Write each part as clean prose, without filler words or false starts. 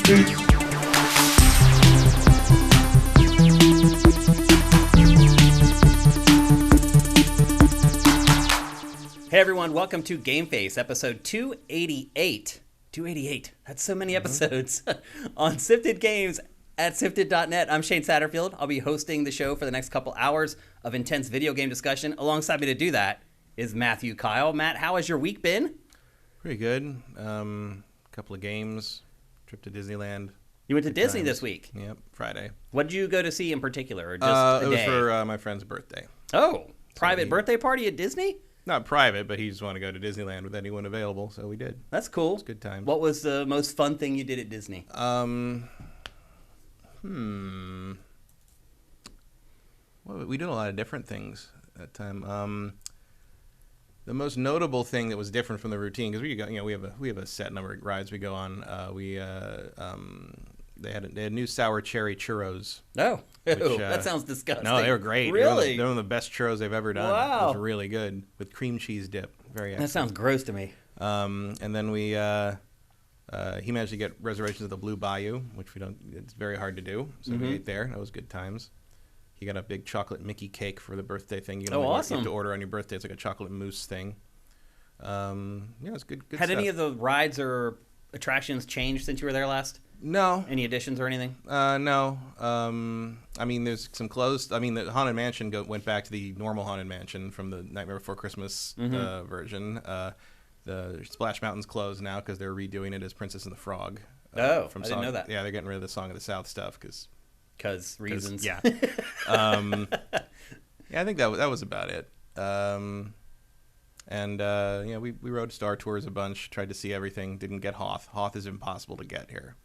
Hey everyone, welcome to GameFace, episode 288. 288, that's so many episodes. On Sifted Games at Sifted.net, I'm Shane Satterfield. I'll be hosting the show for the next couple hours of intense video game discussion. Alongside me to do that is Matthew Kyle. Matt, how has your week been? Pretty good. Couple of games, trip to Disneyland. You went to Disney this week? Yep, Friday. What did you go to see in particular, or just a day? It was for my friend's birthday. Oh, private birthday party at Disney? Not private, but he just wanted to go to Disneyland with anyone available, so we did. That's cool. It's good time. What was the most fun thing you did at Disney? Well, we did a lot of different things that time. The most notable thing that was different from the routine, because we have a set number of rides we go on. They had new sour cherry churros. Oh, that sounds disgusting. No, they were great. Really? They're one of the best churros they've ever done. Wow. It was really good with cream cheese dip. Very excellent. That sounds gross to me. And then he managed to get reservations at the Blue Bayou, which it's very hard to do. So we ate there. That was good times. He got a big chocolate Mickey cake for the birthday thing. Awesome. You have to order on your birthday. It's like a chocolate mousse thing. It's good Had stuff. any of the rides or attractions changed since you were there last? No. Any additions or anything? No. There's some closed. The Haunted Mansion went back to the normal Haunted Mansion from the Nightmare Before Christmas version. The Splash Mountain's closed now because they're redoing it as Princess and the Frog. I didn't know that. Yeah, they're getting rid of the Song of the South stuff because reasons. Yeah. I think that was about it. We rode Star Tours a bunch, tried to see everything, didn't get Hoth. Hoth is impossible to get here.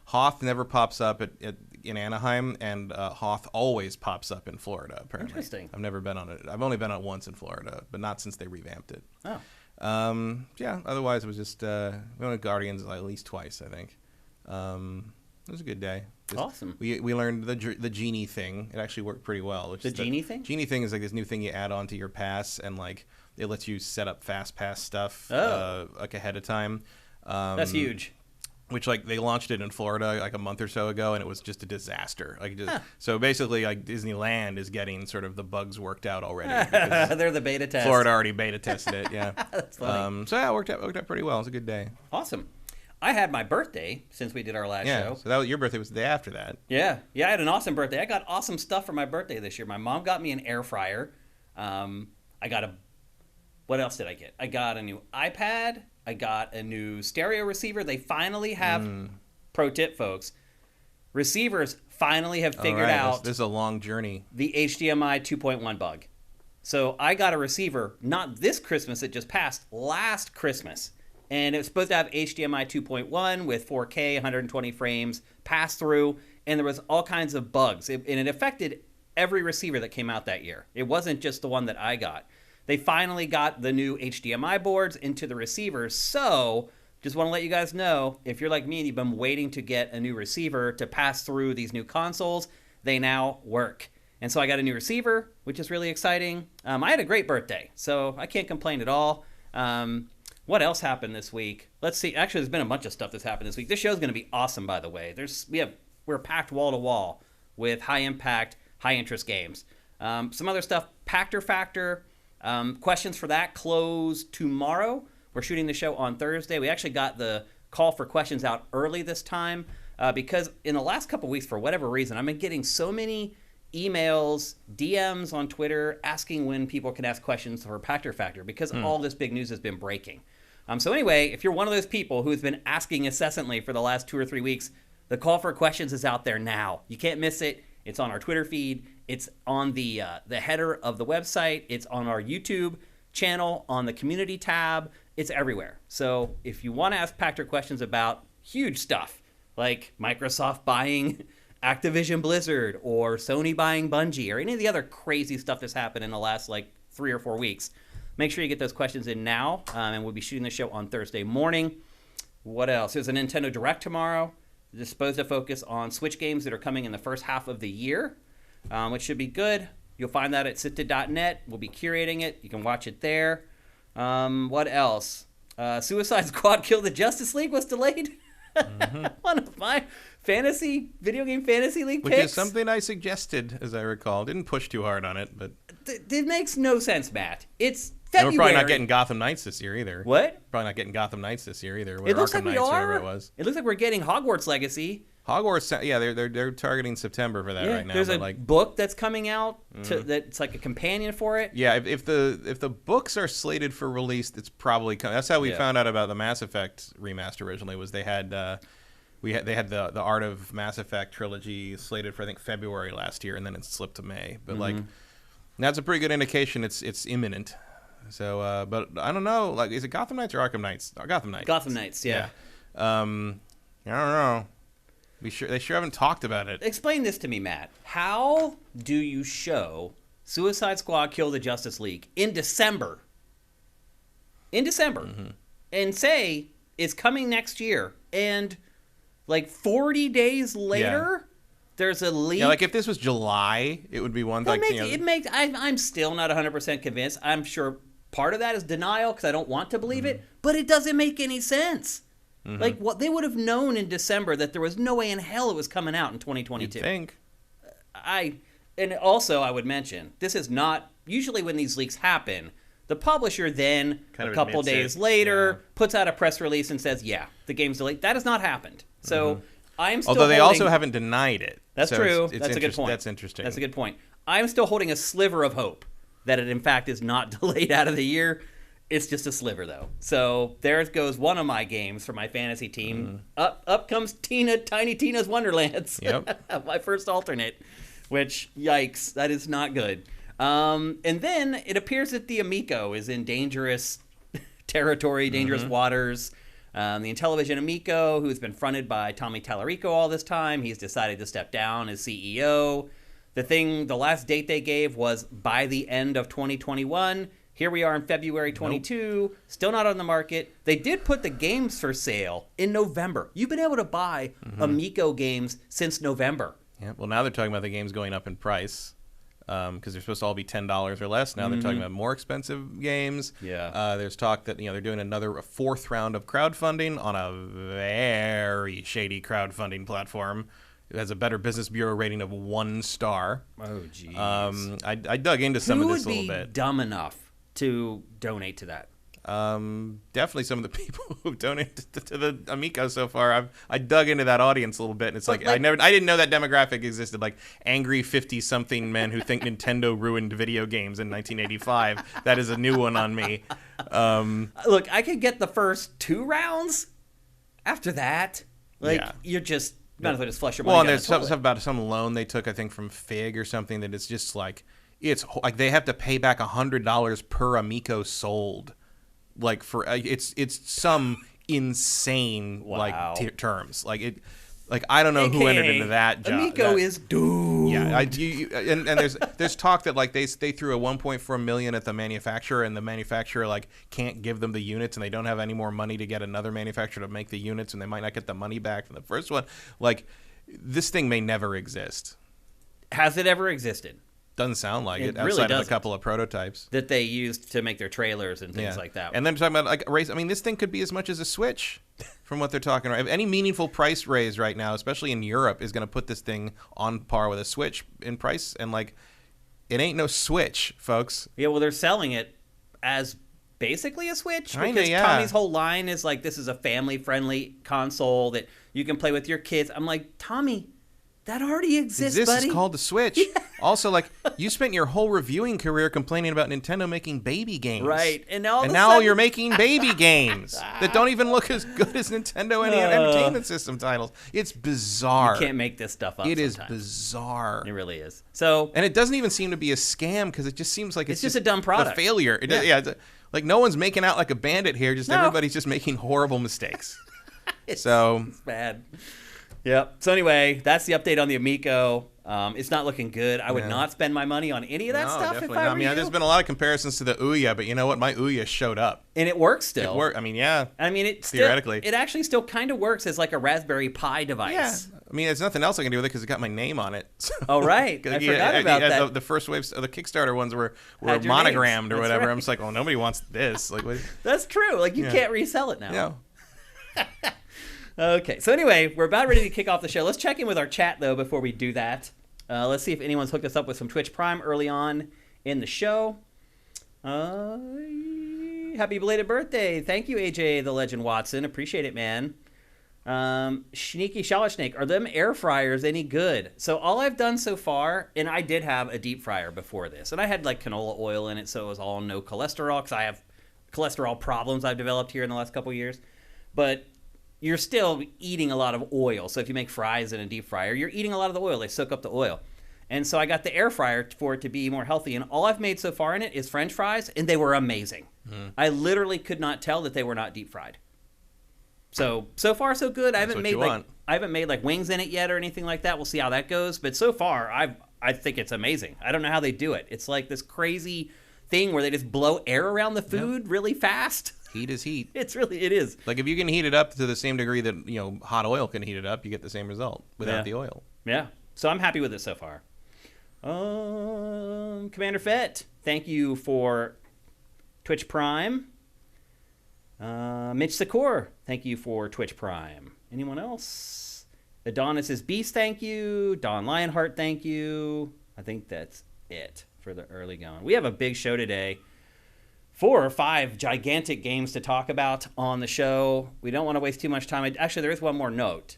Hoth never pops up in Anaheim, and Hoth always pops up in Florida, apparently. Interesting. I've never been on it. I've only been on it once in Florida, but not since they revamped it. Oh. Otherwise it was just, we went to Guardians at least twice, I think. It was a good day. Awesome. We learned the genie thing. It actually worked pretty well. The genie thing? Genie thing is like this new thing you add on to your pass, and it lets you set up fast pass stuff ahead of time. That's huge. Which they launched it in Florida a month or so ago, and it was just a disaster. So basically, Disneyland is getting sort of the bugs worked out already. They're the beta test. Florida already beta tested it. Yeah. That's funny. It worked out pretty well. It was a good day. Awesome. I had my birthday since we did our last show. So your birthday was the day after that. Yeah. I had an awesome birthday. I got awesome stuff for my birthday this year. My mom got me an air fryer. What else did I get? I got a new iPad. I got a new stereo receiver. They finally have, pro tip, folks, receivers finally have figured out. This is a long journey. The HDMI 2.1 bug. So I got a receiver, not this Christmas, it just passed, last Christmas. And it was supposed to have HDMI 2.1 with 4K, 120 frames, pass through, and there was all kinds of bugs. And it affected every receiver that came out that year. It wasn't just the one that I got. They finally got the new HDMI boards into the receivers, so just want to let you guys know, if you're like me and you've been waiting to get a new receiver to pass through these new consoles, they now work. And so I got a new receiver, which is really exciting. I had a great birthday, so I can't complain at all. What else happened this week? Let's see. Actually, there's been a bunch of stuff that's happened this week. This show's going to be awesome, by the way. We're packed wall to wall with high impact, high interest games. Some other stuff. Pactor Factor. Questions for that close tomorrow. We're shooting the show on Thursday. We actually got the call for questions out early this time because in the last couple weeks, for whatever reason, I've been getting so many emails, DMs on Twitter asking when people can ask questions for Pactor Factor because all this big news has been breaking. So anyway, if you're one of those people who's been asking incessantly for the last 2 or 3 weeks, the call for questions is out there now. You can't miss it. It's on our Twitter feed. It's on the header of the website. It's on our YouTube channel, on the community tab. It's everywhere. So if you want to ask Pactor questions about huge stuff, like Microsoft buying Activision Blizzard or Sony buying Bungie or any of the other crazy stuff that's happened in the last 3 or 4 weeks, make sure you get those questions in now, and we'll be shooting the show on Thursday morning. What else? There's a Nintendo Direct tomorrow. It's supposed to focus on Switch games that are coming in the first half of the year, which should be good. You'll find that at sifted.net. We'll be curating it. You can watch it there. What else? Suicide Squad Kill the Justice League was delayed. One of my video game fantasy league Which picks. is something I suggested, as I recall. Didn't push too hard on it, but It makes no sense, Matt. It's and February. we're probably not getting Gotham Knights this year either. What? Probably not getting Gotham Knights this year either. It looks Arkham like we Knights, are. whatever it was. It looks like we're getting Hogwarts Legacy. Hogwarts, yeah, they're targeting September for that right now. There's a like, book that's coming out that's like a companion for it. yeah, if the books are slated for release, it's probably coming. That's how we found out about the Mass Effect remaster originally. Was they had they had the Art of Mass Effect trilogy slated for I think February last year, and then it slipped to May. But like, that's a pretty good indication it's imminent. So, but I don't know. Like, is it Gotham Knights or Arkham Knights? Gotham Knights. Gotham Knights, yeah. I don't know. They sure haven't talked about it. Explain this to me, Matt. How do you show Suicide Squad Kill the Justice League in December? And say it's coming next year, and like 40 days later, there's a leak. Yeah, like if this was July, it would be one thing. I'm still not 100% convinced. I'm sure part of that is denial because I don't want to believe it, but it doesn't make any sense. Like, what they would have known in December that there was no way in hell it was coming out in 2022. You'd think. And also, I would mention, this is not, usually when these leaks happen, the publisher then, a couple days later, puts out a press release and says, yeah, the game's delayed. That has not happened. So, I'm still Although they also haven't denied it. That's true. That's a good point. That's interesting. That's a good point. I'm still holding a sliver of hope that it, in fact, is not delayed out of the year. It's just a sliver, though. So there goes one of my games for my fantasy team. Up comes Tiny Tina's Wonderlands. Yep. My first alternate, which, yikes, that is not good. And then it appears that the Amico is in dangerous territory, dangerous waters. The Intellivision Amico, who's been fronted by Tommy Tallarico all this time, he's decided to step down as CEO. The last date they gave was by the end of 2021. Here we are in February 22, still not on the market. They did put the games for sale in November. You've been able to buy Amico games since November. Yeah. Well, now they're talking about the games going up in price because they're supposed to all be $10 or less. Now they're talking about more expensive games. Yeah. There's talk that they're doing a fourth round of crowdfunding on a very shady crowdfunding platform. It has a Better Business Bureau rating of 1 star. Oh, geez. I dug into some of this a little bit. Who would be dumb enough to donate to that? Definitely some of the people who've donated to the Amico so far. I dug into that audience a little bit, and it's like I didn't know that demographic existed. Like angry 50-something men who think Nintendo ruined video games in 1985. That is a new one on me. Look, I could get the first 2 rounds. After that, you're just might as well just flush your money. Well, and there's stuff about some loan they took, I think, from Fig or something that it's just like. It's like they have to pay back $100 per Amico sold, like for it's some insane terms. Like I don't know who entered into that job. Amico is doomed. Yeah, and there's talk that like they threw a $1.4 million at the manufacturer, and the manufacturer like can't give them the units, and they don't have any more money to get another manufacturer to make the units, and they might not get the money back from the first one. Like this thing may never exist. Has it ever existed? Doesn't sound like it really outside doesn't. of a couple of prototypes that they used to make their trailers and things like that. And then talking about like raise. I mean, this thing could be as much as a Switch, from what they're talking about. If any meaningful price raise right now, especially in Europe, is going to put this thing on par with a Switch in price, and like, it ain't no Switch, folks. Yeah, well, they're selling it as basically a Switch because Tommy's whole line is like, this is a family-friendly console that you can play with your kids. I'm like, Tommy, that already exists, buddy. It's called the Switch. Yeah. Also, like, you spent your whole reviewing career complaining about Nintendo making baby games. Right. And now you're making baby games that don't even look as good as Nintendo Entertainment System titles. It's bizarre. You can't make this stuff up It is bizarre. It really is. So, and it doesn't even seem to be a scam because it just seems like it's just a dumb product. A failure. Like, no one's making out like a bandit here. Everybody's just making horrible mistakes. It's bad. Yep. So anyway, that's the update on the Amico. It's not looking good. I would not spend my money on any of that stuff if I were you. There's been a lot of comparisons to the Ouya, but you know what? My Ouya showed up. And it works still. It worked. I mean, yeah. I mean, theoretically. It actually still kind of works as like a Raspberry Pi device. Yeah. I mean, there's nothing else I can do with it because it's got my name on it. So, oh, right. I forgot about that. The first waves, the Kickstarter ones were monogrammed or whatever. Right. I'm just like, oh, nobody wants this. Like, what? That's true. Like, you can't resell it now. No. Okay, so anyway, we're about ready to kick off the show. Let's check in with our chat, though, before we do that. Let's see if anyone's hooked us up with some Twitch Prime early on in the show. Happy belated birthday. Thank you, AJ the Legend Watson. Appreciate it, man. Sneaky Shallot Snake, are them air fryers any good? So all I've done so far, and I did have a deep fryer before this, and I had like canola oil in it, so it was all no cholesterol, because I have cholesterol problems I've developed here in the last couple of years. But you're still eating a lot of oil. So if you make fries in a deep fryer, you're eating a lot of the oil. They soak up the oil. And so I got the air fryer for it to be more healthy. And all I've made so far in it is French fries, and they were amazing. I literally could not tell that they were not deep fried. So far so good. I haven't made like wings in it yet or anything like that. We'll see how that goes. But so far, I think it's amazing. I don't know how they do it. It's like this crazy thing where they just blow air around the food really fast. Heat is heat. It is. Like if you can heat it up to the same degree that hot oil can heat it up, you get the same result without the oil. Yeah. So I'm happy with it so far. Commander Fett, thank you for Twitch Prime. Mitch Secor, thank you for Twitch Prime. Anyone else? Adonis is Beast, thank you. Don Lionheart, thank you. I think that's it for the early going. We have a big show today. 4 or 5 gigantic games to talk about on the show. We don't want to waste too much time. Actually, there is one more note.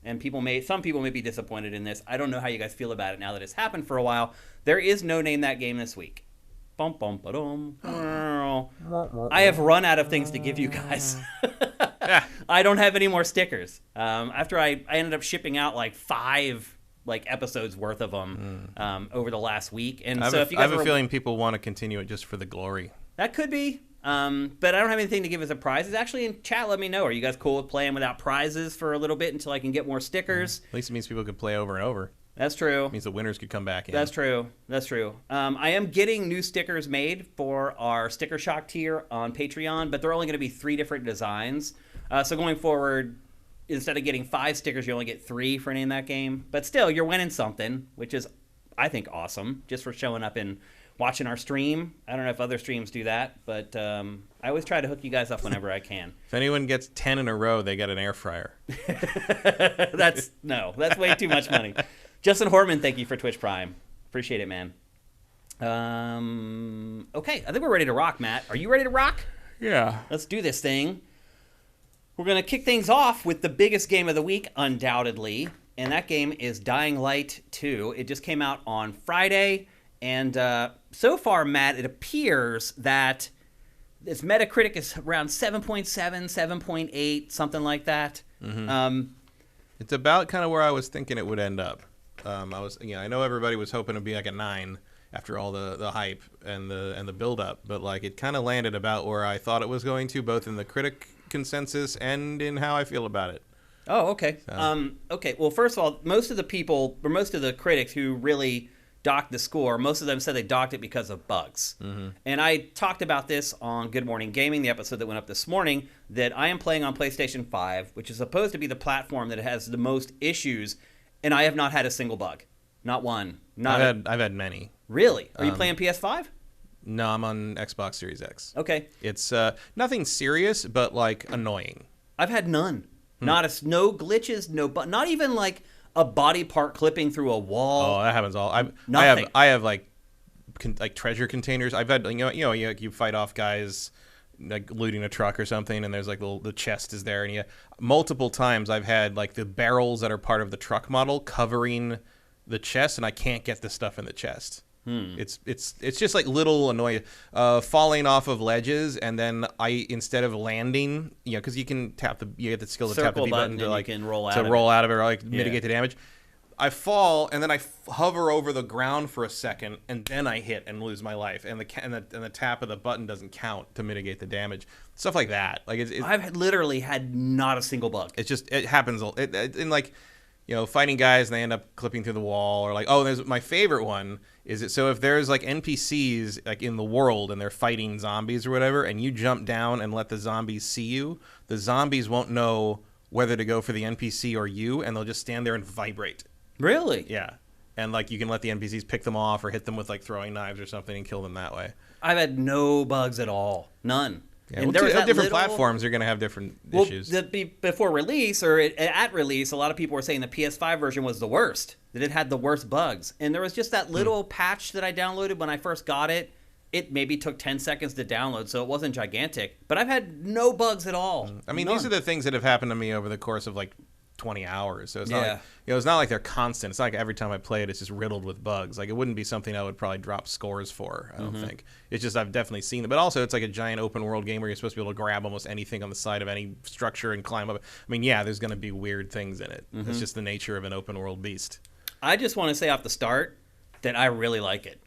And some people may be disappointed in this. I don't know how you guys feel about it now that it's happened for a while. There is no Name That Game this week. Bum, bum, ba-dum. I have run out of things to give you guys. I don't have any more stickers. After I ended up shipping out like 5 episodes worth of them over the last week. And I have a feeling people want to continue it just for the glory. That could be. But I don't have anything to give as a prize. It's actually in chat. Let me know. Are you guys cool with playing without prizes for a little bit until I can get more stickers? At least it means people could play over and over. That's true. It means the winners could come back in. That's true. I am getting new stickers made for our Sticker Shock tier on Patreon, but they're only going to be 3 different designs. So going forward, instead of getting 5 stickers, you only get 3 for Name That Game. But still, you're winning something, which is, I think, awesome, just for showing up and watching our stream. I don't know if other streams do that, but I always try to hook you guys up whenever I can. If anyone gets 10 in a row, they get an air fryer. That's way too much money. Justin Horman, thank you for Twitch Prime. Appreciate it, man. Okay, I think we're ready to rock, Matt. Are you ready to rock? Yeah. Let's do this thing. We're going to kick things off with the biggest game of the week, undoubtedly, and that game is Dying Light 2. It just came out on Friday. And so far, Matt, it appears that its Metacritic is around 7.7, 7.8, something like that. Mm-hmm. It's about kind of where I was thinking it would end up. I know everybody was hoping to be like a 9 after all the hype and the build up, but like it kind of landed about where I thought it was going to, both in the critic consensus and in how I feel about it. Oh, okay. So. Okay. Well, first of all, most of the critics who really docked the score, most of them said they docked it because of bugs. Mm-hmm. And I talked about this on Good Morning Gaming, the episode that went up this morning, that I am playing on PlayStation 5, which is supposed to be the platform that has the most issues, and I have not had a single bug. Not one. I've had many. Really? Are you playing PS5? No, I'm on Xbox Series X. Okay. It's nothing serious, but like annoying. I've had none. No glitches, not even like a body part clipping through a wall. Oh, that happens all. I have like treasure containers. I've had you fight off guys like looting a truck or something, and there's like the chest is there, and multiple times I've had like the barrels that are part of the truck model covering the chest, and I can't get the stuff in the chest. It's just like little annoying falling off of ledges, and then instead of landing, because you get the skill to tap the B button to like roll out of it or like mitigate the damage. I fall and then I hover over the ground for a second, and then I hit and lose my life, and the tap of the button doesn't count to mitigate the damage. Stuff like that. Like I've literally had not a single bug. It happens in like. Fighting guys and they end up clipping through the wall, or like, there's my favorite one is it. So if there's like NPCs like in the world and they're fighting zombies or whatever, and you jump down and let the zombies see you, the zombies won't know whether to go for the NPC or you, and they'll just stand there and vibrate. Really? Yeah. And like you can let the NPCs pick them off or hit them with like throwing knives or something and kill them that way. I've had no bugs at all. None. Yeah, And well, there was that different little- platforms are going to have different Well, issues. before release or at release, a lot of people were saying the PS5 version was the worst, that it had the worst bugs. And there was just that little patch that I downloaded when I first got it. It maybe took 10 seconds to download, so it wasn't gigantic. But I've had no bugs at all. I mean, None. these are the things that have happened to me over the course of like 20 hours. So it's not Yeah. like, it's not like they're constant. It's not like every time I play it, it's just riddled with bugs. Like it wouldn't be something I would probably drop scores for. I don't think. It's just I've definitely seen it. But also, it's like a giant open world game where you're supposed to be able to grab almost anything on the side of any structure and climb up. I mean, yeah, there's going to be weird things in it. It's just the nature of an open world beast. I just want to say off the start that I really like it.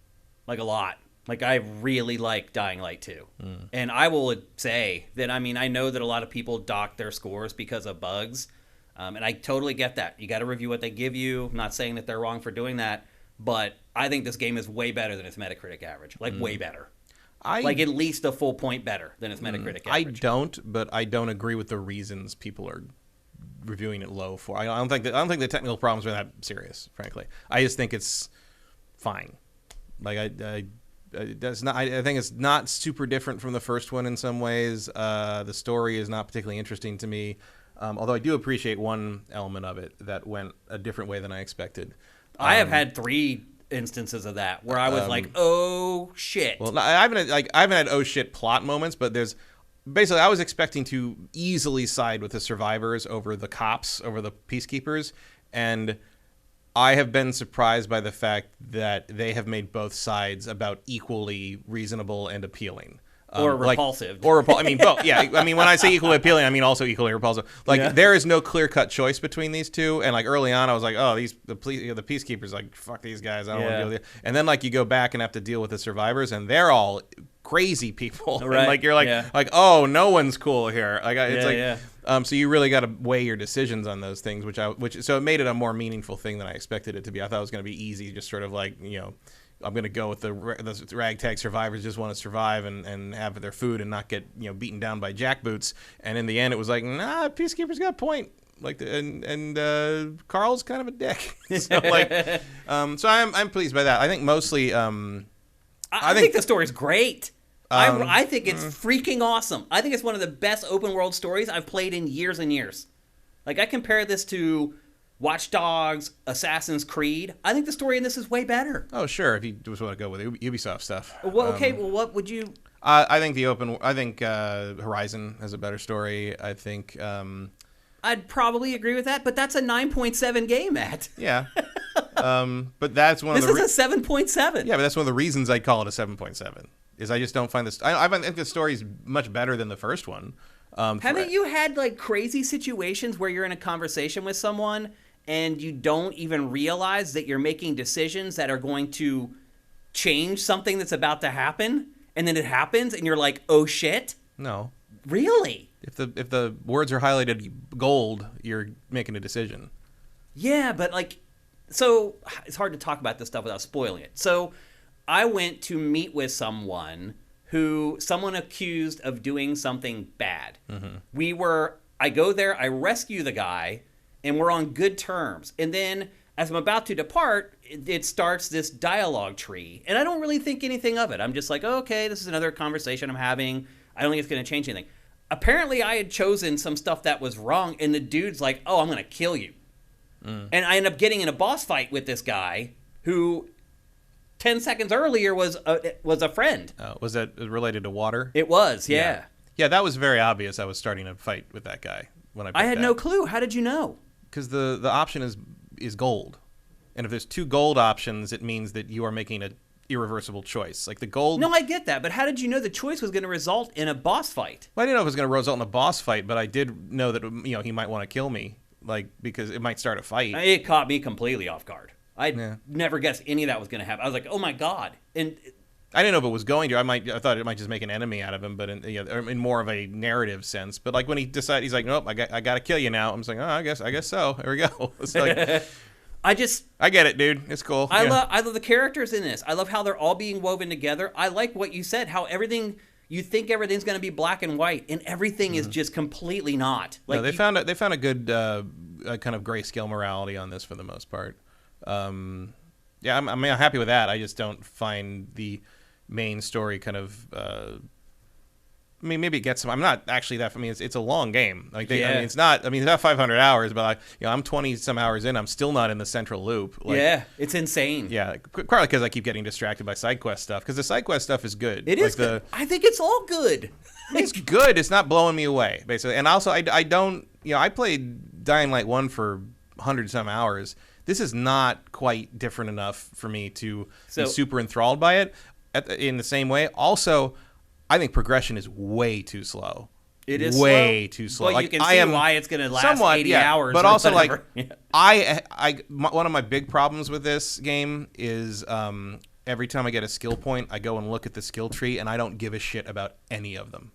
Like a lot. Like I really like Dying Light 2. And I will say that, I mean, I know that a lot of people dock their scores because of bugs. And I totally get that. You got to review what they give you. I'm not saying that they're wrong for doing that. But I think this game is way better than its Metacritic average. Like way better. Like at least a full point better than its Metacritic average. But I don't agree with the reasons people are reviewing it low for. I don't think the technical problems are that serious, frankly. I just think it's fine. Like I think it's not super different from the first one in some ways. The story is not particularly interesting to me, although I do appreciate one element of it that went a different way than I expected. I have had 3 instances of that where I was like, oh shit. Well, I haven't had oh shit plot moments, but there's basically I was expecting to easily side with the survivors over the cops, over the peacekeepers, and I have been surprised by the fact that they have made both sides about equally reasonable and appealing. Or repulsive. I mean, both. Yeah. I mean, when I say equally appealing, I mean also equally repulsive. Like, there is no clear-cut choice between these two. And, like, early on, I was like, oh, the peacekeepers, like, fuck these guys. I don't want to deal with it. And then, like, you go back and have to deal with the survivors, and they're all crazy people. Right. And, like, you're like, oh, no one's cool here. Like, so you really got to weigh your decisions on those things, so it made it a more meaningful thing than I expected it to be. I thought it was going to be easy, just sort of like, I'm going to go with the ragtag survivors just want to survive and have their food and not get beaten down by jackboots. And in the end, it was like, nah, Peacekeeper's got a point. Like and Carl's kind of a dick. So I'm pleased by that. I think mostly. I think the story's great. I think it's freaking awesome. I think it's one of the best open world stories I've played in years and years. Like I compare this to Watch Dogs, Assassin's Creed. I think the story in this is way better. Oh, sure. If you just want to go with Ubisoft stuff. Well, okay. Well, what would you? I think Horizon has a better story. I think. I'd probably agree with that, but that's a 9.7 game, Matt. Yeah. But that's one this of the. This is a 7.7. Yeah, but that's one of the reasons I call it a 7.7. Is I just don't find this. I think the story's much better than the first one. Haven't you had like crazy situations where you're in a conversation with someone and you don't even realize that you're making decisions that are going to change something that's about to happen, and then it happens, and you're like, "Oh shit!" No, really. If the words are highlighted gold, you're making a decision. Yeah, but like, so it's hard to talk about this stuff without spoiling it. So I went to meet with someone someone accused of doing something bad. Mm-hmm. I go there, I rescue the guy, and we're on good terms. And then as I'm about to depart, it starts this dialogue tree. And I don't really think anything of it. I'm just like, oh, okay, this is another conversation I'm having. I don't think it's going to change anything. Apparently, I had chosen some stuff that was wrong, and the dude's like, oh, I'm going to kill you. And I end up getting in a boss fight with this guy who 10 seconds earlier was a friend. Was that related to water? It was, yeah. Yeah, that was very obvious. I was starting a fight with that guy when I had no clue. How did you know? Because the option is gold. And if there's 2 gold options, it means that you are making an irreversible choice. Like the gold... No, I get that. But how did you know the choice was going to result in a boss fight? Well, I didn't know it was going to result in a boss fight, but I did know that he might want to kill me, because it might start a fight. It caught me completely off guard. I'd never guessed any of that was going to happen. I was like, oh my God. And I didn't know if it was going to. I thought it might just make an enemy out of him, but in more of a narrative sense. But like when he decided, he's like, nope, I got to kill you now. I'm just like, oh, I guess so. Here we go. It's like, I get it, dude. It's cool. I love the characters in this. I love how they're all being woven together. I like what you said, how you think everything's going to be black and white, and everything is just completely not. Like they found a good kind of grayscale morality on this for the most part. I'm happy with that. I just don't find the main story kind of I mean, maybe it gets some. I'm not actually that. I mean, it's a long game. Like, I mean, it's not. I mean, it's not 500 hours, but like, I'm 20 some hours in. I'm still not in the central loop. Like, yeah, it's insane. Yeah, partly because I keep getting distracted by side quest stuff. Because the side quest stuff is good. It is good. I think it's all good. It's good. It's not blowing me away, basically. And also, I don't. I played Dying Light 1 for 100 some hours. This is not quite different enough for me to be super enthralled by it. In the same way, also, I think progression is way too slow. It is way too slow. Well, like, you can see why it's going to last somewhat, 80 hours. But also, whatever. one of my big problems with this game is every time I get a skill point, I go and look at the skill tree, and I don't give a shit about any of them.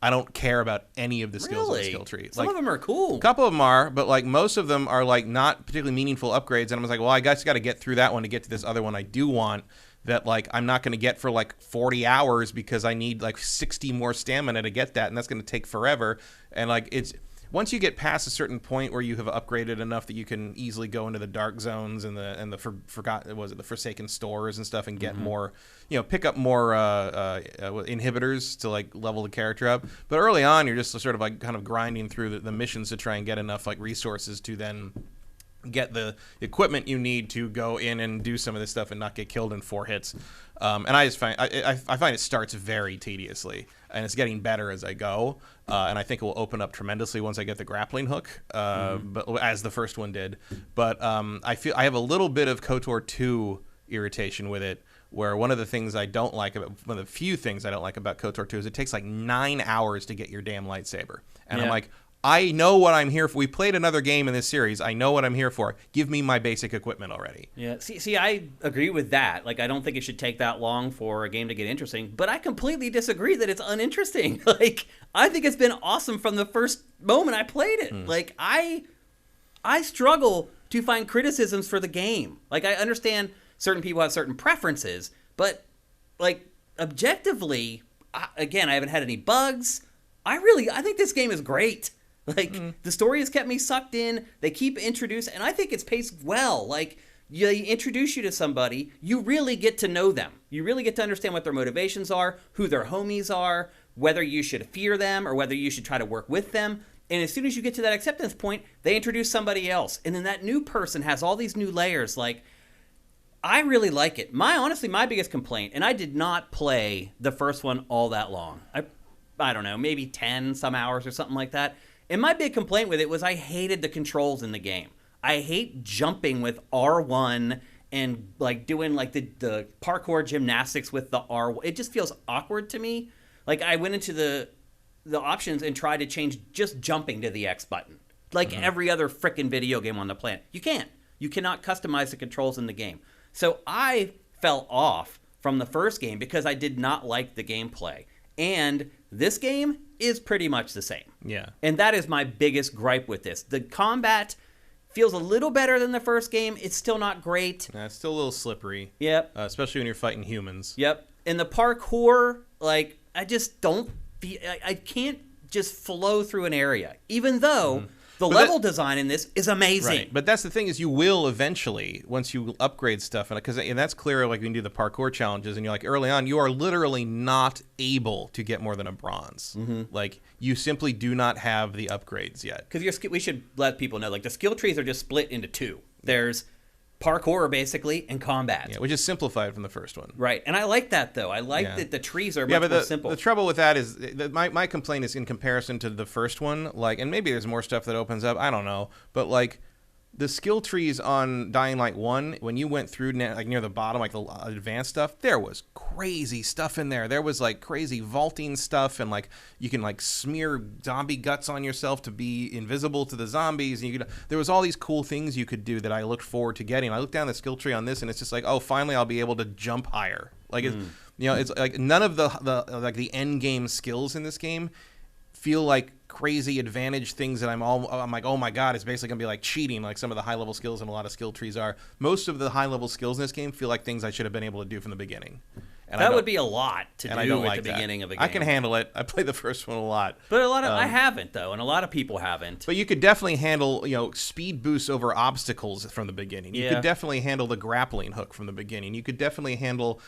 I don't care about any of the skills in the skill tree. Some of them are cool. A couple of them are, but like most of them are like not particularly meaningful upgrades. And I was like, well, I guess I got to get through that one to get to this other one I do want. That like I'm not going to get for like 40 hours because I need like 60 more stamina to get that, and that's going to take forever. And like it's once you get past a certain point where you have upgraded enough that you can easily go into the dark zones and the Forsaken stores and stuff and get more, pick up more inhibitors to like level the character up. But early on, you're just sort of like kind of grinding through the missions to try and get enough like resources to then get the equipment you need to go in and do some of this stuff and not get killed in 4 hits. And I just find I find it starts very tediously, and it's getting better as I go. And I think it will open up tremendously once I get the grappling hook, but as the first one did. But I feel I have a little bit of KOTOR 2 irritation with it, where one of the few things I don't like about KOTOR 2 is it takes like 9 hours to get your damn lightsaber. And I'm like, I know what I'm here for. We played another game in this series. I know what I'm here for. Give me my basic equipment already. Yeah. See, I agree with that. Like, I don't think it should take that long for a game to get interesting. But I completely disagree that it's uninteresting. Like, I think it's been awesome from the first moment I played it. Like, I struggle to find criticisms for the game. Like, I understand certain people have certain preferences, but like objectively, again, I haven't had any bugs. I think this game is great. Like, the story has kept me sucked in. They keep introducing, and I think it's paced well. Like, they introduce you to somebody, you really get to know them. You really get to understand what their motivations are, who their homies are, whether you should fear them or whether you should try to work with them. And as soon as you get to that acceptance point, they introduce somebody else. And then that new person has all these new layers. Like, I really like it. Honestly, my biggest complaint, and I did not play the first one all that long. I don't know, maybe 10 some hours or something like that. And my big complaint with it was I hated the controls in the game. I hate jumping with R1 and like doing like the parkour gymnastics with the R1. It just feels awkward to me. Like, I went into the options and tried to change just jumping to the X button. Like every other frickin' video game on the planet. You can't. You cannot customize the controls in the game. So I fell off from the first game because I did not like the gameplay. And this game is pretty much the same. Yeah. And that is my biggest gripe with this. The combat feels a little better than the first game. It's still not great. It's still a little slippery. Yep. Especially when you're fighting humans. Yep. And the parkour, like, I just don't feel... I can't just flow through an area. Even though... The level design in this is amazing. Right. But that's the thing is you will eventually, once you upgrade stuff, and that's clear, like when you do the parkour challenges, and you're like, early on, you are literally not able to get more than a bronze. Like, you simply do not have the upgrades yet. Because we should let people know, like, the skill trees are just split into 2. There's parkour, basically, and combat. Yeah, which is simplified from the first one. Right. And I like that, though. I like that the trees are much more simple. The trouble with that is, my complaint is in comparison to the first one, like, and maybe there's more stuff that opens up, I don't know, but, like, the skill trees on Dying Light 1, when you went through, like, near the bottom, like, the advanced stuff, there was crazy stuff in there. There was, like, crazy vaulting stuff, and, like, you can, like, smear zombie guts on yourself to be invisible to the zombies, and there was all these cool things you could do that I looked forward to getting. I looked down the skill tree on this, and it's just like, oh, finally I'll be able to jump higher. Like, it's like, none of the end game skills in this game feel like crazy advantage things that I'm like, oh my god, it's basically gonna be like cheating, like some of the high level skills and a lot of skill trees are. Most of the high level skills in this game feel like things I should have been able to do from the beginning. And that would be a lot to do at the beginning of a game. I can handle it. I played the first one a lot, but I haven't though, and a lot of people haven't. But you could definitely handle speed boosts over obstacles from the beginning. You could definitely handle the grappling hook from the beginning. You could definitely handle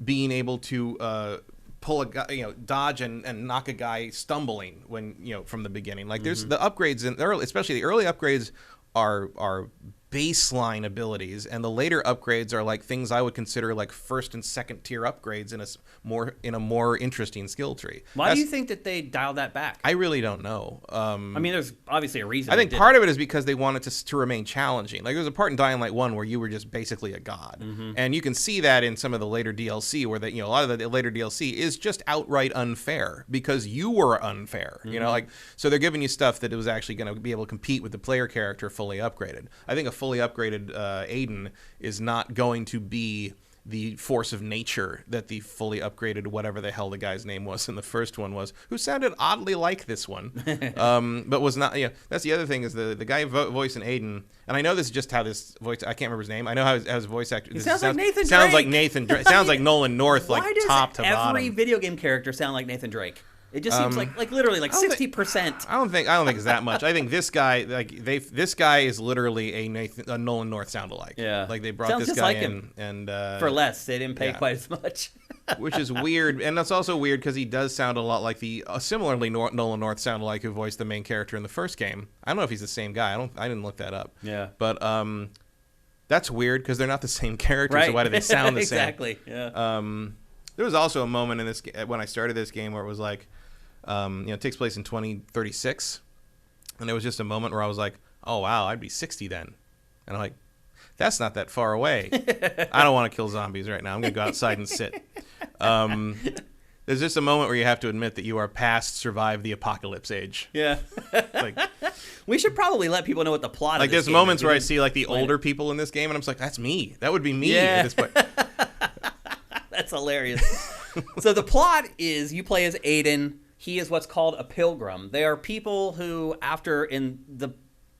being able to pull a guy, dodge and knock a guy stumbling when from the beginning. Like there's the upgrades especially the early upgrades are baseline abilities, and the later upgrades are like things I would consider like first and second tier upgrades in a more interesting skill tree. Why do you think that they dialed that back? I really don't know. I mean, there's obviously a reason. I think part of it is because they wanted to remain challenging. Like there's a part in Dying Light 1 where you were just basically a god, and you can see that in some of the later DLC where a lot of the later DLC is just outright unfair because you were unfair. Like so they're giving you stuff that it was actually going to be able to compete with the player character fully upgraded. I think a fully upgraded Aiden is not going to be the force of nature that the fully upgraded whatever the hell the guy's name was in the first one was, who sounded oddly like this one, but was not. That's the other thing is the guy voicing Aiden, and I know this is just how this voice. I can't remember his name. I know how his voice actor. Sounds like Nathan Drake. Sounds like Nathan Drake. Sounds like Nolan North, like top to bottom. Why does every video game character sound like Nathan Drake? It just seems like literally like 60%. I don't think it's that much. I think this guy this guy is literally a Nolan North sound-alike. Yeah, like they brought sounds this just guy like in him. And for less. They didn't pay quite as much. Which is weird, and that's also weird because he does sound a lot like the similarly Nolan North sound-alike who voiced the main character in the first game. I don't know if he's the same guy. I didn't look that up. Yeah, but that's weird because they're not the same character. Right. So why do they sound the same? Exactly. Yeah. There was also a moment in this when I started this game where it was like. It takes place in 2036, and there was just a moment where I was like, "Oh wow, I'd be 60 then," and I'm like, "That's not that far away." I don't want to kill zombies right now. I'm gonna go outside and sit. There's just a moment where you have to admit that you are past survive the apocalypse age. Yeah. Like, we should probably let people know what the plot. Like of this there's game moments is. where I see like the older people in this game, and I'm just like, "That's me. That would be me at this point." That's hilarious. So the plot is you play as Aiden. He is what's called a pilgrim. They are people who,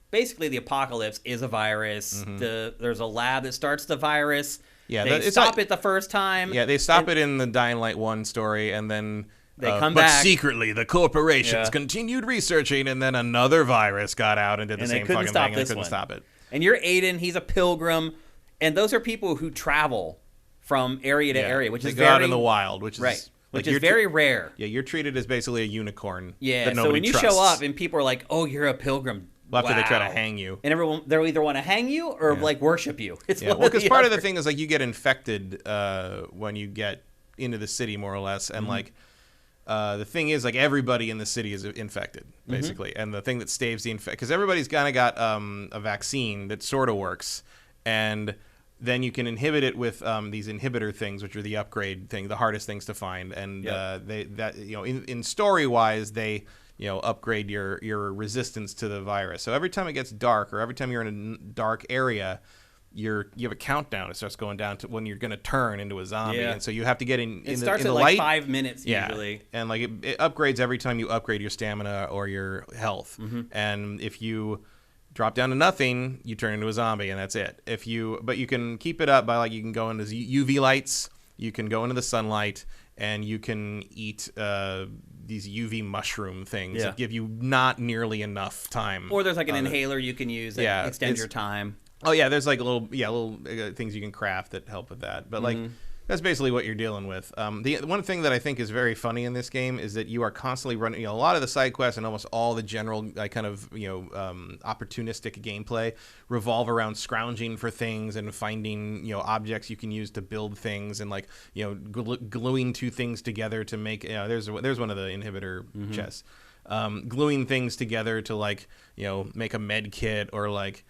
basically the apocalypse is a virus. There's a lab that starts the virus. Yeah, they stop it the first time. Yeah, they stop it in the Dying Light 1 story, and then they come back. But secretly, the corporations continued researching, and then another virus got out and did the same fucking thing, and they couldn't stop it. And you're Aiden. He's a pilgrim, and those are people who travel from area to area, which is go out in the wild, which is right. Which is very rare. Yeah, you're treated as basically a unicorn. Yeah, that so when you show up and people are like, "Oh, you're a pilgrim," after they try to hang you, and they'll either want to hang you or like worship you. It's because part of the thing is like you get infected when you get into the city, more or less, and like the thing is like everybody in the city is infected basically, and the thing that staves the because everybody's kind of got a vaccine that sort of works, and then you can inhibit it with these inhibitor things, which are the upgrade thing, the hardest things to find. And in story wise, they upgrade your resistance to the virus. So every time it gets dark, or every time you're in a dark area, you have a countdown. It starts going down to when you're going to turn into a zombie, and so you have to get in. It in starts the at light. like 5 minutes usually, and like it upgrades every time you upgrade your stamina or your health. And if you drop down to nothing, you turn into a zombie, and that's it. But you can keep it up by like you can go into UV lights, you can go into the sunlight, and you can eat these UV mushroom things that give you not nearly enough time. Or there's like an inhaler you can use that extends your time. Oh yeah, there's like little things you can craft that help with that. But like that's basically what you're dealing with. The one thing that I think is very funny in this game is that you are constantly running. A lot of the side quests and almost all the general kind of opportunistic gameplay revolve around scrounging for things and finding objects you can use to build things and like gluing two things together to make. There's one of the inhibitor chests. Gluing things together to like make a med kit or like.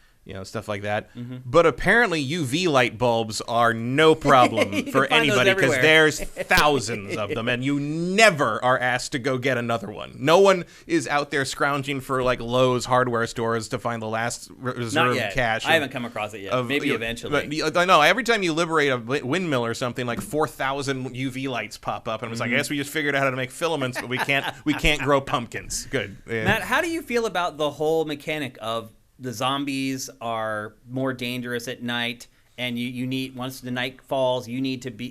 Stuff like that. But apparently UV light bulbs are no problem for anybody because there's thousands of them, and you never are asked to go get another one. No one is out there scrounging for like Lowe's hardware stores to find the last reserve cache. I haven't come across it yet. Maybe eventually. But I know every time you liberate a windmill or something, like 4,000 UV lights pop up, and it's like, I guess we just figured out how to make filaments, but we can't grow pumpkins. Good. Yeah. Matt, how do you feel about the whole mechanic of the zombies are more dangerous at night, and you need, once the night falls, you need to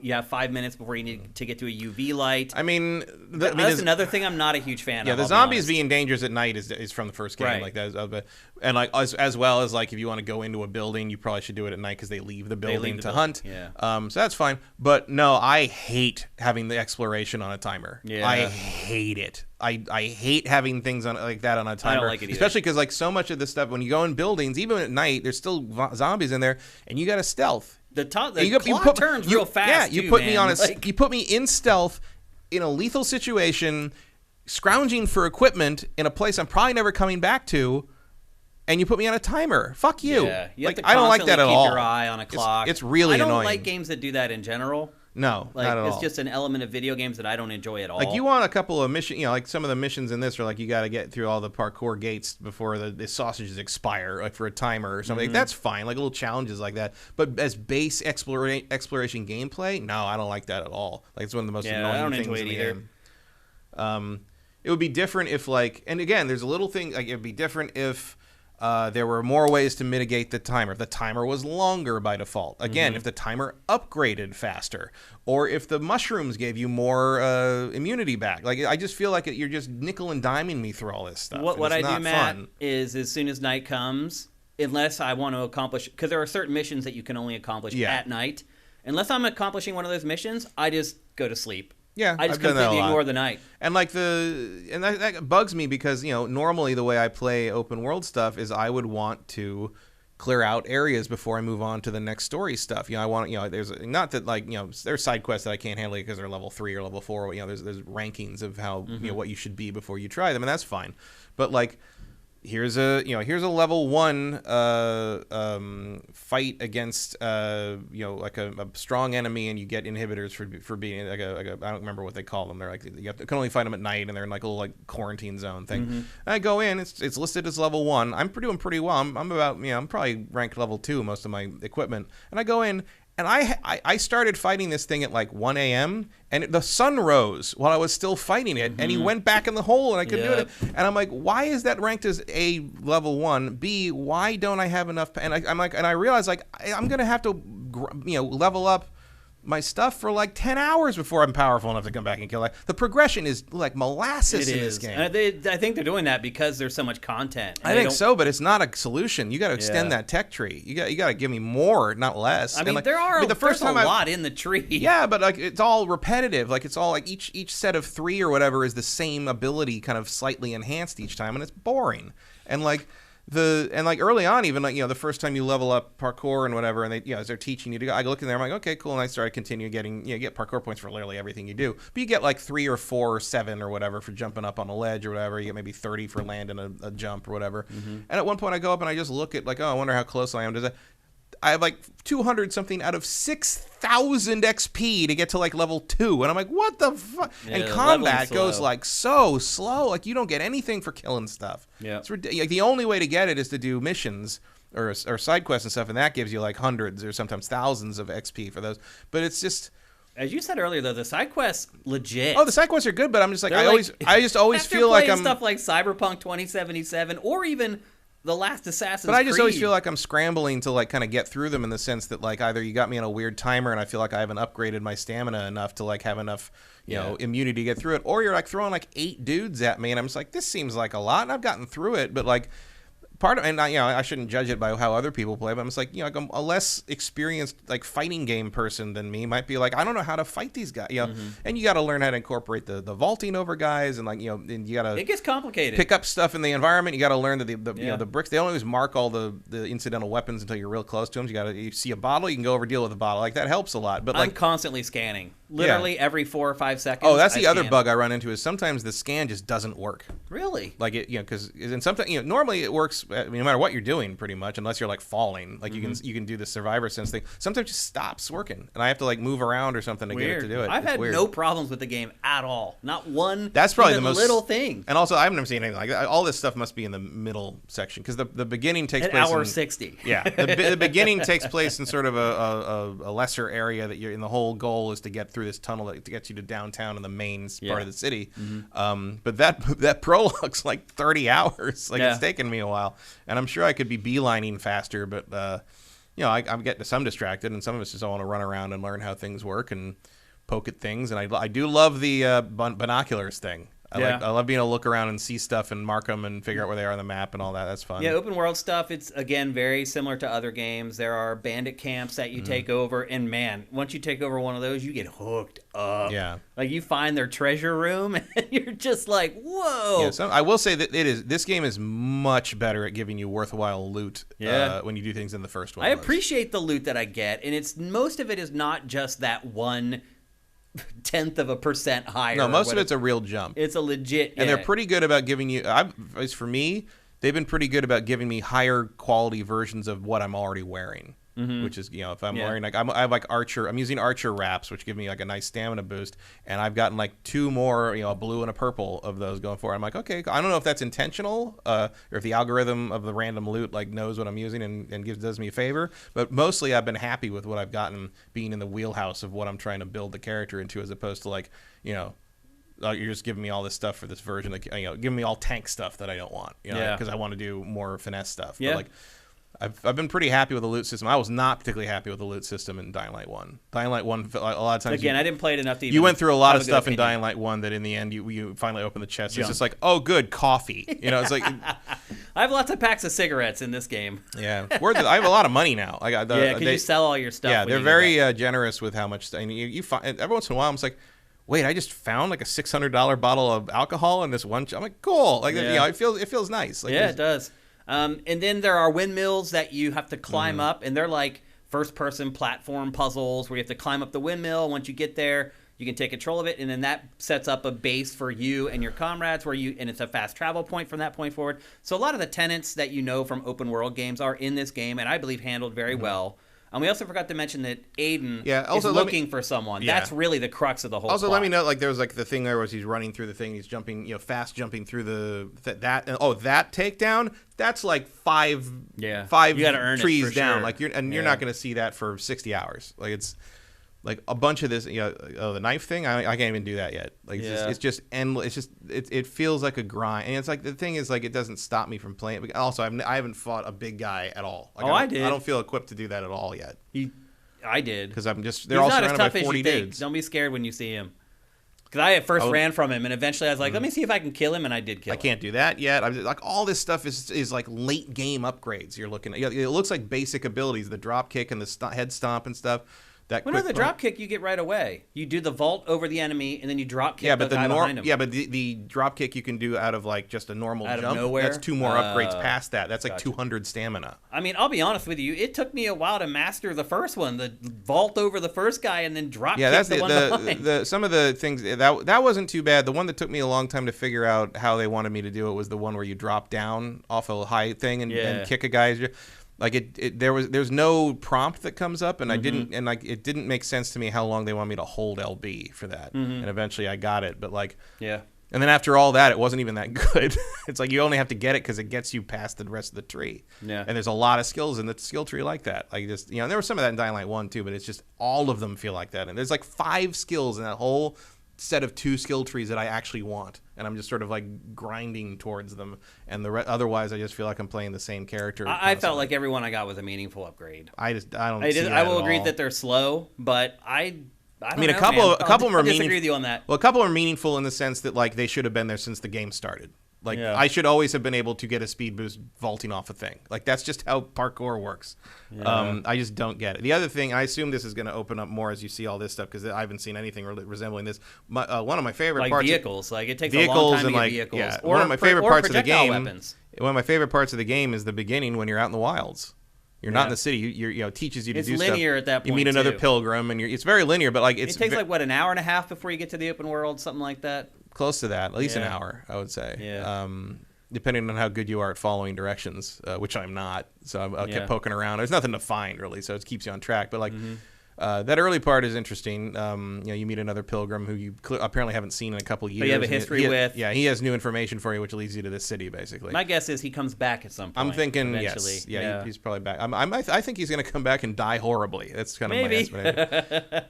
you have 5 minutes before you need to get to a UV light. I mean, that's another thing I'm not a huge fan of. Yeah, the zombies being dangerous at night is from the first game, Right. like that, and like as well as like if you want to go into a building, you probably should do it at night because they leave the building to hunt. Yeah. So that's fine. But no, I hate having the exploration on a timer. Yeah. I hate it. I hate having things on like that on a timer. I don't like it either. Especially because like so much of this stuff, when you go in buildings, even at night, there's still zombies in there, and you got to stealth. The clock turns real fast. Yeah, you put me on you put me in stealth in a lethal situation, scrounging for equipment in a place I'm probably never coming back to, and you put me on a timer. Fuck you. Yeah, you have to I don't like that at all. keep your eye on a clock. It's really annoying. I don't like games that do that in general. No, like, not at all. It's just an element of video games that I don't enjoy at all. Like you want a couple of missions, like some of the missions in this are like you got to get through all the parkour gates before the sausages expire, like for a timer or something. Like, that's fine, like little challenges like that. But as base exploration gameplay, no, I don't like that at all. Like it's one of the most annoying things in the game. It would be different if and again, there's a little thing like it would be different if there were more ways to mitigate the timer. If the timer was longer by default. Again, if the timer upgraded faster. Or if the mushrooms gave you more immunity back. Like, I just feel like you're just nickel and diming me through all this stuff. What I do, Matt, fun. is as soon as night comes, unless I want to accomplish... Because there are certain missions that you can only accomplish at night. Unless I'm accomplishing one of those missions, I just go to sleep. Yeah, I just completely ignore the night. And that bugs me because normally the way I play open world stuff is I would want to clear out areas before I move on to the next story stuff. I want there's not that there's side quests that I can't handle because they're level 3 or level 4. There's rankings of how what you should be before you try them, and that's fine. But like here's a level 1 fight against like a strong enemy, and you get inhibitors for being like a I don't remember what they call them. They're like you can only fight them at night, and they're in like a little like quarantine zone thing. And I go in, it's listed as level 1. I'm doing pretty well. I'm about I'm probably ranked level 2 most of my equipment, and I go in. And I started fighting this thing at like 1 a.m. and the sun rose while I was still fighting it, and he went back in the hole, and I couldn't do it. And I'm like, why is that ranked as A, level 1? B, why don't I have enough? And I realized like I'm gonna have to level up my stuff for like 10 hours before I'm powerful enough to come back and kill. Like the progression is like molasses in this game. And I think they're doing that because there's so much content. I think so, but it's not a solution. You got to extend that tech tree. You got to give me more, not less. I mean, there's a lot in the tree. Yeah, but like it's all repetitive. Like it's all like each set of 3 or whatever is the same ability, kind of slightly enhanced each time, and it's boring. And like early on, even like the first time you level up parkour and whatever, and they as they're teaching you to go, I look in there, I'm like, okay, cool, and I started continue getting you get parkour points for literally everything you do, but you get like 3 or 4 or 7 or whatever for jumping up on a ledge or whatever. You get maybe 30 for landing a jump or whatever. And at one point I go up and I just look at like, oh, I wonder how close I am. I have like 200 something out of 6,000 XP to get to like level 2, and I'm like, what the fuck? And combat goes like so slow, like you don't get anything for killing stuff. Yeah, it's ridiculous. Like, the only way to get it is to do missions or side quests and stuff, and that gives you like hundreds or sometimes thousands of XP for those. But it's just, as you said earlier, though, the side quests legit. Oh, the side quests are good, but I'm just like I just always feel like I'm stuff like Cyberpunk 2077 or even the last Assassin's Creed. But I just always feel like I'm scrambling to like kind of get through them in the sense that like either you got me on a weird timer and I feel like I haven't upgraded my stamina enough to like have enough immunity to get through it, or you're like throwing like 8 dudes at me and I'm just like, this seems like a lot, and I've gotten through it, but like part of, and I shouldn't judge it by how other people play, but I'm just like, like a less experienced like fighting game person than me might be like, I don't know how to fight these guys, and you got to learn how to incorporate the vaulting over guys, and like and you got to, it gets complicated, pick up stuff in the environment. You got to learn that the bricks, they don't always mark all the incidental weapons until you're real close to them. You see a bottle, you can go over deal with a bottle, like that helps a lot. But I'm constantly scanning. Literally every 4 or 5 seconds. Oh, that's the other bug I run into is sometimes the scan just doesn't work. Really? Like it, because and sometimes normally it works. I mean, no matter what you're doing, pretty much, unless you're like falling. Like you can do the survivor sense thing. Sometimes it just stops working, and I have to like move around or something to get it to do it. I've had no problems with the game at all. Not one. That's probably the most little thing. And also, I've never seen anything like that. All this stuff must be in the middle section because the beginning takes place at hour 60. Yeah, the beginning takes place in sort of a lesser area that you're in. The whole goal is to get through this tunnel that gets you to downtown in the main part of the city. But that prologue's like 30 hours. Like it's taken me a while, and I'm sure I could be beelining faster, but you know, I'm getting some distracted, and some of it's just I want to run around and learn how things work and poke at things. And I do love the binoculars thing. I love being able to look around and see stuff and mark them and figure out where they are on the map and all that. That's fun. Yeah, open world stuff, it's, again, very similar to other games. There are bandit camps that you take over, and man, once you take over one of those, you get hooked up. Yeah. Like, you find their treasure room, and you're just like, whoa. Yeah, so I will say that this game is much better at giving you worthwhile loot when you do things in the first one. I appreciate the loot that I get, and most of it is not just that 1/10% higher. No, most of it's a real jump. It's a legit, and they're pretty good about giving you. As for me, they've been pretty good about giving me higher quality versions of what I'm already wearing. Which is, you know, if I'm wearing like I have like Archer, I'm using Archer wraps, which give me like a nice stamina boost, and I've gotten like 2 more, you know, a blue and a purple of those going forward. I'm like, okay, I don't know if that's intentional, or if the algorithm of the random loot like knows what I'm using and does me a favor, but mostly I've been happy with what I've gotten, being in the wheelhouse of what I'm trying to build the character into, as opposed to like, you know, you're just giving me all this stuff for this version, like, you know, giving me all tank stuff that I don't want, you know, because I want to do more finesse stuff. But like, I've been pretty happy with the loot system. I was not particularly happy with the loot system in Dying Light 1. Dying Light 1, a lot of times... Again, I didn't play it enough to even... You went through a lot of stuff in Dying Light 1 that in the end, you finally open the chest. It's just like, oh, good, coffee. You know, it's like... I have lots of packs of cigarettes in this game. Yeah. I have a lot of money now. I got because you sell all your stuff. Yeah, they're very generous with how much... And you find, every once in a while, I'm just like, wait, I just found like a $600 bottle of alcohol in this one... I'm like, cool. Like, you know, it feels nice. Like, it does. And then there are windmills that you have to climb up, and they're like first-person platform puzzles where you have to climb up the windmill. Once you get there, you can take control of it, and then that sets up a base for you and your comrades, and it's a fast travel point from that point forward. So a lot of the tenets that you know from open-world games are in this game, and I believe handled very well. And we also forgot to mention that Aiden is looking for someone. Yeah. That's really the crux of the whole plot. Let me know, like, there was like the thing there was he's running through the thing, he's jumping, you know, fast jumping through that takedown, that's like five you gotta earn trees it down. sure. Like you're not going to see that for 60 hours. Like, it's like a bunch of this, you know, the knife thing, I can't even do that yet. Like, it's just endless. It's just, it feels like a grind. And it's like, the thing is, like, it doesn't stop me from playing. Also, I haven't fought a big guy at all. Like, I did. I don't feel equipped to do that at all yet. I did. Because they're all surrounded by 40 dudes. Don't be scared when you see him. Because I at first ran from him, and eventually I was like, let me see if I can kill him, and I did kill him. I can't do that yet. I'm just, like, all this stuff is like late game upgrades you're looking at. It looks like basic abilities, the drop kick and the head stomp and stuff. The drop kick you get right away. You do the vault over the enemy, and then you drop kick the guy behind him. Yeah, but the drop kick you can do out of like just a normal jump. Out of nowhere? That's 2 more upgrades past that. That's like 200 stamina. I mean, I'll be honest with you. It took me a while to master the first one, the vault over the first guy, and then drop kick the one behind. Some of the things that wasn't too bad. The one that took me a long time to figure out how they wanted me to do it was the one where you drop down off a high thing and kick a guy. Like there's no prompt that comes up, and I didn't, and like it didn't make sense to me how long they want me to hold LB for that. And eventually I got it, but like and then after all that, it wasn't even that good. It's like you only have to get it because it gets you past the rest of the tree. Yeah, and there's a lot of skills in the skill tree like that. Like just and there was some of that in Dying Light 1 too, but it's just all of them feel like that. And there's like 5 skills in that whole set of 2 skill trees that I actually want, and I'm just sort of like grinding towards them, and otherwise I just feel like I'm playing the same character. I felt like everyone I got was a meaningful upgrade. I don't I will agree that they're slow, but I mean, a couple of them are meaningful. I disagree with you on that. Well, a couple are meaningful in the sense that like they should have been there since the game started. Like I should always have been able to get a speed boost vaulting off a thing. Like that's just how parkour works. I just don't get it. The other thing, I assume this is going to open up more as you see all this stuff because I haven't seen anything resembling this. One of my favorite parts, vehicles. Like it takes a long time to get vehicles. Yeah, one of my favorite parts of the game. Weapons. One of my favorite parts of the game is the beginning when you're out in the wilds. You're not in the city. You teaches you to do stuff. It's linear at that point. You meet another pilgrim, and it's very linear. But like it takes like what, an hour and a half before you get to the open world, something like that. Close to that, at least an hour, I would say. Yeah. Depending on how good you are at following directions, which I'm not, so I kept poking around. There's nothing to find really, so it keeps you on track. But like that early part is interesting. You meet another pilgrim who you apparently haven't seen in a couple years. But you have a history with. Yeah, he has new information for you, which leads you to this city, basically. My guess is he comes back at some point. I'm thinking eventually. Yes. Yeah, he's probably back. I think he's going to come back and die horribly. That's kind of my estimate.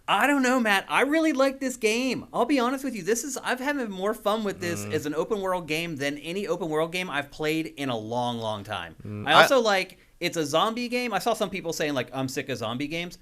I don't know, Matt. I really like this game. I'll be honest with you. I've had more fun with this as an open world game than any open world game I've played in a long, long time. I also like it's a zombie game. I saw some people saying, like, I'm sick of zombie games.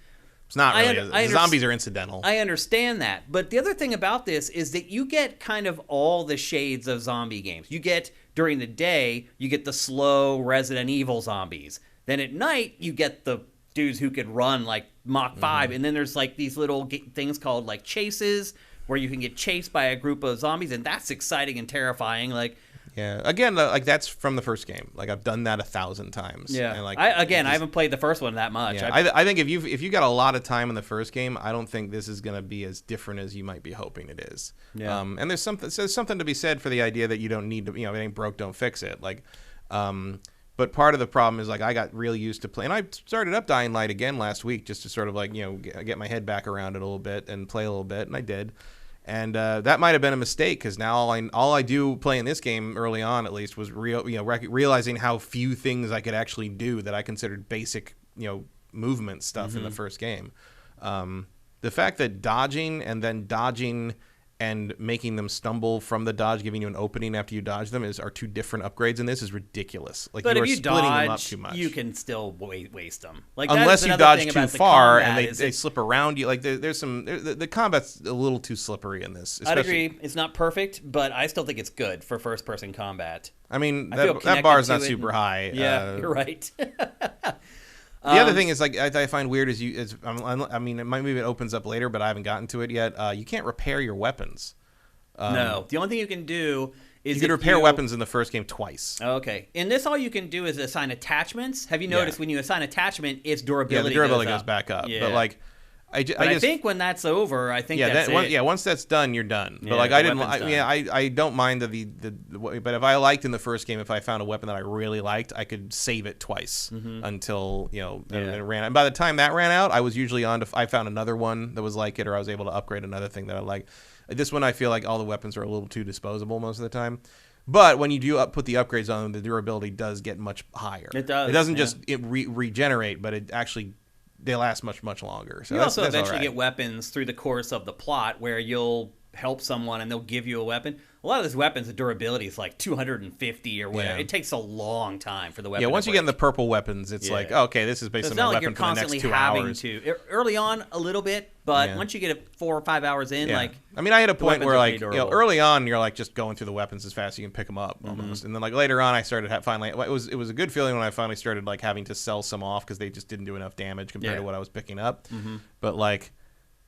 It's not really. Zombies are incidental. I understand that. But the other thing about this is that you get kind of all the shades of zombie games. You get, during the day, you get the slow Resident Evil zombies. Then at night, you get the dudes who could run like Mach 5. And then there's like these little things called like chases, where you can get chased by a group of zombies. And that's exciting and terrifying. Like, yeah, again, like that's from the first game. Like I've done that 1,000 times. Yeah, and like I haven't played the first one that much. Yeah, I think if you got a lot of time in the first game, I don't think this is going to be as different as you might be hoping it is. Yeah. And there's something to be said for the idea that you don't need to, it ain't broke, don't fix it. Like, but part of the problem is like I got really used to playing. I started up Dying Light again last week just to sort of like get my head back around it a little bit and play a little bit, and I did. And that might have been a mistake because now all I do playing this game early on, at least, was realizing how few things I could actually do that I considered basic movement stuff in the first game. The fact that dodging and then dodging and making them stumble from the dodge, giving you an opening after you dodge them, are two different upgrades in this is ridiculous. Like, but you if are you splitting dodge, them up too much. you can still waste them. Like, unless you dodge too far and they slip around you. Like there's some the combat's a little too slippery in this. I'd agree. It's not perfect, but I still think it's good for first person combat. I mean, that bar is not super high. Yeah, you're right. The other thing is, like, I find weird is I mean, maybe it opens up later, but I haven't gotten to it yet. You can't repair your weapons. No, the only thing you can do is you can repair weapons in the first game twice. Okay, in this, all you can do is assign attachments. Have you noticed when you assign attachment, its durability? Yeah, the durability goes back up. Yeah. But like, I think when that's over, I think that's it. Once that's done, you're done. But Yeah, like, I don't mind but if I liked in the first game, if I found a weapon that I really liked, I could save it twice until it ran out. And by the time that ran out, I was usually I found another one that was like it, or I was able to upgrade another thing that I liked. This one, I feel like all the weapons are a little too disposable most of the time. But when you do put the upgrades on them, the durability does get much higher. It does. It doesn't just regenerate, but it actually they last much, much longer. So you also eventually right. get weapons through the course of the plot where you'll help someone and they'll give you a weapon. A lot of these weapons, the durability is like 250 or whatever. Yeah. It takes a long time for the weapon. Yeah, once to you get in the purple weapons, it's like, okay, this is basically my weapon for the next 2 hours. Early on, a little bit, but once you get it 4 or 5 hours in, like, I mean, I had a point where like, early on, you're like just going through the weapons as fast as you can pick them up almost, and then like later on, I started finally. It was a good feeling when I finally started like having to sell some off because they just didn't do enough damage compared to what I was picking up. But like,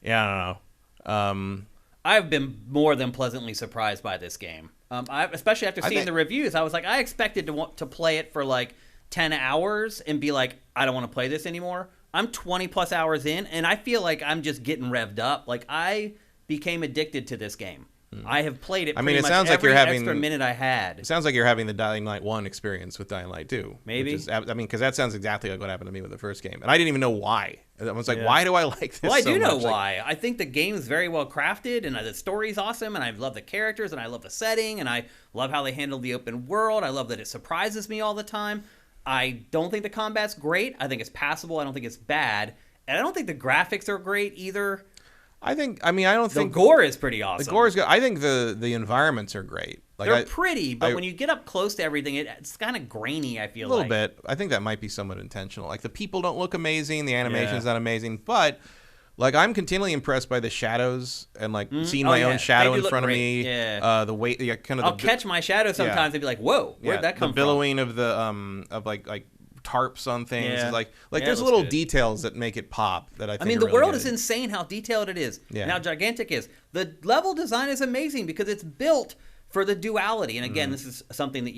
I don't know. I've been more than pleasantly surprised by this game. Especially after seeing the reviews, I was like, I expected to want to play it for like 10 hours and be like, I don't want to play this anymore. I'm 20 plus hours in, and I feel like I'm just getting revved up. Like, I became addicted to this game. I have played it pretty much every extra minute I had. It sounds like you're having the Dying Light 1 experience with Dying Light 2. Maybe. Because that sounds exactly like what happened to me with the first game. And I didn't even know why. I was like, why do I like this so much? Well, I do know why. I think the game is very well crafted, and the story's awesome, and I love the characters, and I love the setting, and I love how they handle the open world. I love that it surprises me all the time. I don't think the combat's great. I think it's passable. I don't think it's bad. And I don't think the graphics are great either. I don't think the gore is pretty awesome. The gore is good. I think the environments are great. Like they're pretty, but when you get up close to everything, it's kind of grainy. I feel a little bit. I think that might be somewhat intentional. Like the people don't look amazing, the animation's not amazing, but like I'm continually impressed by the shadows and like seeing my own shadow in front of me. Yeah. The way, I'll catch my shadow sometimes and be like, "Whoa, where'd that come from?" The billowing of the of like tarps on things. Yeah. Like there's little details that make it pop that I think the are really world good. is insane how detailed it is and how gigantic it is. The level design is amazing because it's built for the duality. And again, this is something that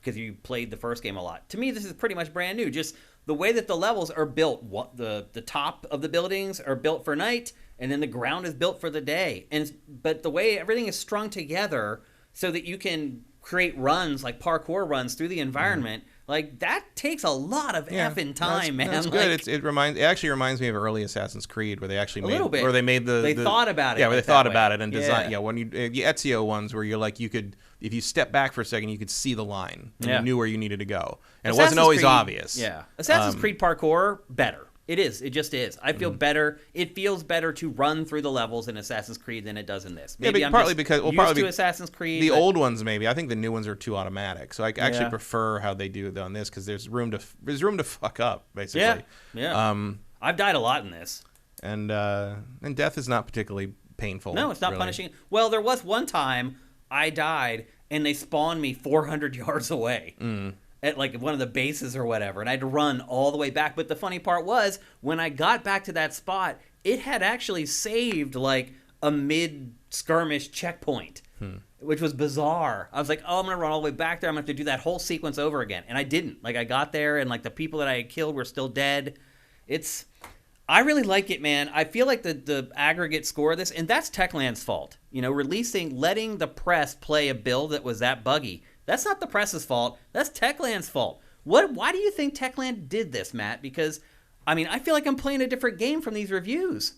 because you played the first game a lot. To me, this is pretty much brand new. Just the way that the levels are built, the top of the buildings are built for night, and then the ground is built for the day. But the way everything is strung together so that you can create runs, like parkour runs through the environment, like that takes a lot of effing time, man. That's good. It actually reminds me of early Assassin's Creed, where they actually they thought about it. Yeah, where they thought about it and designed. Yeah, when the Ezio ones, where you're like you could, if you step back for a second, you could see the line and you knew where you needed to go, and it wasn't always obvious. Yeah, Assassin's Creed parkour better. It is. It just is. I feel better. It feels better to run through the levels in Assassin's Creed than it does in this. Maybe I'm partly just because used to Assassin's Creed. The old ones, maybe. I think the new ones are too automatic. So I actually prefer how they do it on this because there's room to fuck up, basically. Yeah. I've died a lot in this. And death is not particularly painful. No, it's not punishing. Well, there was one time I died and they spawned me 400 yards away. At like one of the bases or whatever, and I had to run all the way back. But the funny part was, when I got back to that spot, it had actually saved like a mid-skirmish checkpoint, which was bizarre. I was like, oh, I'm going to run all the way back there. I'm going to have to do that whole sequence over again. And I didn't. Like, I got there, and like the people that I had killed were still dead. I really like it, man. I feel like the aggregate score of this, and that's Techland's fault. You know, letting the press play a build that was that buggy. That's not the press's fault. That's Techland's fault. Why do you think Techland did this, Matt? Because, I mean, I feel like I'm playing a different game from these reviews.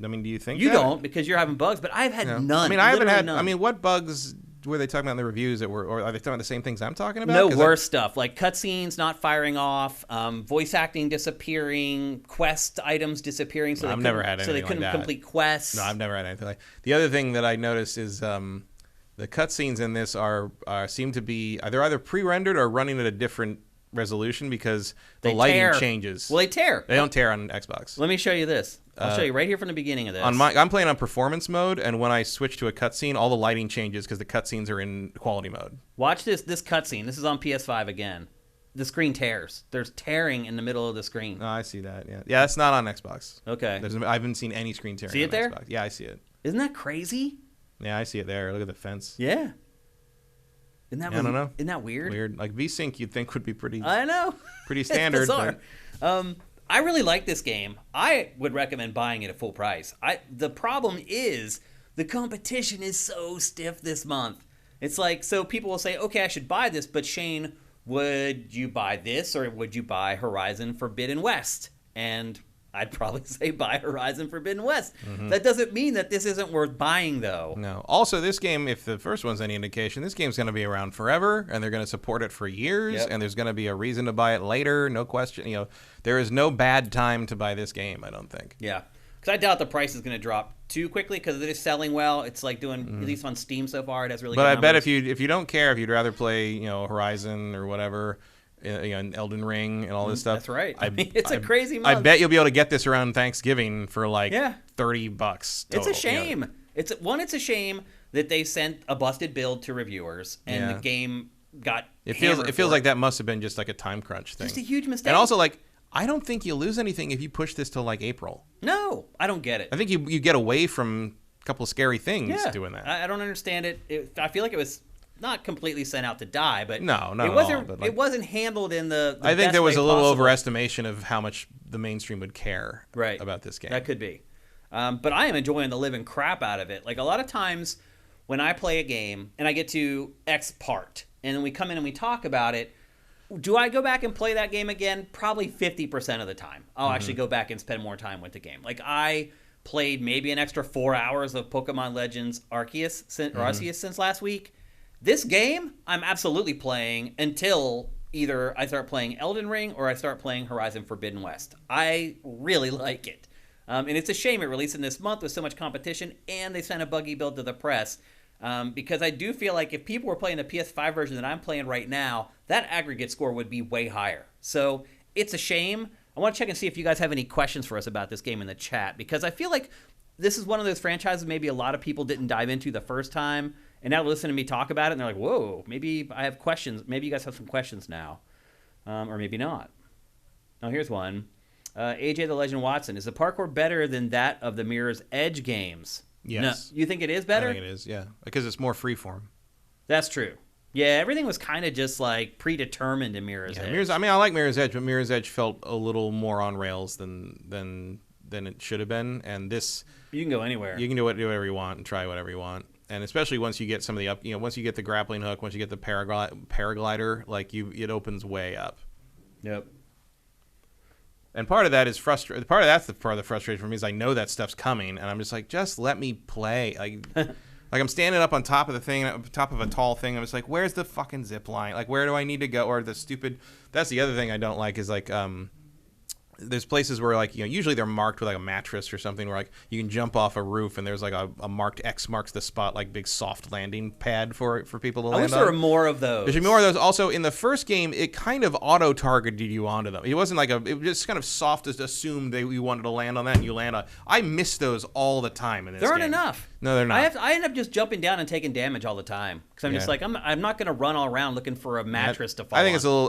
I mean, do you think you don't because you're having bugs? But I've had none. I mean, I haven't had. None. I mean, what bugs were they talking about in the reviews that were, or are they talking about the same things I'm talking about? No, worse stuff like cutscenes not firing off, voice acting disappearing, quest items disappearing. So I've never had anything so they couldn't like that. complete quests. No, I've never had anything like. The other thing that I noticed is the cutscenes in this seem to be they're either pre-rendered or running at a different resolution because the lighting changes. Well, they tear. They don't tear on Xbox. Let me show you this. I'll show you right here from the beginning of this. I'm playing on performance mode, and when I switch to a cutscene, all the lighting changes because the cutscenes are in quality mode. Watch this cutscene. This is on PS5 again. The screen tears. There's tearing in the middle of the screen. Oh, I see that. Yeah, that's not on Xbox. Okay. I haven't seen any screen tearing. See it on there? Xbox. Yeah, I see it. Isn't that crazy? Yeah, I see it there. Look at the fence. Yeah. I don't know. Isn't that weird? Weird. Like VSync, you'd think would be pretty. I know. Pretty standard. But... I really like this game. I would recommend buying it at full price. The problem is the competition is so stiff this month. It's like, so people will say, okay, I should buy this, but Shane, would you buy this or would you buy Horizon Forbidden West? And I'd probably say buy Horizon Forbidden West. Mm-hmm. That doesn't mean that this isn't worth buying, though. No. Also, this game, if the first one's any indication, this game's going to be around forever, and they're going to support it for years, and there's going to be a reason to buy it later. No question. You know, there is no bad time to buy this game, I don't think. Yeah. Because I doubt the price is going to drop too quickly because it is selling well. It's like doing, at least on Steam so far, it has really good numbers. But I bet if you don't care, if you'd rather play, Horizon or whatever, and Elden Ring and all this stuff. That's right. I mean, it's a crazy month. I bet you'll be able to get this around Thanksgiving for like $30 total. It's a shame. It's a shame that they sent a busted build to reviewers and the game got It feels like that must have been just like a time crunch thing. Just a huge mistake. And also like I don't think you lose anything if you push this till like April. No, I don't get it. I think you get away from a couple of scary things doing that. I don't understand it. I feel like it was not completely sent out to die, but no, it wasn't. It wasn't handled in the I think best there was way a little possible. overestimation of how much the mainstream would care about this game. That could be, but I am enjoying the living crap out of it. Like a lot of times when I play a game and I get to X part, and then we come in and we talk about it. Do I go back and play that game again? Probably 50% of the time. I'll actually go back and spend more time with the game. Like I played maybe an extra 4 hours of Pokemon Legends Arceus since last week. This game, I'm absolutely playing until either I start playing Elden Ring or I start playing Horizon Forbidden West. I really like it. And it's a shame it released in this month with so much competition, and they sent a buggy build to the press. Because I do feel like if people were playing the PS5 version that I'm playing right now, that aggregate score would be way higher. So it's a shame. I want to check and see if you guys have any questions for us about this game in the chat, because I feel like this is one of those franchises maybe a lot of people didn't dive into the first time, and now listen to me talk about it, and they're like, whoa, maybe I have questions. Maybe you guys have some questions now, or maybe not. Oh, here's one. AJ the Legend Watson, is the parkour better than that of the Mirror's Edge games? Yes. No. You think it is better? I think it is, yeah. Because it's more freeform. That's true. Yeah, everything was kind of just like predetermined in Mirror's Edge. I mean, I like Mirror's Edge, but Mirror's Edge felt a little more on rails than it should have been. And this, you can go anywhere. You can do whatever you want and try whatever you want. And especially once you get some of the once you get the grappling hook, once you get the paraglider, like it opens way up. Yep. And part of that is frustrating. Part of the frustration for me is I know that stuff's coming, and I'm just like, just let me play. Like, like I'm standing up on top of the thing, top of a tall thing. I'm just like, where's the fucking zip line? Like, where do I need to go? Or the stupid. That's the other thing I don't like is like there's places where like usually they're marked with like a mattress or something where like you can jump off a roof and there's like a marked X marks the spot, like big soft landing pad for people to land on. I wish there were more of those. There should be more of those. Also, in the first game, it kind of auto targeted you onto them. It wasn't like it was just kind of soft, as assumed that you wanted to land on that and you land on. I miss those all the time in this game. There aren't enough. No, they're not. I end up just jumping down and taking damage all the time because I'm just like I'm not going to run all around looking for a mattress to fall on. I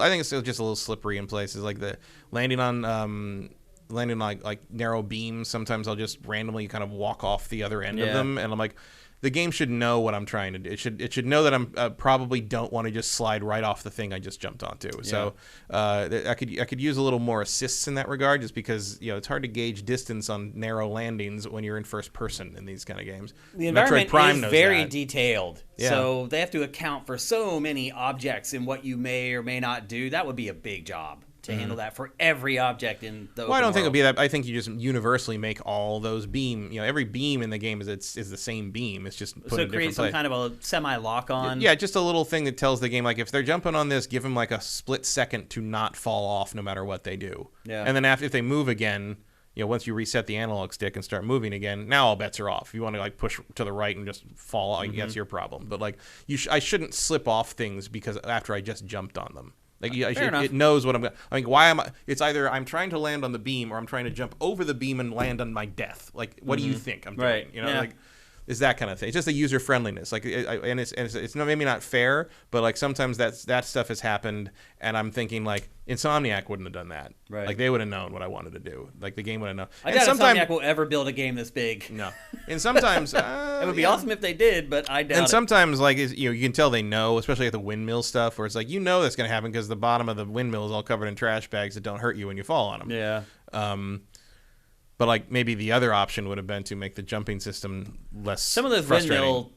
think it's just a little slippery in places, like the landing on like narrow beams. Sometimes I'll just randomly kind of walk off the other end of them, and I'm like, the game should know what I'm trying to do. It should know that I'm probably don't want to just slide right off the thing I just jumped onto. Yeah. So I could use a little more assists in that regard, just because it's hard to gauge distance on narrow landings when you're in first person in these kind of games. The environment is very detailed, so they have to account for so many objects and what you may or may not do. That would be a big job to handle that for every object in the open I don't think world. it'll be that. I think you just universally make all those beam. Every beam in the game is the same beam. It's just put in a different place. So create some kind of a semi-lock on. Yeah, just a little thing that tells the game, like, if they're jumping on this, give them like a split second to not fall off no matter what they do. Yeah. And then if they move again, once you reset the analog stick and start moving again, now all bets are off. If you want to like push to the right and just fall, that's your problem. But like I shouldn't slip off things because after I just jumped on them. Like it knows what I'm going. I mean, why am I? It's either I'm trying to land on the beam or I'm trying to jump over the beam and land on my death. Like, what do you think I'm doing? Right. Like, it's that kind of thing. It's just a user friendliness. Like, and it's maybe not fair, but like sometimes that stuff has happened, and I'm thinking like Insomniac wouldn't have done that. Right. Like they would have known what I wanted to do. Like the game would have known. I doubt Insomniac will ever build a game this big. No. And sometimes it would be awesome if they did, but I doubt. And sometimes like you can tell they know, especially at the windmill stuff, where it's like that's going to happen because the bottom of the windmill is all covered in trash bags that don't hurt you when you fall on them. Yeah. But like maybe the other option would have been to make the jumping system less. Some of those windmill,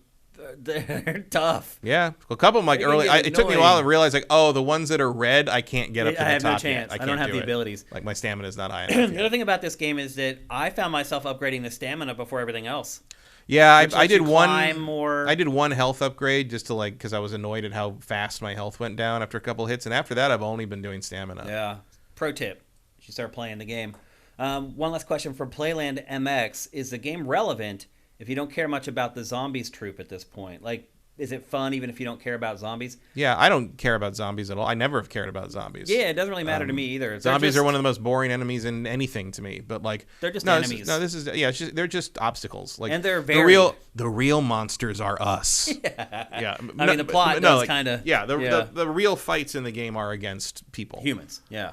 they're tough. Yeah, a couple of them like early. It took me a while to realize like, the ones that are red, I can't get up to the top. I have no chance. Yet. I don't have the abilities. Like my stamina is not high enough. The other thing about this game is that I found myself upgrading the stamina before everything else. Yeah, I did one. I did one health upgrade just to because I was annoyed at how fast my health went down after a couple hits, and after that, I've only been doing stamina. Yeah. Pro tip: you start playing the game. One last question from Playland MX: is the game relevant if you don't care much about the zombies troop at this point? Like, is it fun even if you don't care about zombies? Yeah, I don't care about zombies at all. I never have cared about zombies. Yeah, it doesn't really matter to me either. Zombies are one of the most boring enemies in anything to me. But like, they're just enemies. They're just obstacles. Like, and they're very the real monsters are us. Yeah. I mean, the plot does kind of. Yeah, the real fights in the game are against people, humans. Yeah.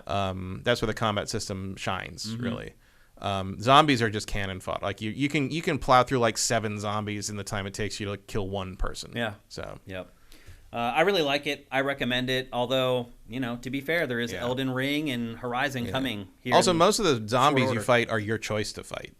That's where the combat system shines, really. Zombies are just cannon fodder. Like you can plow through like 7 zombies in the time it takes you to like kill one person. Yeah. So. Yep. I really like it. I recommend it. Although, to be fair, there is Elden Ring and Horizon coming here. Also, most of the zombies you fight are your choice to fight.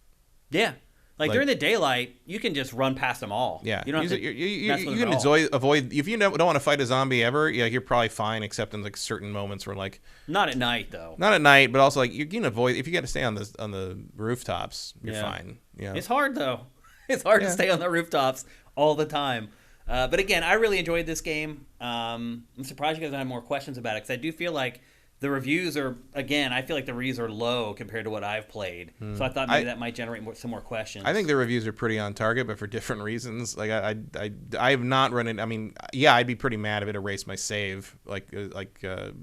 Yeah. Like during the daylight, you can just run past them all. Yeah, you don't have to you can avoid if you don't want to fight a zombie ever. Yeah, you're probably fine, except in like certain moments where like not at night though. Not at night, but also like you can avoid if you got to stay on the rooftops. You're fine. Yeah, it's hard though. It's hard to stay on the rooftops all the time. But again, I really enjoyed this game. I'm surprised you guys don't have more questions about it because I do feel like the reviews are, again, I feel like the reviews are low compared to what I've played. So I thought maybe that might generate some more questions. I think the reviews are pretty on target, but for different reasons. Like I have not run it. I mean, yeah, I'd be pretty mad if it erased my save. Like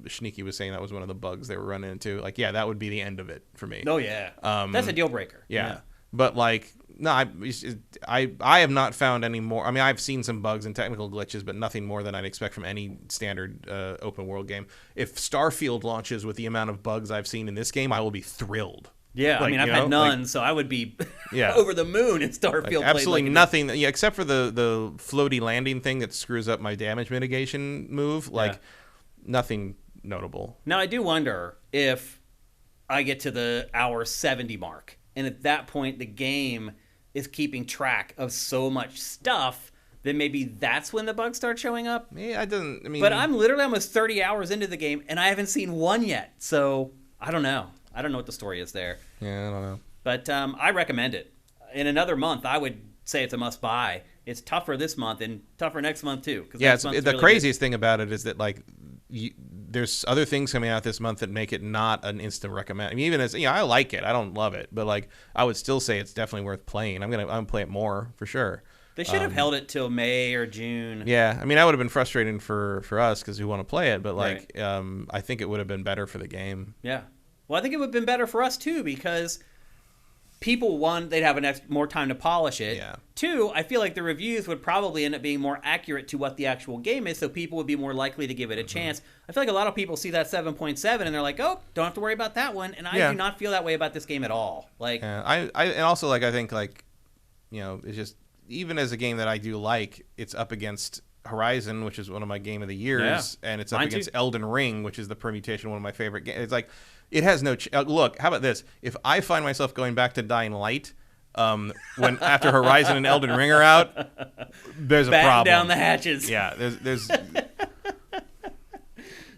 Sneaky was saying, that was one of the bugs they were running into. Like, yeah, that would be the end of it for me. Oh yeah, that's a deal breaker. Yeah. But like, no, I have not found any more. I mean, I've seen some bugs and technical glitches, but nothing more than I'd expect from any standard open world game. If Starfield launches with the amount of bugs I've seen in this game, I will be thrilled. Yeah, I mean, I've had none, so I would be over the moon in Starfield. Absolutely nothing. Yeah, except for the floaty landing thing that screws up my damage mitigation move. Like, nothing notable. Now, I do wonder if I get to the hour 70 mark, and at that point, the game is keeping track of so much stuff, then maybe that's when the bugs start showing up. Yeah, but I'm literally almost 30 hours into the game, and I haven't seen one yet. So I don't know. I don't know what the story is there. Yeah, I don't know. But I recommend it. In another month, I would say it's a must-buy. It's tougher this month and tougher next month, too. Yeah, the craziest thing about it is that, like, there's other things coming out this month that make it not an instant recommend. I mean, even as I like it, I don't love it, but like I would still say it's definitely worth playing. I'm gonna play it more for sure. They should have held it till May or June. Yeah, I mean, that would have been frustrating for us because we want to play it, but like, right. I think it would have been better for the game. Yeah, well, I think it would have been better for us too because people, one, they'd have more time to polish it. Yeah. Two, I feel like the reviews would probably end up being more accurate to what the actual game is, so people would be more likely to give it a chance. I feel like a lot of people see that 7.7 and they're like, oh, don't have to worry about that one. And I do not feel that way about this game at all. Like, and also like I think like, it's just. Even as a game that I do like, it's up against Horizon, which is one of my game of the years, and it's up against Elden Ring, which is the permutation of one of my favorite games. It's like, it has no... look, how about this? If I find myself going back to Dying Light when after Horizon and Elden Ring are out, there's a problem. Down the hatches. Yeah, there's...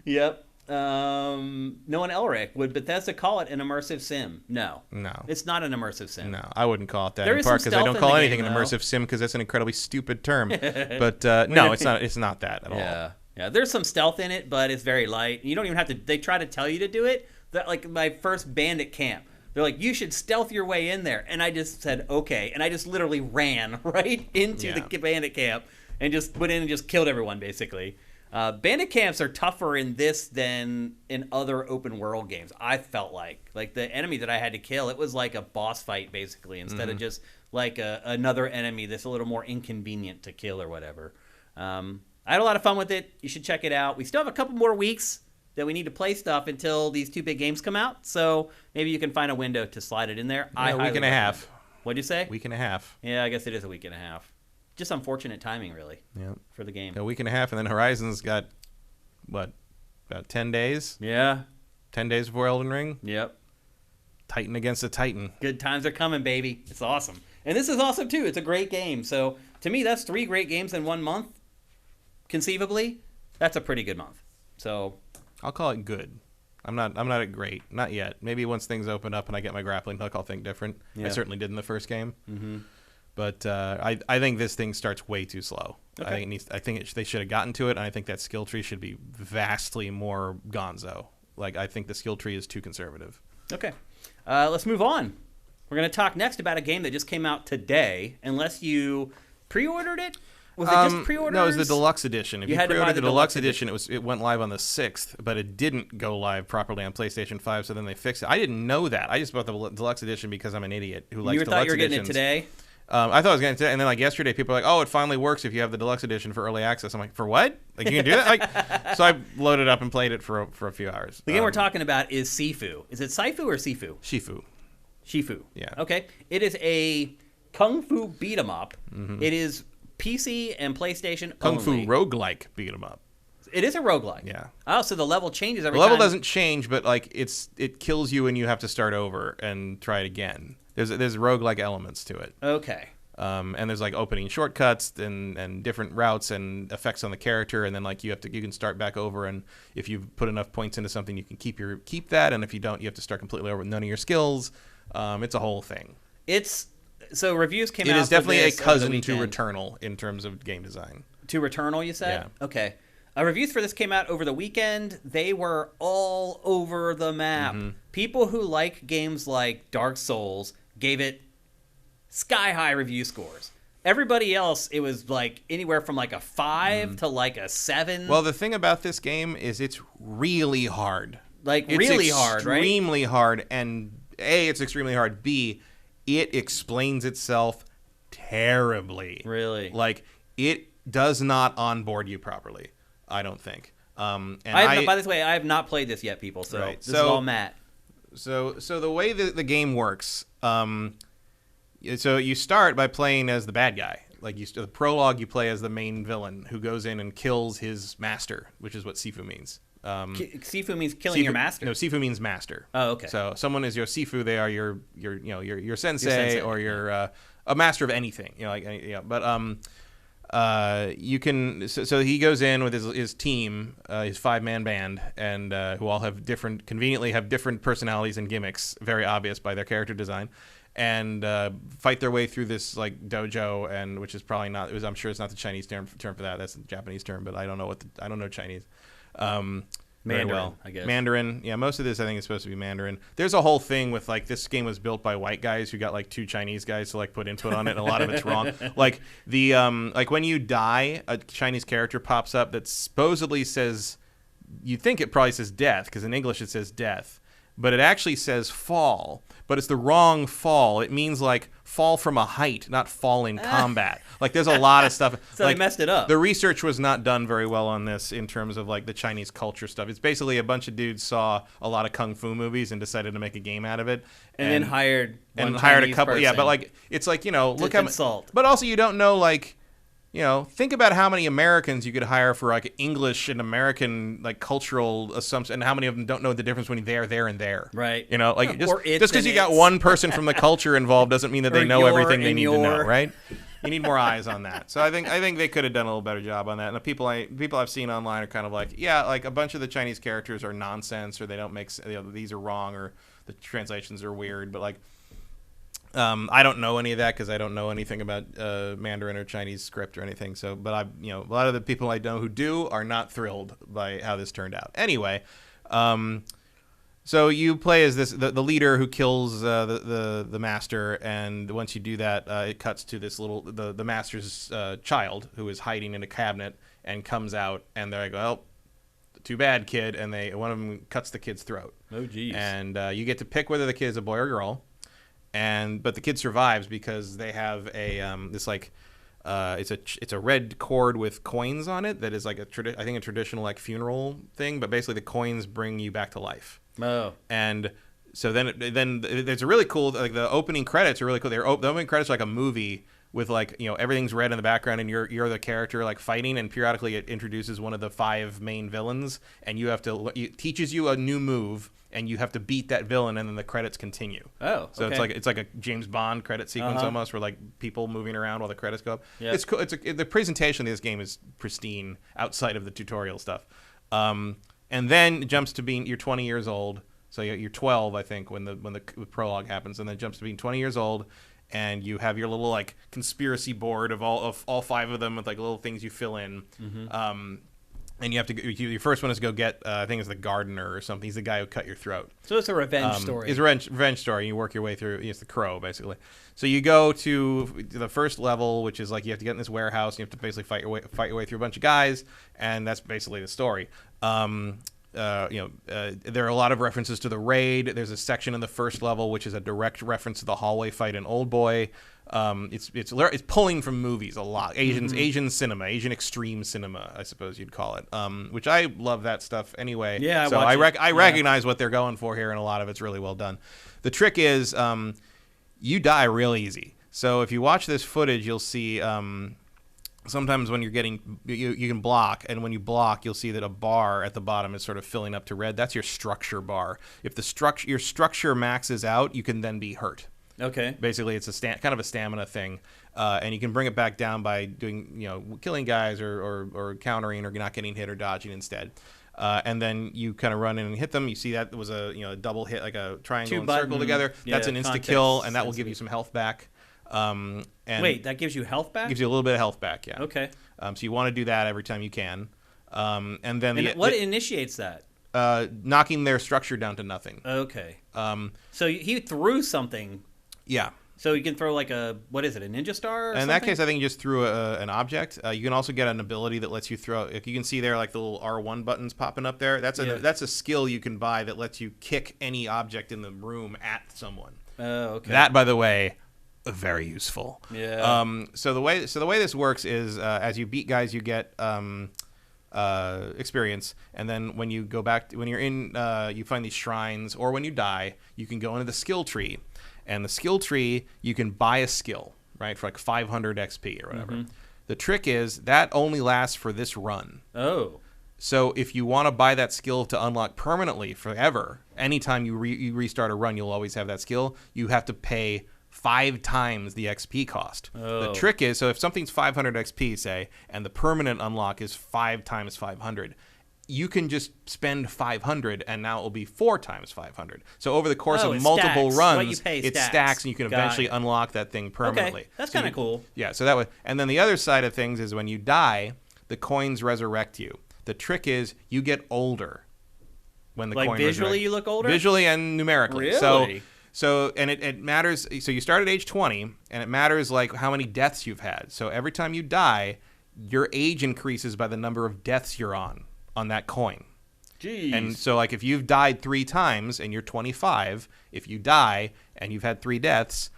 Yep. Noah and Elric, would Bethesda call it an immersive sim? No. It's not an immersive sim. No, I wouldn't call it that. In part because I don't call anything an immersive sim because that's an incredibly stupid term. But no, it's not. It's not that at all. Yeah. There's some stealth in it, but it's very light. You don't even have to. They try to tell you to do it. Like my first bandit camp, they're like, you should stealth your way in there, and I just said okay, and I just literally ran right into the bandit camp and just went in and just killed everyone basically. Bandit camps are tougher in this than in other open world games. I felt like the enemy that I had to kill, it was like a boss fight basically, instead of just like another enemy that's a little more inconvenient to kill or whatever. I had a lot of fun with it. You should check it out. We still have a couple more weeks that we need to play stuff until these two big games come out. So maybe you can find a window to slide it in there. A week and a half. What'd you say? Week and a half. Yeah, I guess it is a week and a half. Just unfortunate timing, really. Yeah. For the game. A week and a half, and then Horizon's got what, about 10 days? Yeah. 10 days before Elden Ring? Yep. Titan against a Titan. Good times are coming, baby. It's awesome. And this is awesome, too. It's a great game. So, to me, that's 3 great games in 1 month. Conceivably, that's a pretty good month. So, I'll call it good. I'm not at great. Not yet. Maybe once things open up and I get my grappling hook, I'll think different. Yeah. I certainly did in the first game. Mm-hmm. But I think this thing starts way too slow. Okay. They should have gotten to it, and I think that skill tree should be vastly more gonzo. Like, I think the skill tree is too conservative. Okay. Let's move on. We're going to talk next about a game that just came out today, unless you pre-ordered it? Was it just pre-orders? No, it was the deluxe edition. If you pre-ordered the deluxe edition, it went live on the 6th, but it didn't go live properly on PlayStation 5, so then they fixed it. I didn't know that. I just bought the deluxe edition because I'm an idiot who likes deluxe editions. You thought you were getting it today? I thought I was getting it today, and then like yesterday, people were like, "Oh, it finally works if you have the deluxe edition for early access." I'm like, "For what? Like you can do that?" Like, so I loaded up and played it for a few hours. The game we're talking about is Sifu. Is it Sifu or Sifu? Shifu. Yeah. Okay. It is a kung fu beat 'em up. Mm-hmm. It is PC and PlayStation kung only. Fu roguelike beat 'em up. It is a roguelike. Yeah. Oh, so the level changes every time. The level time. doesn't change, but like it kills you and you have to start over and try it again. There's roguelike elements to it. Okay. And there's like opening shortcuts and different routes and effects on the character, and then like you can start back over, and if you put enough points into something, you can keep that, and if you don't, you have to start completely over with none of your skills. It's a whole thing. So reviews came out. It is definitely a cousin to Returnal in terms of game design. To Returnal, you said? Yeah. Okay. Reviews for this came out over the weekend. They were all over the map. Mm-hmm. People who like games like Dark Souls gave it sky-high review scores. Everybody else, it was like anywhere from like a 5 to like a 7. Well, the thing about this game is it's really hard. Like really hard, right? Extremely hard, and A, it's extremely hard. B, it explains itself terribly. Really? Like, it does not onboard you properly, I don't think. By this way, I have not played this yet, people, so right. This is all Matt. So the way the game works, so you start by playing as the bad guy. Like the prologue, you play as the main villain who goes in and kills his master, which is what Sifu means. Sifu means killing your master? No, Sifu means master. Oh, okay. So someone is your Sifu. They are your sensei, or your a master of anything. But you can. So he goes in with his team, his 5-man band, and who all conveniently have different personalities and gimmicks, very obvious by their character design, and fight their way through this like dojo, and which is probably not. I'm sure it's not the Chinese term for that. That's the Japanese term, but I don't know I don't know Chinese. very Mandarin, well. I guess. Mandarin. Yeah, most of this I think is supposed to be Mandarin. There's a whole thing with like this game was built by white guys who got like 2 Chinese guys to like put input on it, and a lot of it's wrong. Like the like when you die, a Chinese character pops up that supposedly says, you think it probably says death because in English it says death, but it actually says fall. But it's the wrong fall. It means like fall from a height, not fall in combat. Like there's a lot of stuff. So like, they messed it up. The research was not done very well on this in terms of like the Chinese culture stuff. It's basically a bunch of dudes saw a lot of kung fu movies and decided to make a game out of it. And then hired a Chinese couple. person Yeah, but like it's like, you know, look how consult. But also you don't know like, you know, think about how many Americans you could hire for like English and American like cultural assumptions, and how many of them don't know the difference between there, and there. Right. You know, like just Or it's because you and got it's. one person from the culture involved doesn't mean that they Or know your everything they and need to know, your. right? You need more eyes on that. So I think they could have done a little better job on that. And the people I've seen online are kind of like, yeah, like a bunch of the Chinese characters are nonsense, or they don't make, you know, these are wrong, or the translations are weird, but like. I don't know any of that because I don't know anything about Mandarin or Chinese script or anything. So, but a lot of the people I know who do are not thrilled by how this turned out. Anyway, so you play as the leader who kills the master, and once you do that, it cuts to this the master's child who is hiding in a cabinet and comes out, and they're like, well, too bad, kid, and one of them cuts the kid's throat. Oh, geez. And you get to pick whether the kid is a boy or girl. But the kid survives because they have a this like it's a red cord with coins on it that is like a traditional like funeral thing, but basically the coins bring you back to life. Oh. And so then there's a really cool, like the opening credits are really cool. The opening credits are like a movie with like, you know, everything's red in the background and you're the character like fighting, and periodically it introduces one of the 5 main villains, and it teaches you a new move. And you have to beat that villain, and then the credits continue. Oh, so okay. it's like a James Bond credit sequence almost, where like people moving around while the credits go up. Yep. It's cool. The presentation of this game is pristine outside of the tutorial stuff. And then it jumps to being you're 20 years old. So you're 12, I think, when the prologue happens, and then it jumps to being 20 years old, and you have your little like conspiracy board of all 5 of them with like little things you fill in. Mm-hmm. And you have to. Your first one is go get. I think it's the gardener or something. He's the guy who cut your throat. So it's a revenge story. It's a revenge story. You work your way through. It's the crow, basically. So you go to the first level, which is like you have to get in this warehouse. And you have to basically fight your way through a bunch of guys, and that's basically the story. There are a lot of references to the raid. There's a section in the first level which is a direct reference to the hallway fight in Old Boy. It's pulling from movies a lot. Asian cinema, Asian extreme cinema, I suppose you'd call it. Which I love that stuff anyway. Yeah, so I recognize what they're going for here, and a lot of it's really well done. The trick is you die real easy. So if you watch this footage, you'll see sometimes when you're getting you can block, and when you block, you'll see that a bar at the bottom is sort of filling up to red. That's your structure bar. If your structure maxes out, you can then be hurt. Okay. Basically, it's kind of a stamina thing, and you can bring it back down by doing, killing guys or countering or not getting hit or dodging instead. And then you kind of run in and hit them. You see that was a double hit, like a triangle and circle together. That's an insta kill, and that will give you some health back. And wait, that gives you health back? Gives you a little bit of health back, yeah. Okay. So you want to do that every time you can. And then what initiates that? Knocking their structure down to nothing. Okay. So he threw something. Yeah. So you can throw like a ninja star or something? In that case, I think you just threw an object. You can also get an ability that lets you throw. If you can see there, like the little R1 buttons popping up there. That's a skill you can buy that lets you kick any object in the room at someone. Oh, okay. That, by the way, very useful. Yeah. So the way this works is as you beat guys, you get experience, and then when you go back when you're in, you find these shrines, or when you die, you can go into the skill tree. And the skill tree, you can buy a skill, right, for like 500 XP or whatever. Mm-hmm. The trick is that only lasts for this run. Oh. So if you want to buy that skill to unlock permanently forever, anytime you restart a run, you'll always have that skill. You have to pay 5 times the XP cost. Oh. The trick is, so if something's 500 XP, say, and the permanent unlock is 5 times 500, you can just spend 500 and now it will be 4 times 500. So over the course of multiple runs, it stacks, and you can eventually unlock that thing permanently. Okay, that's kind of cool. Yeah, so that way. And then the other side of things is when you die, the coins resurrect you. The trick is you get older. when the like coin visually resurrects. you look older? Visually and numerically. Really? So and it matters. So you start at age 20, and it matters like how many deaths you've had. So every time you die, your age increases by the number of deaths you're on that coin. Jeez. And so like if you've died 3 times and you're 25, if you die and you've had 3 deaths,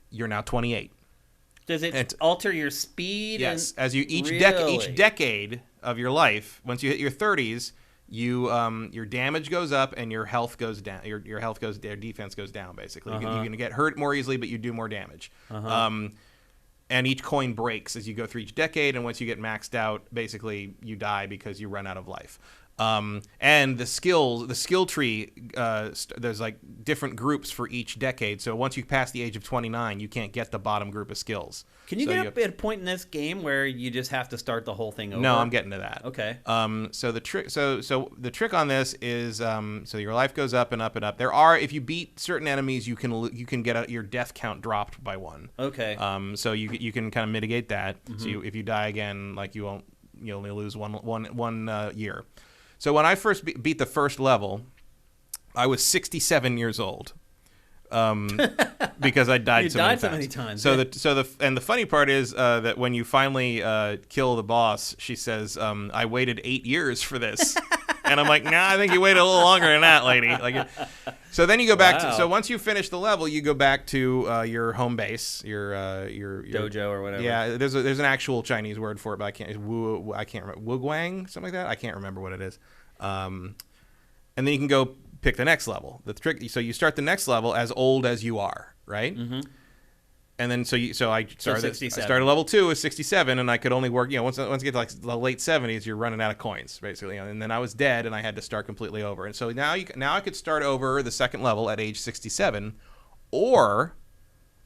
you're now 28. Does it alter your speed? Yes, as you each Really? decade of your life, once you hit your 30s, you your damage goes up and your health goes down. Your defense goes down basically. You're going to get hurt more easily, but you do more damage. And each coin breaks as you go through each decade, and once you get maxed out, basically you die because you run out of life. And the skill tree, there's like different groups for each decade. So once you pass the age of 29, you can't get the bottom group of skills. Can you get up at a point in this game where you just have to start the whole thing over? No, I'm getting to that. Okay. So the trick on this is so your life goes up and up and up. There are, if you beat certain enemies, you can get your death count dropped by 1. Okay. So you can kind of mitigate that. So if you die again, like you only lose one year. So when I first beat the first level, I was 67 years old, because I died so many times. So the funny part is that when you finally kill the boss, she says, "I waited 8 years for this," and I'm like, "Nah, I think you waited a little longer than that, lady." Like, so then you go back to. So once you finish the level, you go back to your home base, your dojo or whatever. Yeah, there's an actual Chinese word for it, but I can't remember. Wuguang, something like that. I can't remember what it is. And then you can go pick the next level. So you start the next level as old as you are, right? Mm-hmm. And then I started level 2 at 67, and I could only work. Once you get to like the late 70s, you're running out of coins basically. And then I was dead, and I had to start completely over. And so now I could start over the second level at age 67, or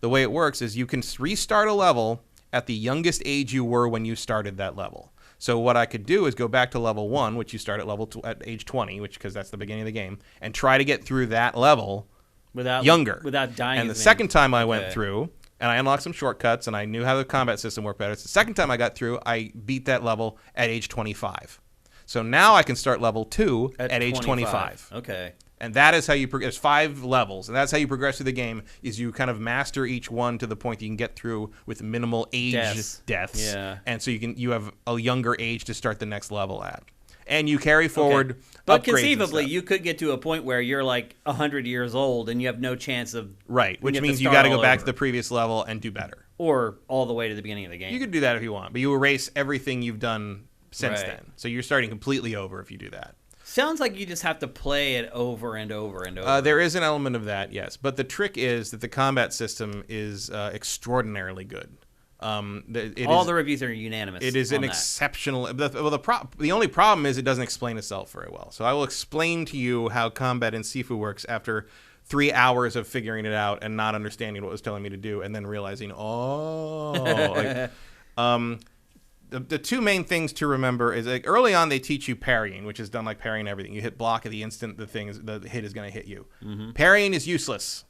the way it works is you can restart a level at the youngest age you were when you started that level. So what I could do is go back to level 1, which you start at age 20, because that's the beginning of the game, and try to get through that level without dying. And the second time I went through, and I unlocked some shortcuts, and I knew how the combat system worked better. So the second time I got through, I beat that level at age 25. So now I can start level 2 at age 25. Okay. And that is how you progress. There's 5 levels, and that's how you progress through the game. Is you kind of master each one to the point that you can get through with minimal age deaths. Yeah. And so you have a younger age to start the next level at, and you carry forward. Okay. But conceivably, you could get to a point where you're like 100 years old and you have no chance of which means you got to go back to the previous level and do better, or all the way to the beginning of the game. You could do that if you want, but you erase everything you've done since then. So you're starting completely over if you do that. Sounds like you just have to play it over and over and over. There is an element of that, yes. But the trick is that the combat system is extraordinarily good. All the reviews are unanimous. It is an exceptional. The only problem is it doesn't explain itself very well. So I will explain to you how combat in Sifu works after 3 hours of figuring it out and not understanding what it was telling me to do, and then realizing, the 2 main things to remember is, like, early on they teach you parrying, which is done like parrying everything. You hit block at the instant the hit is going to hit you. Mm-hmm. Parrying is useless.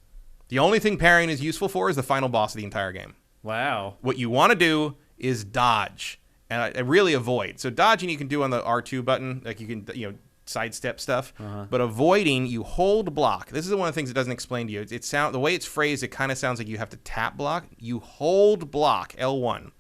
The only thing parrying is useful for is the final boss of the entire game. Wow. What you want to do is dodge and really avoid. So dodging you can do on the R2 button, like you can sidestep stuff. But avoiding, you hold block. This is one of the things it doesn't explain to you. The way it's phrased, it kind of sounds like you have to tap block. You hold block L1.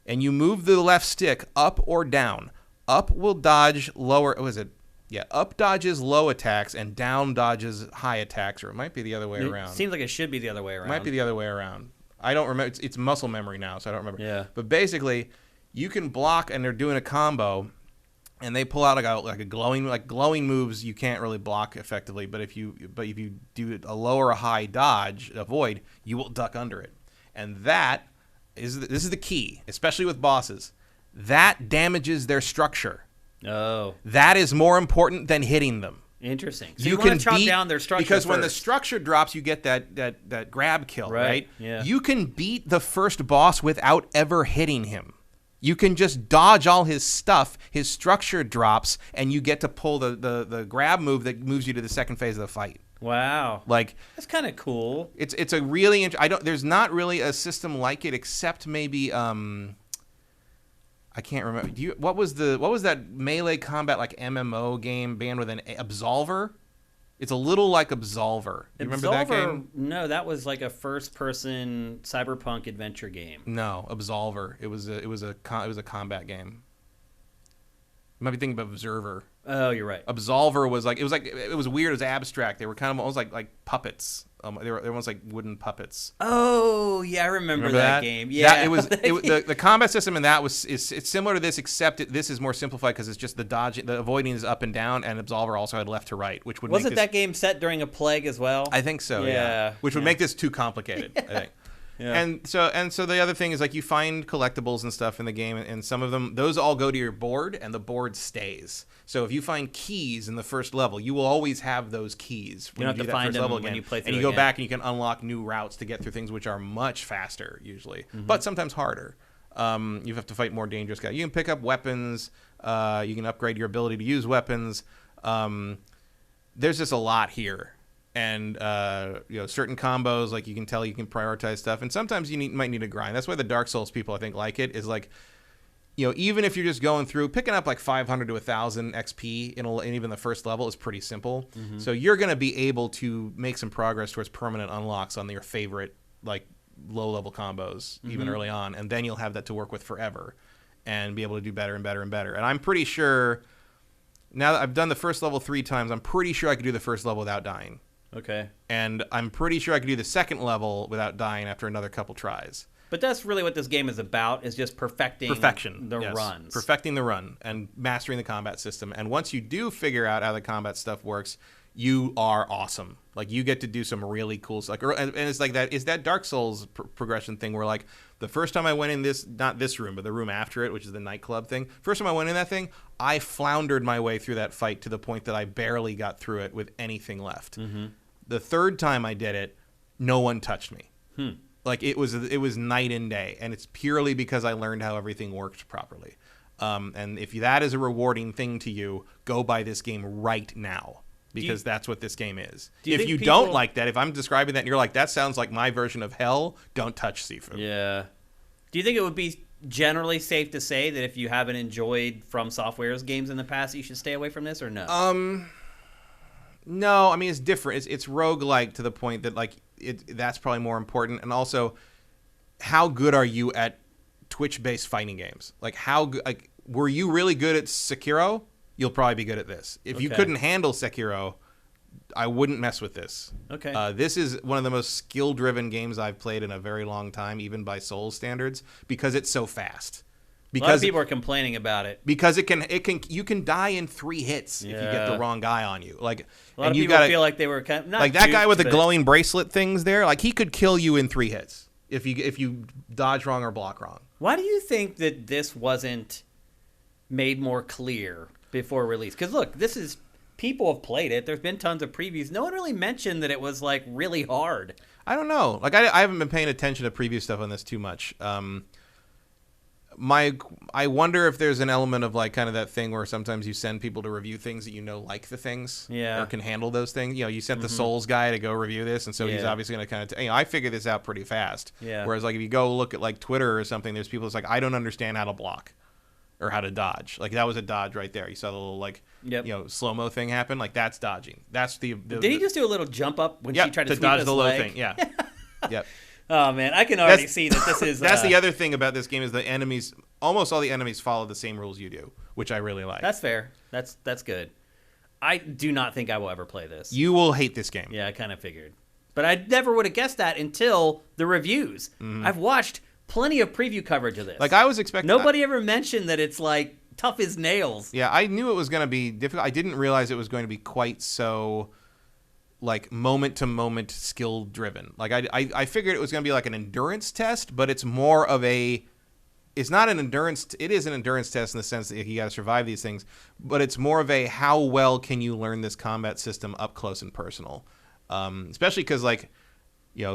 And you move the left stick up or down. Up will dodge lower. What is it? Yeah, up dodges low attacks and down dodges high attacks, or it might be the other way around. Seems like it should be the other way around. It might be the other way around. I don't remember. It's muscle memory now, so I don't remember. Yeah. But basically, you can block, and they're doing a combo, and they pull out like a glowing moves. You can't really block effectively, but if you do a low or a high dodge, avoid, you will duck under it, and this is the key, especially with bosses. That damages their structure. Oh. That is more important than hitting them. Interesting. So you want to chop down their structure because first. When the structure drops, you get that grab kill, right? Yeah. You can beat the first boss without ever hitting him. You can just dodge all his stuff. His structure drops, and you get to pull the grab move that moves you to the second phase of the fight. Wow. Like, that's kind of cool. It's a really there's not really a system like it except maybe I can't remember. What was that melee combat like MMO game band with an Absolver? It's a little like Absolver. You remember that game? No, that was like a first-person cyberpunk adventure game. No, Absolver. It was a combat game. You might be thinking about Observer. Oh, you're right. Absolver was like it was weird. It was abstract. They were kind of almost like puppets. They were almost like wooden puppets. Oh yeah, I remember that game. Yeah, The combat system in that it's similar to this, except this is more simplified because it's just the avoiding is up and down, and Absolver also had left to right, which would wasn't that game set during a plague as well? I think so. Yeah, which would make this too complicated. I think. Yeah. And so the other thing is like you find collectibles and stuff in the game, and some of them those all go to your board, and the board stays. So if you find keys in the first level, you will always have those keys when you do that first level again. When you play through and you go back and you can unlock new routes to get through things which are much faster usually, but sometimes harder. You have to fight more dangerous guys. You can pick up weapons. You can upgrade your ability to use weapons. There's just a lot here. And certain combos, like you can tell you can prioritize stuff, and sometimes you might need to grind. That's why the Dark Souls people I think like it, is like, even if you're just going through picking up like 500 to 1,000 XP in even the first level is pretty simple. So you're going to be able to make some progress towards permanent unlocks on your favorite like low level combos even early on, and then you'll have that to work with forever and be able to do better and better and better. And I'm pretty sure now that I've done the first level 3 times, I'm pretty sure I could do the first level without dying. Okay. And I'm pretty sure I could do the second level without dying after another couple tries. But that's really what this game is about, is just perfecting the runs. Perfecting the run and mastering the combat system. And once you do figure out how the combat stuff works, you are awesome. Like, you get to do some really cool stuff. And it's like that. Is that Dark Souls progression thing where, like, the first time I went in this, not this room, but the room after it, which is the nightclub thing. First time I went in that thing, I floundered my way through that fight to the point that I barely got through it with anything left. The third time I did it, no one touched me. Like, it was night and day, and it's purely because I learned how everything worked properly. And if that is a rewarding thing to you, go buy this game right now, because that's what this game is. If you don't like that, if I'm describing that and you're like, that sounds like my version of hell, don't touch Sifu. Yeah. Do you think it would be generally safe to say that if you haven't enjoyed From Software's games in the past, you should stay away from this, or no? No, I mean, it's different. It's roguelike to the point that, like, that's probably more important. And also, how good are you at Twitch-based fighting games? Like, were you really good at Sekiro? You'll probably be good at this. If you couldn't handle Sekiro, I wouldn't mess with this. Okay. This is one of the most skill-driven games I've played in a very long time, even by Souls standards, because it's so fast. Because a lot of people are complaining about it. Because you can die in 3 hits if you get the wrong guy on you. Like, a lot of people feel like they were kind of, not like that guy with the glowing bracelet things there. Like, he could kill you in 3 hits if you dodge wrong or block wrong. Why do you think that this wasn't made more clear before release? Because look, people have played it. There's been tons of previews. No one really mentioned that it was like really hard. I don't know. Like, I haven't been paying attention to preview stuff on this too much. I wonder if there's an element of like kind of that thing where sometimes you send people to review things that like the things, or can handle those things. You sent the Souls guy to go review this, and so he's obviously going to kind of I figured this out pretty fast. Yeah. Whereas like if you go look at like Twitter or something, there's people that's like, I don't understand how to block or how to dodge. Like, that was a dodge right there. You saw the little like slow mo thing happen. Like, that's dodging. That's the Did he just do a little jump up when she tried to sweep dodge his the leg? low thing? Yeah. Yep. Oh man, I can already see that this is. That's the other thing about this game is the enemies. Almost all the enemies follow the same rules you do, which I really like. That's fair. That's good. I do not think I will ever play this. You will hate this game. Yeah, I kind of figured, but I never would have guessed that until the reviews. I've watched plenty of preview coverage of this. Like, I was expecting. Nobody ever mentioned that it's like tough as nails. Yeah, I knew it was going to be difficult. I didn't realize it was going to be quite so, like, moment-to-moment skill-driven. Like, I figured it was going to be like an endurance test, but it's more of a... It's not an endurance... It is an endurance test in the sense that you got to survive these things, but it's more of a how well can you learn this combat system up close and personal. Especially because, like,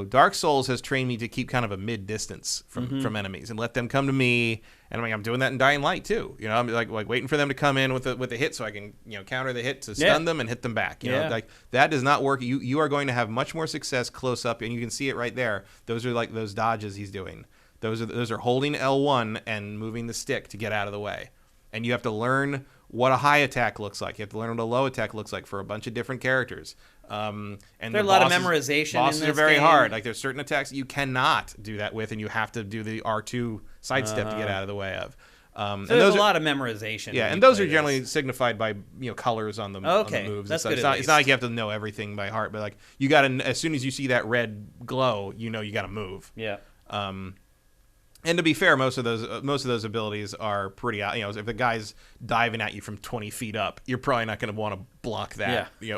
Dark Souls has trained me to keep kind of a mid-distance from enemies and let them come to me. And I mean, I'm doing that in Dying Light too. I'm like waiting for them to come in with a hit so I can counter the hit to stun them and hit them back. You know, like, that does not work. You are going to have much more success close up, and you can see it right there. Those are like those dodges he's doing. Those are holding L1 and moving the stick to get out of the way. And you have to learn what a high attack looks like. You have to learn what a low attack looks like for a bunch of different characters. And there's a lot of memorization. Bosses in this are very game. hard. Like there's certain attacks you cannot do that with, and you have to do the R2 sidestep to get out of the way of. So and there's those a lot of memorization. Yeah, and those are generally signified by colors on the moves. That's good. It's not like you have to know everything by heart, but like you got to, as soon as you see that red glow, you got to move. Yeah. And to be fair, most of those abilities are pretty. If the guy's diving at you from 20 feet up, you're probably not going to want to block that. Yeah.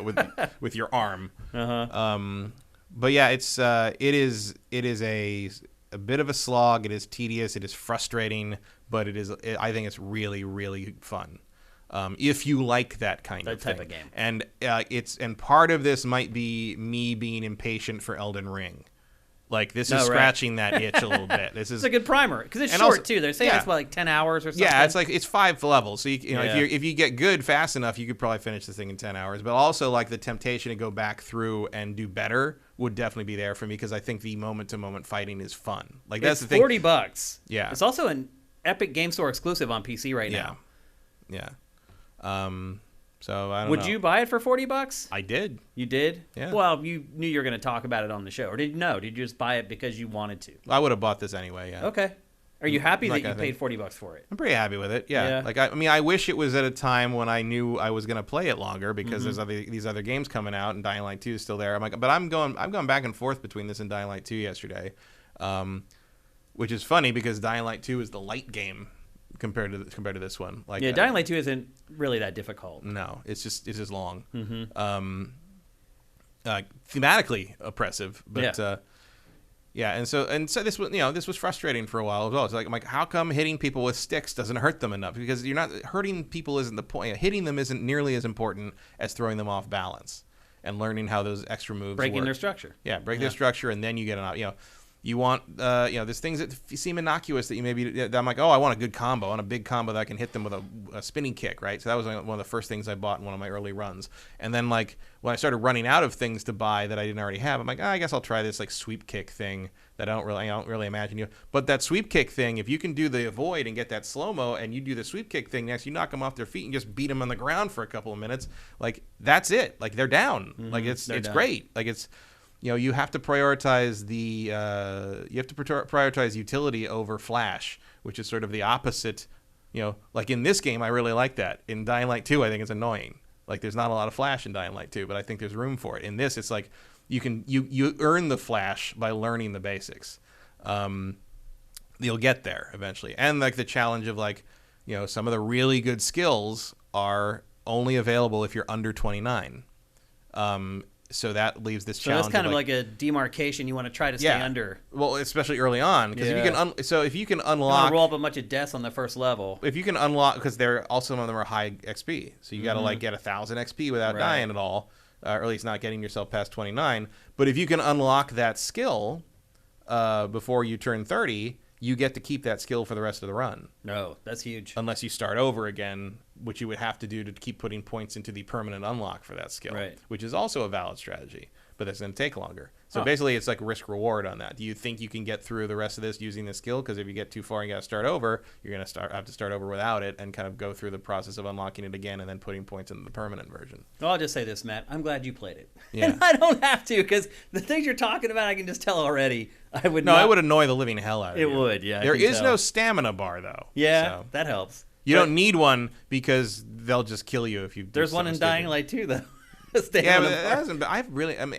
With your arm. Uh-huh. Yeah, it is a bit of a slog. It is tedious. It is frustrating, but I think it's really, really fun. If you like that kind of type thing. of game. And part of this might be me being impatient for Elden Ring. Like this is scratching that itch a little bit. It's a good primer because it's short also, too. They're saying it's about like 10 hours or something. Yeah, it's 5 levels. So if you get good fast enough, you could probably finish this thing in 10 hours. But also like the temptation to go back through and do better would definitely be there for me because I think the moment to moment fighting is fun. Like that's the thing. $40. Yeah, it's also an Epic Game Store exclusive on PC right now. Yeah. So I don't know. Would you buy it for $40? I did. You did? Yeah. Well, you knew you were going to talk about it on the show, or did you know? Did you just buy it because you wanted to? I would have bought this anyway. Yeah. Okay. Are you happy that you paid $40 for it? I'm pretty happy with it. Yeah. Like I wish it was at a time when I knew I was going to play it longer because there's these other games coming out and Dying Light 2 is still there. I'm going back and forth between this and Dying Light 2 yesterday, which is funny because Dying Light 2 is the light game compared to this one. Like Dying Light 2 isn't really that difficult. No, it's just long. Mm-hmm. Thematically oppressive, but and so this was frustrating for a while as well. It's like I'm like, how come hitting people with sticks doesn't hurt them enough? Because you're not hurting people isn't the point. Hitting them isn't nearly as important as throwing them off balance and learning how those extra moves breaking work. Their structure. Yeah, their structure, and then you get an You want, there's things that seem innocuous that you that I'm like, oh, I want a good combo. I want a big combo that I can hit them with a spinning kick, right? So that was one of the first things I bought in one of my early runs. And then, like, when I started running out of things to buy that I didn't already have, I'm like, I guess I'll try this, like, sweep kick thing that I don't really imagine. But that sweep kick thing, if you can do the avoid and get that slow-mo and you do the sweep kick thing next, you knock them off their feet and just beat them on the ground for a couple of minutes, like, that's it. Like, they're down. Mm-hmm. Like, it's great. Like, it's... you have to prioritize prioritize utility over flash, which is sort of the opposite. Like in this game, I really like that. In Dying Light 2, I think it's annoying. Like there's not a lot of flash in Dying Light 2, but I think there's room for it. In this, it's like you earn the flash by learning the basics. You'll get there eventually, and like the challenge of some of the really good skills are only available if you're under 29. So that leaves this challenge. So that's kind of like a demarcation you want to try to stay under. Well, especially early on, because if you can unlock, you roll up a bunch of deaths on the first level. If you can unlock, because some of them are high XP, so you got to get 1,000 XP without dying at all, or at least not getting yourself past 29. But if you can unlock that skill before you turn 30, you get to keep that skill for the rest of the run. No, that's huge. Unless you start over again, which you would have to do to keep putting points into the permanent unlock for that skill, which is also a valid strategy, but that's going to take longer. So basically, it's like risk reward on that. Do you think you can get through the rest of this using the skill? Because if you get too far and you got to start over, you're going to have to start over without it and kind of go through the process of unlocking it again and then putting points into the permanent version. Well, I'll just say this, Matt. I'm glad you played it. Yeah. And I don't have to, because the things you're talking about, I can just tell already. It would annoy the living hell out of you. It would, yeah. There is no stamina bar, though. Yeah, so that helps. You don't need one because they'll just kill you if you. There's one in Dying Light too, though.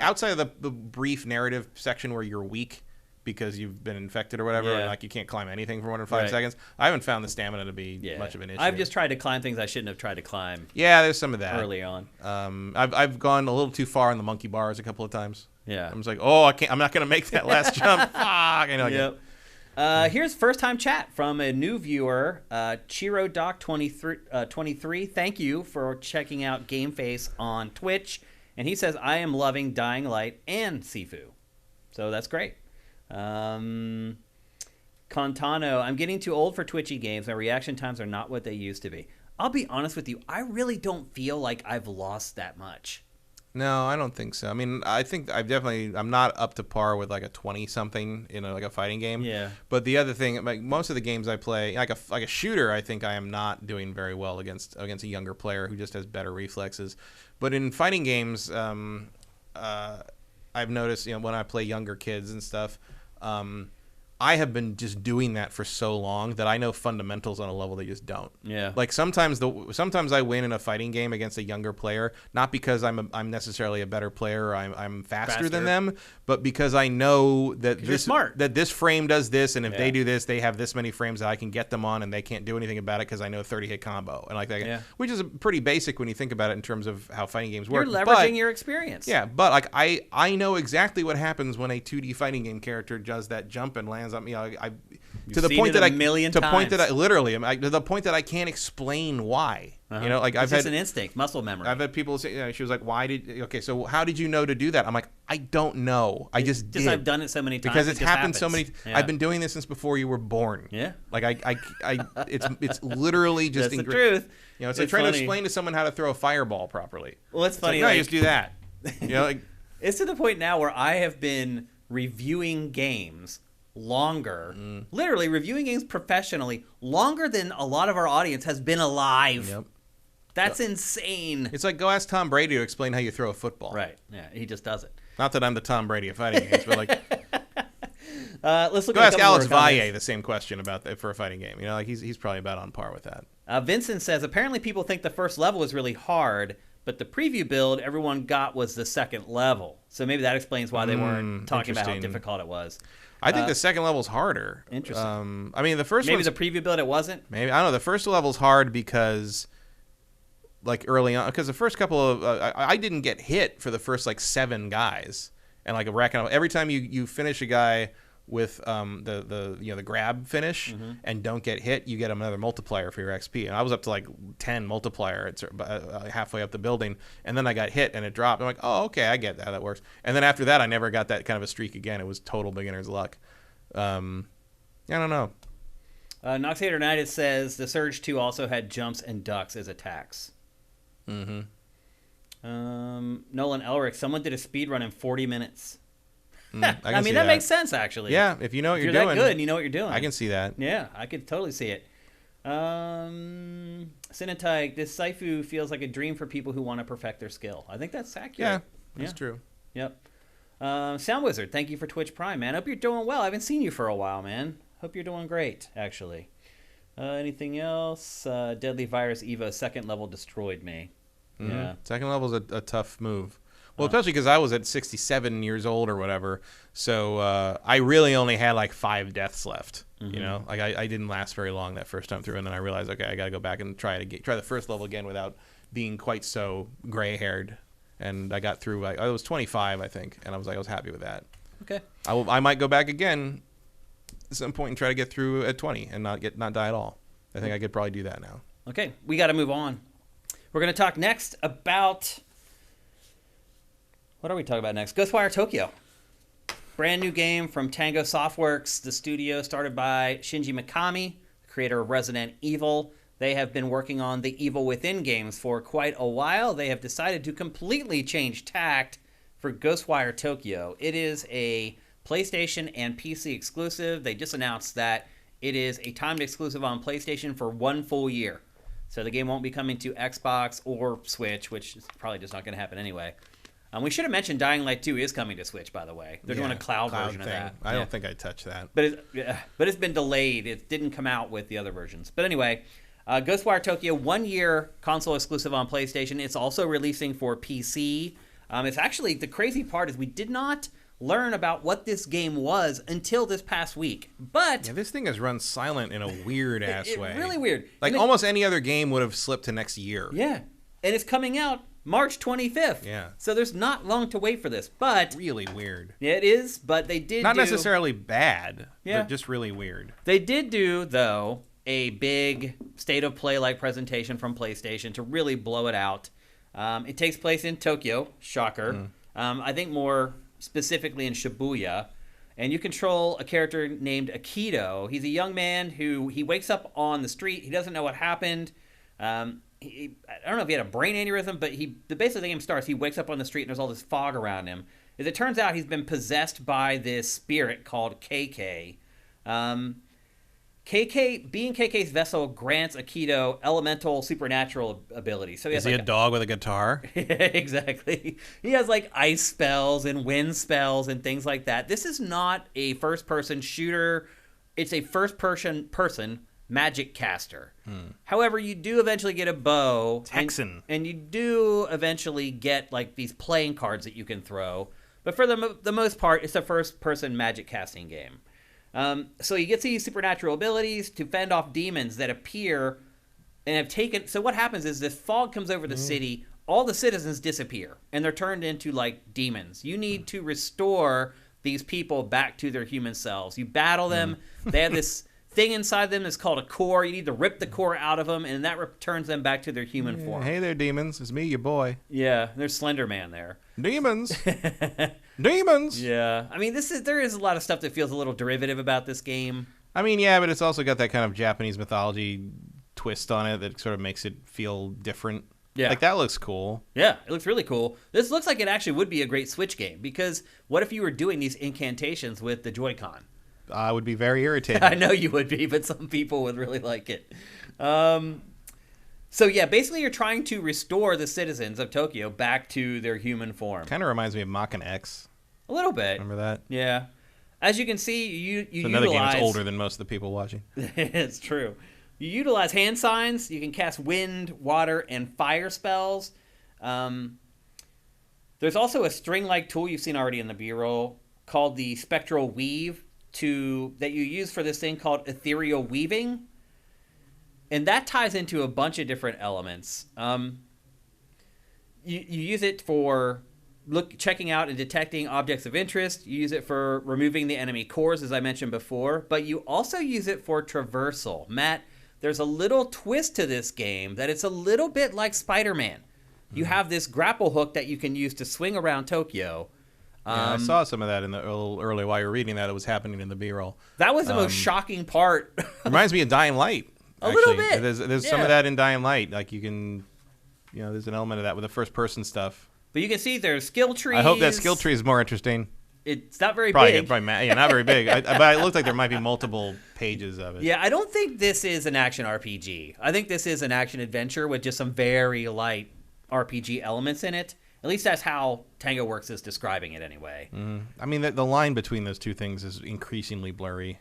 Outside of the brief narrative section where you're weak because you've been infected or whatever, and like you can't climb anything for more than 5 seconds. I haven't found the stamina to be much of an issue. I've just tried to climb things I shouldn't have tried to climb. Yeah, there's some of that early on. I've gone a little too far on the monkey bars a couple of times. Yeah, I'm just like, I'm not gonna make that last jump. Fuck, here's first time chat from a new viewer, ChiroDoc23. Thank you for checking out GameFace on Twitch. And he says, I am loving Dying Light and Sifu. So that's great. Contano, I'm getting too old for twitchy games. My reaction times are not what they used to be. I'll be honest with you. I really don't feel like I've lost that much. No, I don't think so. I mean, I think I'm not up to par with like a 20-something in like a fighting game. Yeah. But the other thing, like most of the games I play, like a shooter, I think I am not doing very well against a younger player who just has better reflexes. But in fighting games, I've noticed, when I play younger kids and stuff, I have been just doing that for so long that I know fundamentals on a level they just don't. Yeah. Like sometimes I win in a fighting game against a younger player, not because I'm necessarily a better player or I'm faster than them, but because I know that this frame does this, and if they do this, they have this many frames that I can get them on, and they can't do anything about it because I know 30-hit combo and like that. Yeah. Which is pretty basic when you think about it in terms of how fighting games work. You're leveraging your experience. Yeah, but like I know exactly what happens when a 2D fighting game character does that jump and lands on me. To the point that I can't explain why. Like it's just an instinct, muscle memory. I've had people say, she was like, so how did you know to do that? I'm like, I don't know. I just did. I've done it so many times because it's happened so many. Yeah. I've been doing this since before you were born. Yeah. Like it's literally just that's the truth. It's like trying to explain to someone how to throw a fireball properly. Well, it's funny. No, just do that. It's to the point now where I have been reviewing games longer, literally reviewing games professionally longer than a lot of our audience has been alive. Yep. That's insane. It's like, go ask Tom Brady to explain how you throw a football. Right. Yeah, he just does it. Not that I'm the Tom Brady of fighting games, but like let's look go at ask Alex Valle the same question about that for a fighting game. He's probably about on par with that. Vincent says, apparently people think the first level is really hard, but the preview build everyone got was the second level. So maybe that explains why they weren't talking about how difficult it was. I think the second level's harder. Interesting. I mean, the first maybe the preview build it wasn't. Maybe, I don't know. The first level's hard because, like early on, because the first couple of I didn't get hit for the first like 7 guys, and like every time you finish a guy with the grab finish and don't get hit, you get another multiplier for your XP. And I was up to like 10 multiplier halfway up the building, and then I got hit and it dropped. I'm like, oh, okay, I get how that works. And then after that, I never got that kind of a streak again. It was total beginner's luck. I don't know. Noxator United says the Surge 2 also had jumps and ducks as attacks. Mm-hmm. Nolan Elric, someone did a speed run in 40 minutes. I mean, that makes sense, actually. Yeah, if you know what you're doing. That good, and you know what you're doing. I can see that. Yeah, I could totally see it. Cinetyke, this Sifu feels like a dream for people who want to perfect their skill. I think that's accurate. Yeah, that's true. Yep. Sound Wizard, thank you for Twitch Prime, man. Hope you're doing well. I haven't seen you for a while, man. Hope you're doing great, actually. Anything else? Deadly Virus Evo, second level destroyed me. Mm-hmm. Yeah. Second level's a tough move. Well, especially because I was at 67 years old or whatever, so I really only had like 5 deaths left. Like I didn't last very long that first time through, and then I realized, okay, I got to go back and try the first level again without being quite so gray-haired. And I got through. I was 25, I think, and I was happy with that. Okay. I might go back again at some point and try to get through at 20 and not die at all. I think I could probably do that now. Okay, we got to move on. We're going to talk next about. What are we talking about next? Ghostwire Tokyo. Brand new game from Tango Softworks, the studio started by Shinji Mikami, creator of Resident Evil. They have been working on the Evil Within games for quite a while. They have decided to completely change tact for Ghostwire Tokyo. It is a PlayStation and PC exclusive. They just announced that it is a timed exclusive on PlayStation for 1 full year. So the game won't be coming to Xbox or Switch, which is probably just not going to happen anyway. We should have mentioned Dying Light 2 is coming to Switch, by the way. They're doing a cloud version of that. I don't think I'd touch that. But it's been delayed. It didn't come out with the other versions. But anyway, Ghostwire Tokyo, 1 year console exclusive on PlayStation. It's also releasing for PC. It's actually, the crazy part is we did not learn about what this game was until this past week. But yeah, this thing has run silent in a weird-ass way. Really weird. Like almost any other game would have slipped to next year. Yeah. And it's coming out March 25th. Yeah. So there's not long to wait for this, but really weird. Yeah, it is, but they did not necessarily bad, but just really weird. They did do, though, a big state of play like presentation from PlayStation to really blow it out. It takes place in Tokyo, shocker. I think more specifically in Shibuya. And you control a character named Akito. He's a young man who he wakes up on the street. He doesn't know what happened. I don't know if he had a brain aneurysm, but basically the game starts, he wakes up on the street and there's all this fog around him. As it turns out, he's been possessed by this spirit called KK. Being KK's vessel grants Akito elemental supernatural abilities. So is he a dog with a guitar? Exactly. He has like ice spells and wind spells and things like that. This is not a first-person shooter. It's a first-person magic caster. However, you do eventually get a bow. Texan. And you do eventually get like these playing cards that you can throw. But for the most part, it's a first-person magic casting game. So he gets these supernatural abilities to fend off demons that appear and have taken... So what happens is this fog comes over the city, all the citizens disappear, and they're turned into, like, demons. You need to restore these people back to their human selves. You battle them. They have this thing inside them that's called a core. You need to rip the core out of them, and that returns them back to their human form. Hey there, demons. It's me, your boy. Yeah, there's Slender Man there. Demons. Demons. Yeah. I mean, there is a lot of stuff that feels a little derivative about this game. I mean, yeah, but it's also got that kind of Japanese mythology twist on it that sort of makes it feel different. Yeah. Like, that looks cool. Yeah, it looks really cool. This looks like it actually would be a great Switch game, because what if you were doing these incantations with the Joy-Con? I would be very irritated. I know you would be, but some people would really like it. So yeah, basically you're trying to restore the citizens of Tokyo back to their human form. Kind of reminds me of Mach X. A little bit. Remember that? Yeah. As you can see, you it's another game that's older than most of the people watching. It's true. You utilize hand signs. You can cast wind, water, and fire spells. There's also a string-like tool you've seen already in the B-roll called the Spectral Weave that you use for this thing called Ethereal Weaving. And that ties into a bunch of different elements. You use it for checking out and detecting objects of interest. You use it for removing the enemy cores, as I mentioned before. But you also use it for traversal. Matt, there's a little twist to this game that it's a little bit like Spider-Man. You have this grapple hook that you can use to swing around Tokyo. Yeah, I saw some of that in the early while you were reading that. It was happening in the B-roll. That was the most shocking part. Reminds me of Dying Light. A little bit. There's some of that in Dying Light. Like you can, there's an element of that with the first person stuff. But you can see there's skill trees. I hope that skill tree is more interesting. It's not very Probably, big. Yeah, not very big. But it looks like there might be multiple pages of it. Yeah, I don't think this is an action RPG. I think this is an action adventure with just some very light RPG elements in it. At least that's how TangoWorks is describing it anyway. I mean, the line between those two things is increasingly blurry.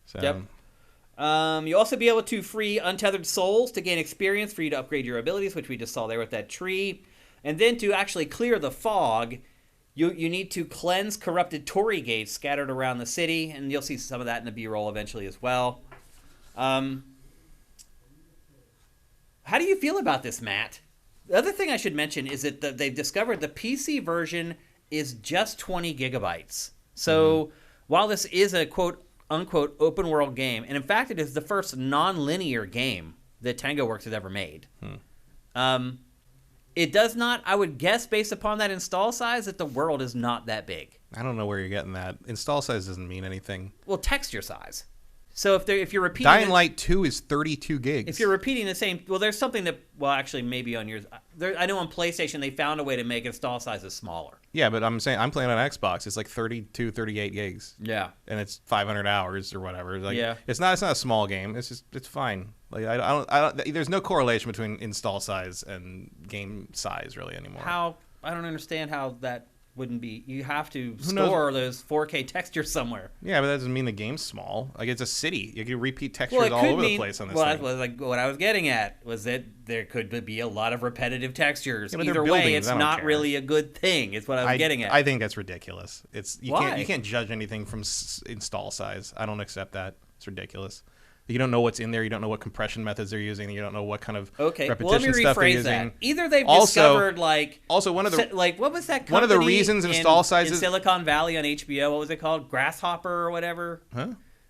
So. Yep. You'll also be able to free untethered souls to gain experience for you to upgrade your abilities, which we just saw there with that tree. And then to actually clear the fog, you need to cleanse corrupted torii gates scattered around the city, and you'll see some of that in the B-roll eventually as well. How do you feel about this, Matt? The other thing I should mention is that they've discovered the PC version is just 20 gigabytes. So while this is a quote-unquote open-world game, and in fact it is the first non-linear game that TangoWorks has ever made, it does not, I would guess based upon that install size, that the world is not that big. I don't know where you're getting that. Install size doesn't mean anything. Well, texture size. So if you're repeating... Dying Light 2 is 32 gigs. If you're repeating the same... Well, there's something that... Well, actually, maybe on yours... I know on PlayStation, they found a way to make install sizes smaller. Yeah, but I'm saying... I'm playing on Xbox. It's like 32, 38 gigs. Yeah. And it's 500 hours or whatever. Like, yeah. It's not a small game. It's fine. Like I don't... There's no correlation between install size and game size, really, anymore. I don't understand how that... wouldn't be. You have to store those 4K textures somewhere. Yeah, but that doesn't mean the game's small. Like, it's a city. You can repeat textures all over the place on this thing. That was like what I was getting at, was that there could be a lot of repetitive textures. Yeah, either way, it's not really a good thing. It's what I was getting at. I think that's ridiculous. Why? You can't judge anything from install size. I don't accept that. It's ridiculous. You don't know what's in there. You don't know what compression methods they're using. You don't know what kind of repetition stuff they're using. That. Either they've discovered one of the what was that company one of the reasons install sizes in Silicon Valley on HBO. What was it called? Grasshopper or whatever. Huh?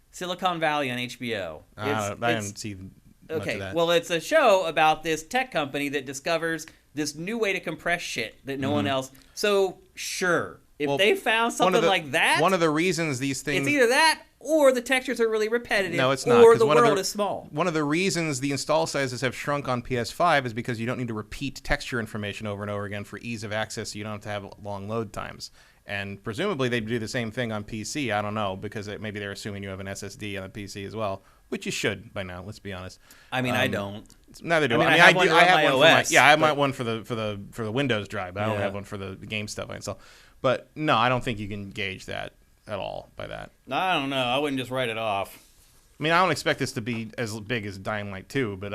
Silicon Valley on HBO. I haven't seen much of that. Well, it's a show about this tech company that discovers this new way to compress shit that no one else. So sure, If they found something like that, one of the reasons these things, it's either that or the textures are really repetitive. No, it's not. Or the world is small. One of the reasons the install sizes have shrunk on PS5 is because you don't need to repeat texture information over and over again for ease of access. So you don't have to have long load times. And presumably they'd do the same thing on PC. I don't know, because maybe they're assuming you have an SSD on the PC as well, which you should by now. Let's be honest. I mean, I don't. Neither do I. I have one for my OS. I have one for the Windows drive. But I don't have one for the game stuff I install. But no, I don't think you can gauge that at all by that. I don't know. I wouldn't just write it off. I mean, I don't expect this to be as big as Dying Light 2, but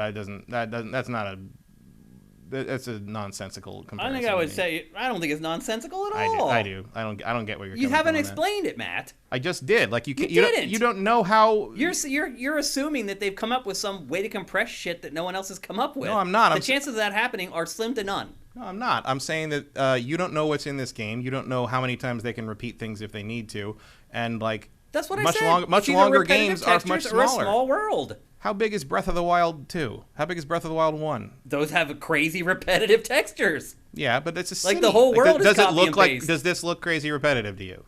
that's a nonsensical comparison. I think I would say I don't think it's nonsensical at all. I do. I don't get where you're coming from. You haven't explained it, Matt. I just did. Like you didn't. You don't know how. You're assuming that they've come up with some way to compress shit that no one else has come up with. No, I'm not. The chances of that happening are slim to none. No, I'm not. I'm saying that you don't know what's in this game. You don't know how many times they can repeat things if they need to, and like that's what I said. Much longer games are much smaller. Or a small world. How big is Breath of the Wild 2? How big is Breath of the Wild 1? Those have crazy repetitive textures. Yeah, but it's a city. Like the whole world is copy and paste. Does this look crazy repetitive to you?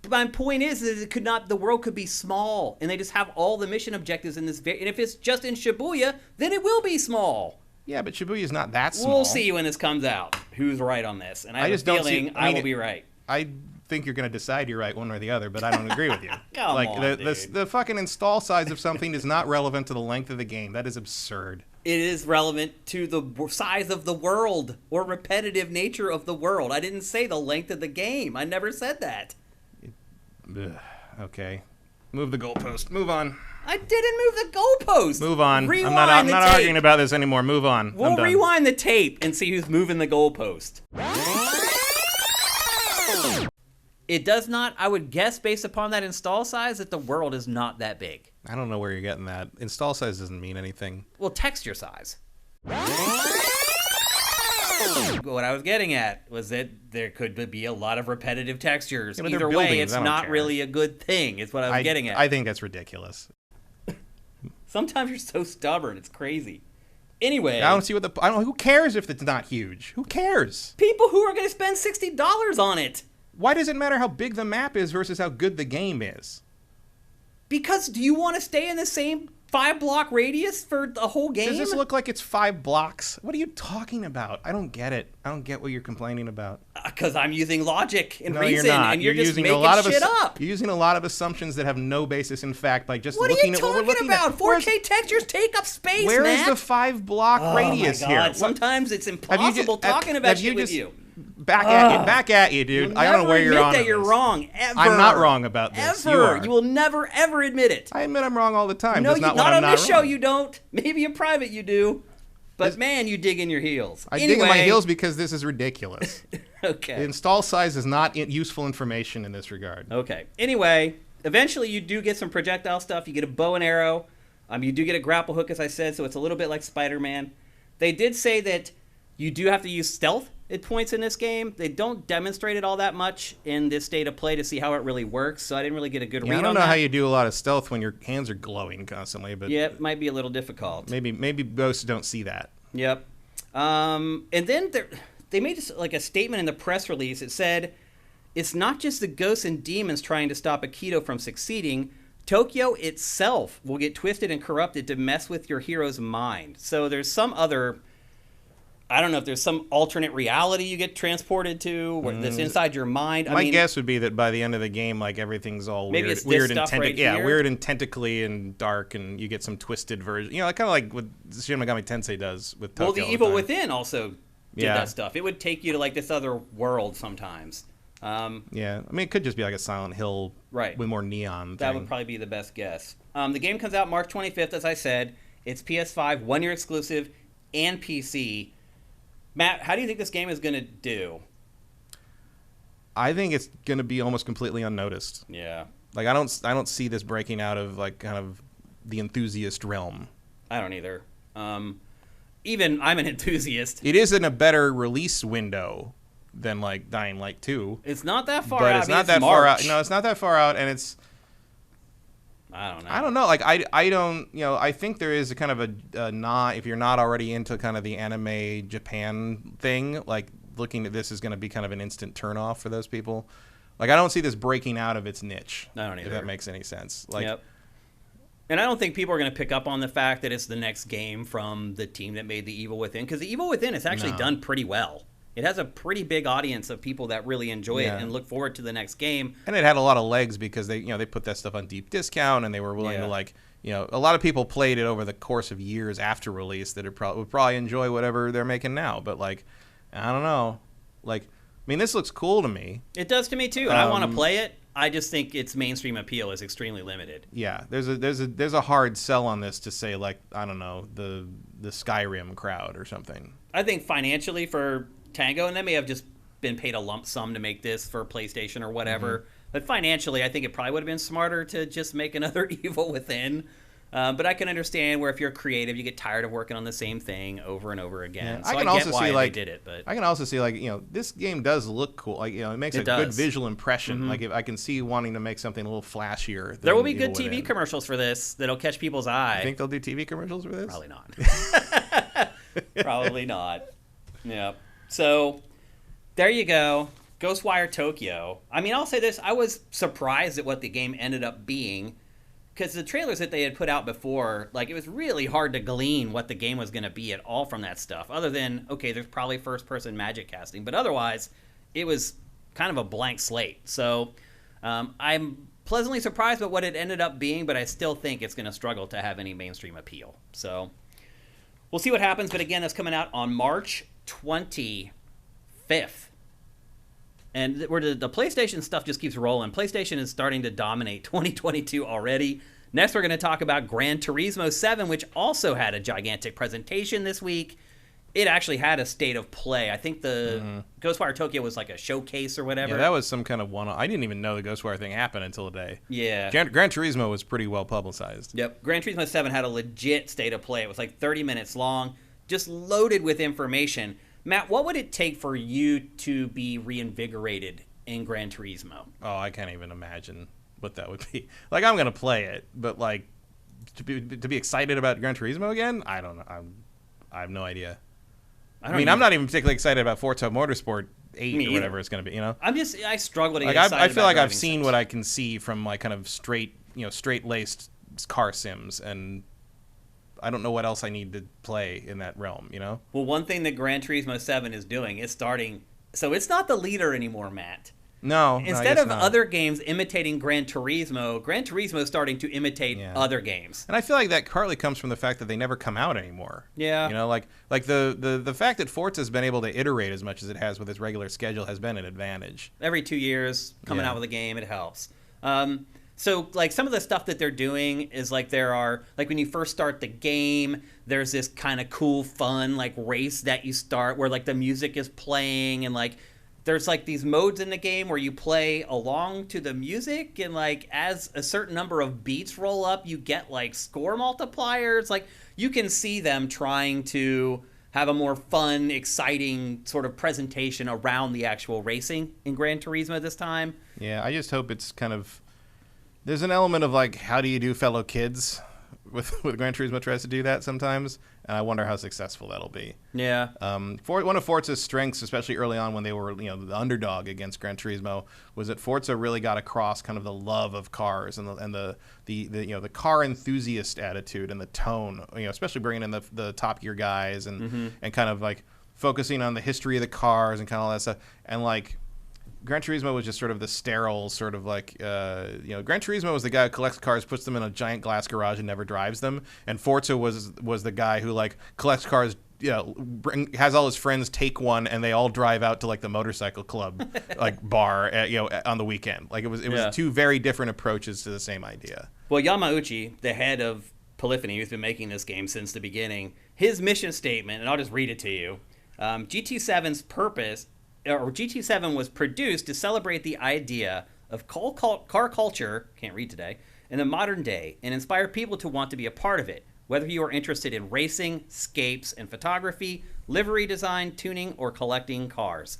My point is that it could not. The world could be small, and they just have all the mission objectives in this. And if it's just in Shibuya, then it will be small. Yeah, but Shibuya is not that small. We'll see when this comes out. Who's right on this? And I have a feeling I will be right. I think you're going to decide you're right one way or the other, but I don't agree with you. Come on, the fucking install size of something is not relevant to the length of the game. That is absurd. It is relevant to the size of the world or repetitive nature of the world. I didn't say the length of the game. I never said that. Okay. Move the goalpost. Move on. I didn't move the goalpost. Move on. Rewind I'm not tape. arguing about this anymore. Move on. We'll rewind the tape and see who's moving the goalpost. It does not, I would guess, based upon that install size, that the world is not that big. I don't know where you're getting that. Install size doesn't mean anything. Well, texture size. What I was getting at was that there could be a lot of repetitive textures. Yeah, either way, it's not really a good thing, is what I was getting at. I think that's ridiculous. Sometimes you're so stubborn, it's crazy. Anyway. I don't see who cares if it's not huge? Who cares? People who are going to spend $60 on it. Why does it matter how big the map is versus how good the game is? Because do you want to stay in the same 5-block radius for the whole game? Does this look like it's 5 blocks? What are you talking about? I don't get it. I don't get what you're complaining about. Because I'm using logic and reason, you're not. And you're just making shit up. You're using a lot of assumptions that have no basis in fact by just what looking at what we're looking at. 4K textures take up space, Where Matt. is the 5-block radius here? here? Sometimes it's impossible talking about shit with you. Back at you, dude. I don't know where you're on. That you're wrong, ever. I'm not wrong about this. Ever. You will never, ever admit it. I admit I'm wrong all the time. No, not on this show you don't. Maybe in private you do. But man, you dig in your heels. I dig in my heels because this is ridiculous. Okay. The install size is not useful information in this regard. Okay. Anyway, eventually you do get some projectile stuff. You get a bow and arrow. You do get a grapple hook, as I said, so it's a little bit like Spider-Man. They did say that you do have to use stealth at points in this game. They don't demonstrate it all that much in this state of play to see how it really works, so I didn't really get a good read on that. I don't know how you do a lot of stealth when your hands are glowing constantly, but yeah, it might be a little difficult. Maybe most don't see that. Yep. And then they made like a statement in the press release. It said, it's not just the ghosts and demons trying to stop Akito from succeeding. Tokyo itself will get twisted and corrupted to mess with your hero's mind. So there's some other... I don't know if there's some alternate reality you get transported to that's inside your mind. My guess would be that by the end of the game, like everything's all maybe weird, it's weird and weird and tentacly and dark, and you get some twisted version. You know, kind of like what Shin Megami Tensei does with Tokyo. Well, the Evil Within also did that stuff. It would take you to like this other world sometimes. Yeah, I mean, it could just be like a Silent Hill, right, with more neon. That would probably be the best guess. The game comes out March 25th, as I said. It's PS5, 1-year exclusive, and PC. Matt, how do you think this game is going to do? I think it's going to be almost completely unnoticed. Yeah. Like I don't see this breaking out of like kind of the enthusiast realm. I don't either. Even I'm an enthusiast. It is in a better release window than like Dying Light 2. It's not that far out. But it's not that far out. No, it's not that far out, and it's... I don't know. Like I don't. You know, I think there is a kind of a not. If you're not already into kind of the anime Japan thing, like looking at this is going to be kind of an instant turnoff for those people. Like, I don't see this breaking out of its niche. I don't either. If that makes any sense. Like, yep. And I don't think people are going to pick up on the fact that it's the next game from the team that made The Evil Within, because The Evil Within has actually done pretty well. It has a pretty big audience of people that really enjoy it and look forward to the next game. And it had a lot of legs because they put that stuff on deep discount, and they were willing to, like, a lot of people played it over the course of years after release that would probably enjoy whatever they're making now. But, like, I don't know. Like, I mean, this looks cool to me. It does to me too, and I want to play it. I just think its mainstream appeal is extremely limited. Yeah, there's a hard sell on this to say, like, I don't know, the Skyrim crowd or something. I think financially for Tango, and they may have just been paid a lump sum to make this for PlayStation or whatever. But financially, I think it probably would have been smarter to just make another Evil Within. But I can understand where if you're creative, you get tired of working on the same thing over and over again. Yeah, so I can get also why see, like, they did it. But I can also see, like, this game does look cool. Like, it makes a good visual impression. Like, if I can see wanting to make something a little flashier. Than there will be Evil good TV Within. commercials for this that'll catch people's eye. You think they'll do TV commercials for this? Probably not. Probably not. Yeah. So there you go. Ghostwire Tokyo. I mean, I'll say this. I was surprised at what the game ended up being, because the trailers that they had put out before, like, it was really hard to glean what the game was going to be at all from that stuff, other than, okay, there's probably first-person magic casting, but otherwise, it was kind of a blank slate. So I'm pleasantly surprised at what it ended up being, but I still think it's going to struggle to have any mainstream appeal. So we'll see what happens, but again, that's coming out on March 25th. And where the PlayStation stuff just keeps rolling. PlayStation is starting to dominate 2022 already. Next, we're going to talk about Gran Turismo 7, which also had a gigantic presentation this week. It actually had a state of play. I think the Ghostwire Tokyo was like a showcase or whatever. Yeah, that was some kind of one-off. I didn't even know the Ghostwire thing happened until today. Yeah. Gran Turismo was pretty well publicized. Yep. Gran Turismo 7 had a legit state of play. It was like 30 minutes long, just loaded with information. Matt, what would it take for you to be reinvigorated in Gran Turismo? Oh, I can't even imagine what that would be. Like, I'm going to play it, but, like, to be excited about Gran Turismo again? I don't know. I have no idea. I'm not even particularly excited about Forza Motorsport 8 or whatever it's going to be, I struggle to get like, excited I feel about like I've driving seen sims. what I can see from, like, kind of straight-laced car sims, and I don't know what else I need to play in that realm, Well, one thing that Gran Turismo 7 is doing is starting... So it's not the leader anymore, Matt. No, Instead of other games imitating Gran Turismo is starting to imitate other games. And I feel like that partly comes from the fact that they never come out anymore. Yeah. Like the fact that Forza's been able to iterate as much as it has with its regular schedule has been an advantage. Every 2 years, coming out with a game, it helps. So, like, some of the stuff that they're doing is, like, there are, like, when you first start the game, there's this kind of cool, fun, like, race that you start where, like, the music is playing, and, like, there's, like, these modes in the game where you play along to the music, and, like, as a certain number of beats roll up, you get, like, score multipliers. Like, you can see them trying to have a more fun, exciting sort of presentation around the actual racing in Gran Turismo this time. Yeah, I just hope it's kind of... There's an element of, like, how do you do fellow kids with Gran Turismo tries to do that sometimes, and I wonder how successful that'll be. Yeah. One of Forza's strengths, especially early on when they were, the underdog against Gran Turismo, was that Forza really got across kind of the love of cars and the car enthusiast attitude and the tone, especially bringing in the Top Gear guys and kind of, like, focusing on the history of the cars and kind of all that stuff. And, like, Gran Turismo was just sort of the sterile sort of, like, Gran Turismo was the guy who collects cars, puts them in a giant glass garage and never drives them. And Forza was the guy who, like, collects cars, has all his friends take one and they all drive out to, like, the motorcycle club, like, bar, on the weekend. Like, it was two very different approaches to the same idea. Well, Yamauchi, the head of Polyphony, who's been making this game since the beginning, his mission statement, and I'll just read it to you. GT7's purpose... or GT7 was produced to celebrate the idea of car culture, can't read today, in the modern day and inspire people to want to be a part of it, whether you are interested in racing, scapes, and photography, livery design, tuning, or collecting cars.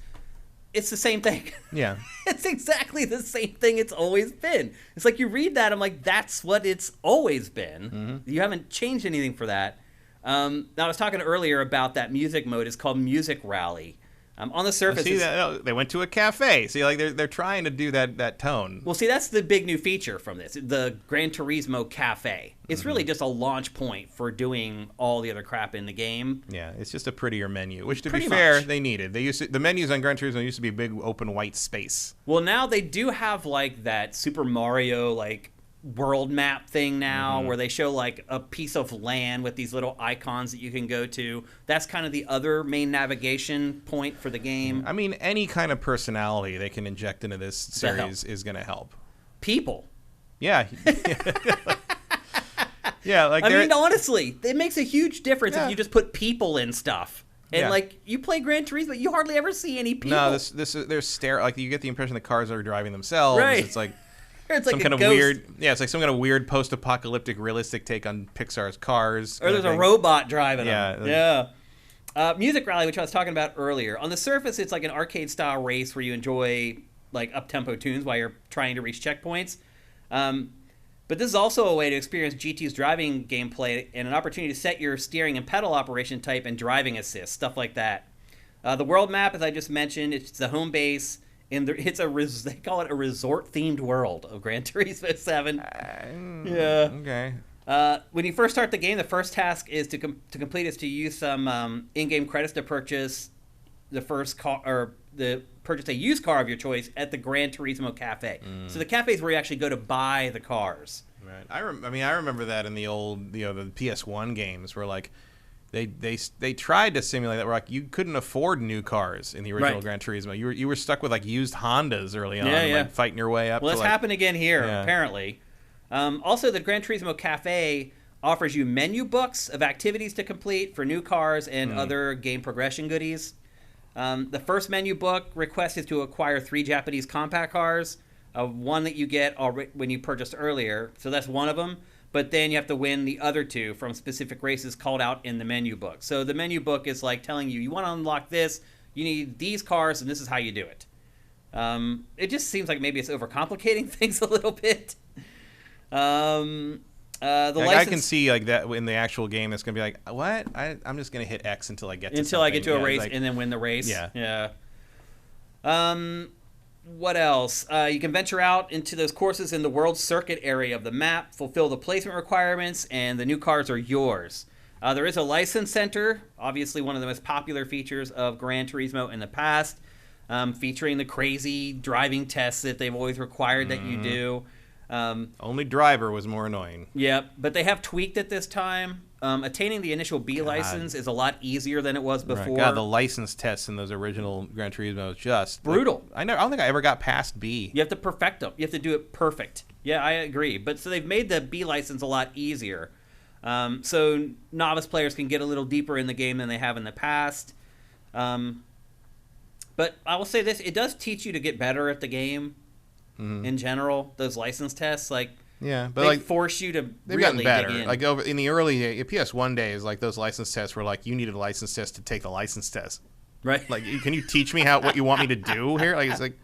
It's the same thing. Yeah. It's exactly the same thing it's always been. It's like you read that, I'm like, that's what it's always been. Mm-hmm. You haven't changed anything for that. Now, I was talking earlier about that music mode. It's called Music Rally. On the surface, see that they went to a cafe. See, like they're trying to do that tone. Well, see, that's the big new feature from this, the Gran Turismo Cafe. It's really just a launch point for doing all the other crap in the game. Yeah, it's just a prettier menu, which, to Pretty be fair, much. they needed. The menus on Gran Turismo used to be big open white space. Well, now they do have like that Super Mario like world map thing now, where they show like a piece of land with these little icons that you can go to. That's kind of the other main navigation point for the game. I mean, any kind of personality they can inject into this series is going to help. People. Yeah. Yeah, like I mean, honestly, it makes a huge difference if you just put people in stuff. And like you play Gran Turismo, you hardly ever see any people. No, there's like you get the impression the cars are driving themselves. Right. It's like It's some like kind a of ghost. weird, it's like some kind of weird post-apocalyptic realistic take on Pixar's Cars. Or there's a robot driving them. Yeah. Music Rally, which I was talking about earlier. On the surface, it's like an arcade-style race where you enjoy like up-tempo tunes while you're trying to reach checkpoints. But this is also a way to experience GT's driving gameplay and an opportunity to set your steering and pedal operation type and driving assist, stuff like that. The world map, as I just mentioned, it's the home base. And they call it a resort-themed world of Gran Turismo 7. Yeah. Okay. When you first start the game, the first task is to complete is to use some in-game credits to purchase the first car or purchase a used car of your choice at the Gran Turismo Cafe. So the cafe is where you actually go to buy the cars. Right. I remember that in the old the PS1 games where like they tried to simulate that where like you couldn't afford new cars in the original Gran Turismo. You were stuck with like used Hondas early on, like fighting your way up. Well, it's happened again here apparently. Also, the Gran Turismo Cafe offers you menu books of activities to complete for new cars and other game progression goodies. The first menu book request is to acquire 3 Japanese compact cars, one that you get when you purchased earlier. So that's one of them. But then you have to win the other 2 from specific races called out in the menu book. So the menu book is like telling you want to unlock this, you need these cars, and this is how you do it. It just seems like maybe it's overcomplicating things a little bit. I can see like that in the actual game. It's gonna be like, what? I'm just gonna hit X until I get to a race and then win the race. Yeah. What else? You can venture out into those courses in the World Circuit area of the map, fulfill the placement requirements, and the new cars are yours. There is a license center, obviously one of the most popular features of Gran Turismo in the past, featuring the crazy driving tests that they've always required that you do. Only driver was more annoying. Yep, but they have tweaked it this time. Attaining the initial B license is a lot easier than it was before. Right. God, the license tests in those original Gran Turismo is just brutal. Like, I don't think I ever got past B. You have to perfect them. You have to do it perfect. Yeah, I agree. But so they've made the B license a lot easier. So novice players can get a little deeper in the game than they have in the past. But I will say this, it does teach you to get better at the game in general. Those license tests, like, but they like force you to they've really gotten better. dig in. Like over in the early PS1 days, like those license tests were like you needed a license test to take the license test. Right. Like, can you teach me what you want me to do here? Like, it's like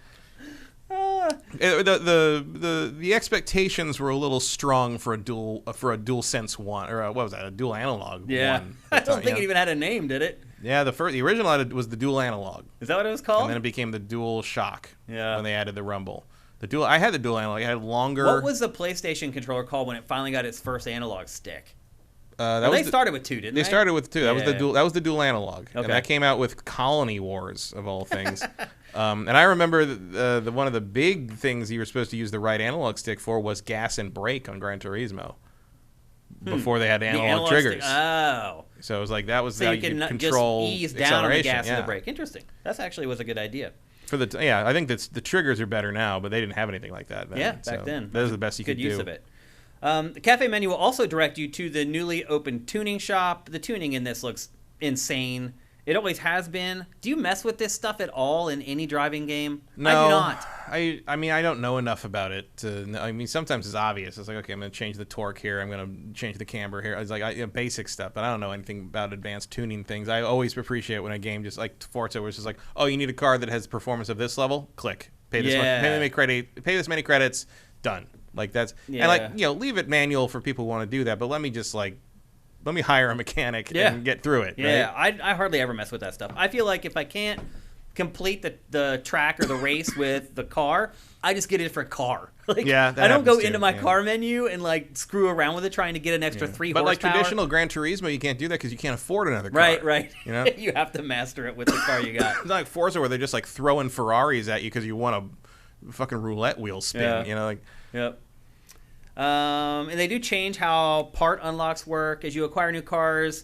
the expectations were a little strong for a dual sense one, or what was that? A dual analog. Yeah. One I don't think it even had a name, did it? Yeah, the original was the dual analog. Is that what it was called? And then it became the dual shock. Yeah. When they added the rumble. I had the dual analog. I had longer. What was the PlayStation controller called when it finally got its first analog stick? They started with 2, didn't they? They started with 2. That was the dual. That was the dual analog. Okay. And that came out with Colony Wars of all things. And I remember one of the big things you were supposed to use the right analog stick for was gas and brake on Gran Turismo. Before they had analog triggers. Oh. So it was like that was so how you could control just ease down on the gas and yeah. the brake. Interesting. That actually was a good idea. I think the triggers are better now, but they didn't have anything like that then. Yeah, back then. That was the best you could do. Good use of it. The cafe menu will also direct you to the newly opened tuning shop. The tuning in this looks insane. It always has been. Do you mess with this stuff at all in any driving game? No, I do not. I mean, I don't know enough about it. Sometimes it's obvious. It's like, okay, I'm going to change the torque here. I'm going to change the camber here. It's like basic stuff, but I don't know anything about advanced tuning things. I always appreciate when a game just like Forza, where it's just like, oh, you need a car that has performance of this level? Click. Pay this pay this many credits. Done. Like that's and like leave it manual for people who want to do that. But let me hire a mechanic and get through it. Yeah, right? I hardly ever mess with that stuff. I feel like if I can't complete the track or the race with the car, I just get a different car. Like, Yeah, that I don't go happens into too, my yeah. car menu and like screw around with it trying to get an extra 3 But horsepower. like traditional Gran Turismo, you can't do that because you can't afford another car. Right. You know, You have to master it with the car you got. it's not like Forza where they're just like throwing Ferraris at you because you want a fucking roulette wheel spin. Yeah. You know, like Yep. And they do change how part unlocks work. As you acquire new cars,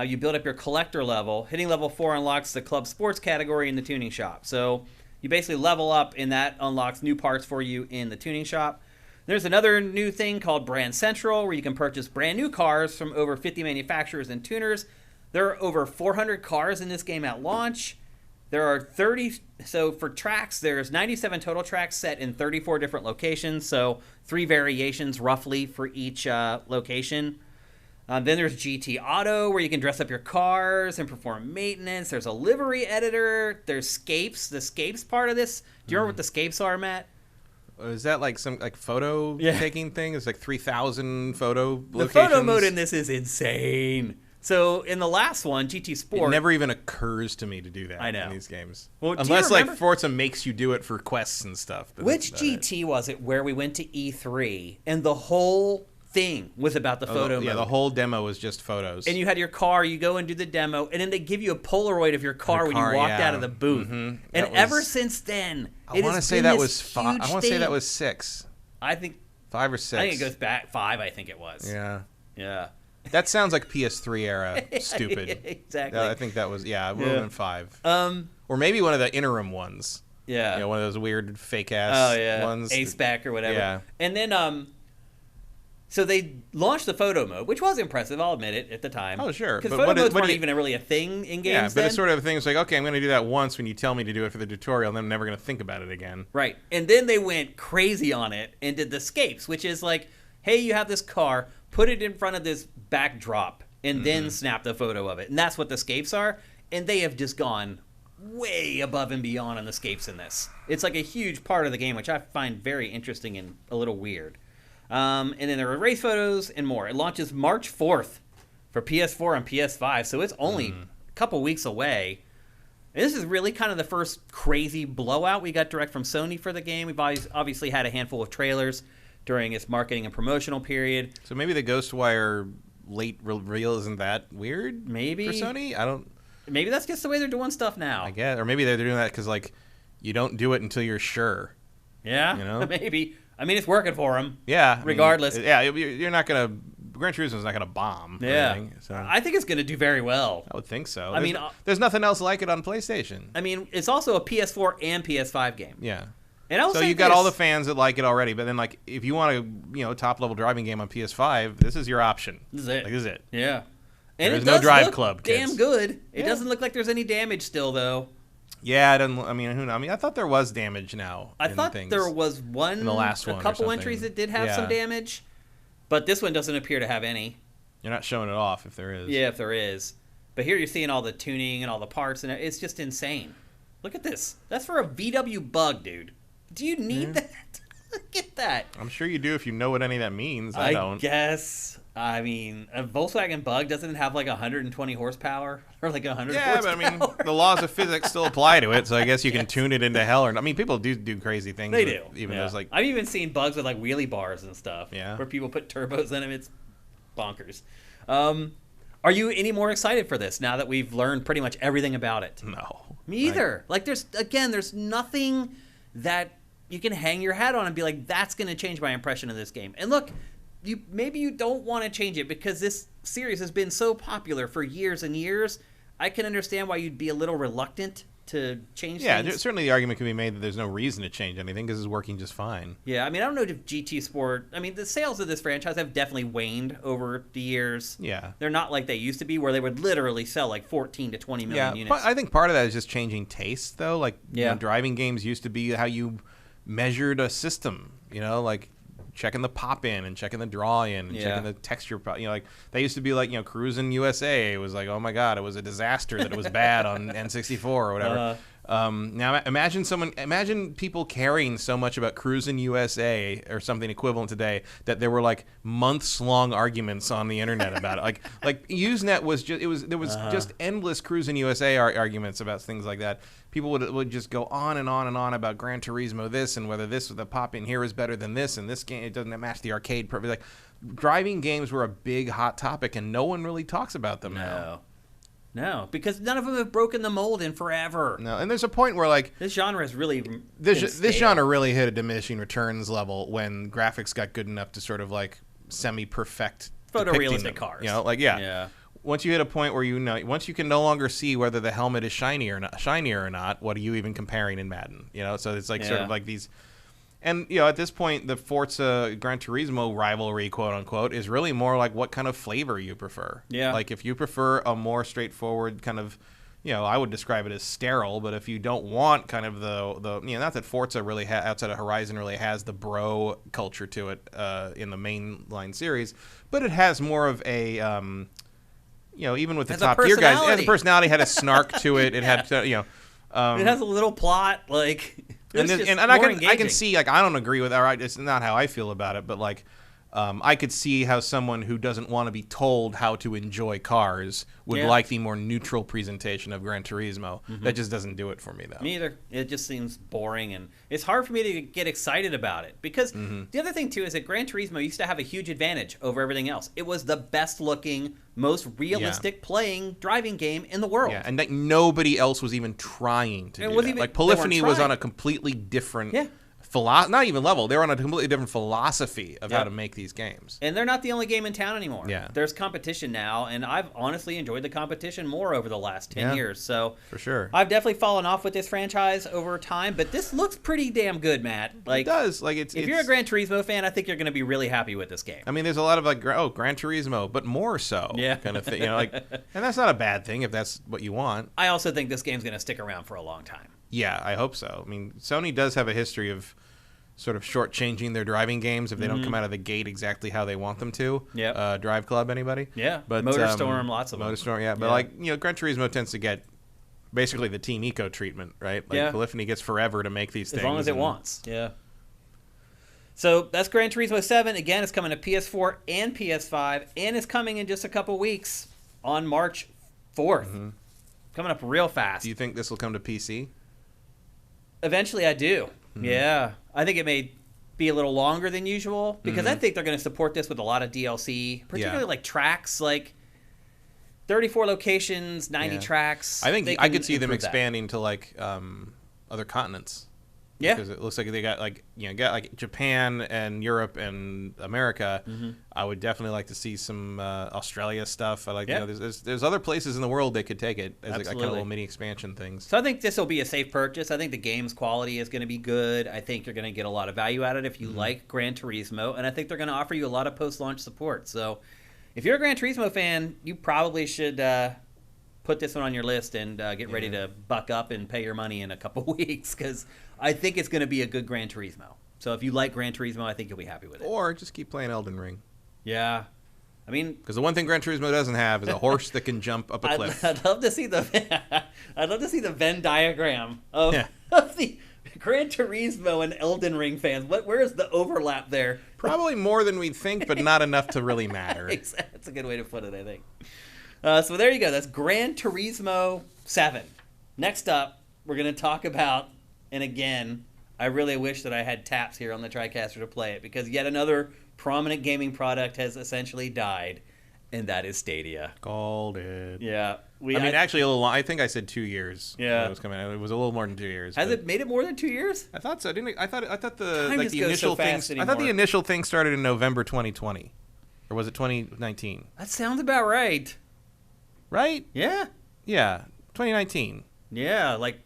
you build up your collector level. Hitting level 4 unlocks the club sports category in the tuning shop. So you basically level up, and that unlocks new parts for you in the tuning shop. There's another new thing called Brand Central, where you can purchase brand new cars from over 50 manufacturers and tuners. There are over 400 cars in this game at launch. There are 30, so for tracks, there's 97 total tracks set in 34 different locations, so 3 variations roughly for each location. Then there's GT Auto, where you can dress up your cars and perform maintenance. There's a livery editor. There's scapes, the scapes part of this. Do you remember what the scapes are, Matt? is that like some like photo taking thing? It's like 3,000 photo The locations. photo mode in this is insane. So in the last one, GT Sport, It never even occurs to me to do that I know. in these games. Well, do you Unless like remember- Forza makes you do it for quests and stuff. But which that's about it. GT was it where we went to E3 and the whole thing was about the photo mode? Yeah, the whole demo was just photos. And you had your car, you go and do the demo, and then they give you a Polaroid of your car when you walked out of the booth. And That ever was- since then, I want to say that was 5. I want to say that was 6. I think 5 or 6. I think it goes back 5. I think it was. Yeah. Yeah. That sounds like PS3 era stupid. Exactly. I think that was, it would have been 5. Um. Or maybe one of the interim ones. Yeah. You know, one of those weird fake ass ones. Ace back or whatever. Yeah. And then so they launched the photo mode, which was impressive, I'll admit it, at the time. Oh, sure. Because But photo what modes what weren't do you- even really a thing in games Yeah, but then. it's sort of a thing. It's like, okay, I'm going to do that once when you tell me to do it for the tutorial, and then I'm never going to think about it again. Right. And then they went crazy on it and did the scapes, which is like, hey, you have this car, put it in front of this backdrop, and then snap the photo of it. And that's what the scapes are. And they have just gone way above and beyond on the scapes in this. It's like a huge part of the game, which I find very interesting and a little weird. And then there are race photos and more. It launches March 4th for PS4 and PS5, so it's only a couple weeks away. And this is really kind of the first crazy blowout we got direct from Sony for the game. We've obviously had a handful of trailers during its marketing and promotional period. So maybe the Ghostwire late reveal isn't that weird? Maybe. For Sony? I don't... Maybe that's just the way they're doing stuff now. I guess. Or maybe they're doing that because, like, you don't do it until you're sure. Yeah, You know? maybe. I mean, it's working for them. Yeah. I mean, Regardless. you're not going to... Gran Turismo's not going to bomb. or Yeah. anything, so I think it's going to do very well. I would think so. I mean, there's nothing else like it on PlayStation. I mean, it's also a PS4 and PS5 game. Yeah. And I'll So say you've got all the this. fans that like it already, but then like if you want a top level driving game on PS5, this is your option. This is it. Like, this is it. Yeah. And There's it no does Drive look Club, damn kids. good. It Yeah. doesn't look like there's any damage still, though. Yeah, it doesn't. I mean, who knows? I mean, I thought there was damage now. I in thought things. there was one, In the last one a or couple something. entries that did have some Yeah. damage, but this one doesn't appear to have any. You're not showing it off if there is. Yeah, if there is. But here you're seeing all the tuning and all the parts, and it's just insane. Look at this. That's for a VW Bug, dude. Do you need that? Look at that. I'm sure you do if you know what any of that means. I don't. guess. I mean, a Volkswagen Bug doesn't have like 120 horsepower or like 100 Yeah, horsepower. but I mean, the laws of physics still apply to it, so I guess you can tune it into hell. Or I mean, people do crazy things. They with- do. Even yeah. those like. I've even seen bugs with like wheelie bars and stuff. Yeah. Where people put turbos in them. It's bonkers. Are you any more excited for this now that we've learned pretty much everything about it? No. Me either. Like there's nothing that you can hang your hat on and be like, that's going to change my impression of this game. And look, maybe you don't want to change it because this series has been so popular for years and years. I can understand why you'd be a little reluctant to change Yeah, things. certainly the argument can be made that there's no reason to change anything because it's working just fine. Yeah, I mean, I don't know if GT Sport... I mean, the sales of this franchise have definitely waned over the years. Yeah. They're not like they used to be, where they would literally sell like 14 to 20 million units. But I think part of that is just changing taste, though. Like, you Yeah. know, driving games used to be how you measured a system, you know, like checking the pop in and checking the draw in and checking the texture. You know, like that used to be like, you know, Cruising USA. It was like, oh my God, it was a disaster that it was bad on N64 or whatever. Now imagine people caring so much about Cruisin' USA or something equivalent today that there were like months-long arguments on the internet about it. Like Usenet was just endless Cruisin' USA arguments about things like that. People would just go on and on and on about Gran Turismo this and whether this with the pop in here is better than this, and this game it doesn't match the arcade. Like driving games were a big hot topic, and no one really talks about them now. No, because none of them have broken the mold in forever. No, and there's a point where like this genre is really this genre really hit a diminishing returns level when graphics got good enough to sort of like semi-perfect photorealistic cars. You know, like yeah. Once you hit a point where once you can no longer see whether the helmet is shinier or not, what are you even comparing in Madden? You know, so it's like sort of like these. And, you know, at this point, the Forza Gran Turismo rivalry, quote unquote, is really more like what kind of flavor you prefer. Yeah. Like if you prefer a more straightforward kind of, you know, I would describe it as sterile, but if you don't want kind of the you know, not that Forza really outside of Horizon really has the bro culture to it in the mainline series, but it has more of a, you know, even with the Top Gear guys, it has a personality, had a snark to it. It had, you know. It has a little plot, like... And I can see, like, I don't agree with that. It's not how I feel about it, but like, I could see how someone who doesn't want to be told how to enjoy cars would like the more neutral presentation of Gran Turismo. Mm-hmm. That just doesn't do it for me, though. Me either. It just seems boring, and it's hard for me to get excited about it. Because the other thing, too, is that Gran Turismo used to have a huge advantage over everything else. It was the best-looking, most realistic playing driving game in the world. Yeah, and like nobody else was even trying to do that. Like Polyphony was on a completely different... not even level. They're on a completely different philosophy of how to make these games. And they're not the only game in town anymore. Yeah. There's competition now, and I've honestly enjoyed the competition more over the last 10 years. So for sure. I've definitely fallen off with this franchise over time, but this looks pretty damn good, Matt. Like, it does. Like if you're a Gran Turismo fan, I think you're going to be really happy with this game. I mean, there's a lot of like, Gran Turismo, but more so kind of thing. You know, like, and that's not a bad thing if that's what you want. I also think this game's going to stick around for a long time. Yeah, I hope so. I mean, Sony does have a history of sort of shortchanging their driving games if they don't come out of the gate exactly how they want them to. Yeah. Drive Club, anybody? Yeah. But MotorStorm, lots of them. MotorStorm, yeah. But like, you know, Gran Turismo tends to get basically the Team Eco treatment, right? Like Polyphony gets forever to make these things. As long as it wants. Yeah. So that's Gran Turismo 7. Again, it's coming to PS4 and PS5, and it's coming in just a couple weeks on March 4th. Mm-hmm. Coming up real fast. Do you think this will come to PC? Eventually, I do. Mm-hmm. Yeah. I think it may be a little longer than usual because I think they're going to support this with a lot of DLC, particularly like tracks, like 34 locations, 90 tracks. I think I could see them expanding to like other continents. Yeah, because it looks like they got like Japan and Europe and America. Mm-hmm. I would definitely like to see some Australia stuff. I like there's other places in the world that could take it as like kind of little mini expansion things. So I think this will be a safe purchase. I think the game's quality is going to be good. I think you're going to get a lot of value out of it if you like Gran Turismo, and I think they're going to offer you a lot of post-launch support. So if you're a Gran Turismo fan, you probably should put this one on your list and get ready to buck up and pay your money in a couple weeks because I think it's going to be a good Gran Turismo. So if you like Gran Turismo, I think you'll be happy with it. Or just keep playing Elden Ring. Yeah. I mean, because the one thing Gran Turismo doesn't have is a horse that can jump up a cliff. I'd love to see the Venn diagram of the Gran Turismo and Elden Ring fans. Where is the overlap there? Probably more than we think, but not enough to really matter. That's a good way to put it, I think. So there you go. That's Gran Turismo 7. Next up, we're going to talk about, and again, I really wish that I had taps here on the TriCaster to play it because yet another prominent gaming product has essentially died, and that is Stadia. Called it. Yeah. Actually, a little long. I think I said 2 years. Yeah. When it was coming out. It was a little more than 2 years. Has it made it more than 2 years? I thought so. I thought the Time like the initial so things. I thought the initial thing started in November 2020, or was it 2019? That sounds about right. Right? Yeah. Yeah. 2019. Yeah. Like.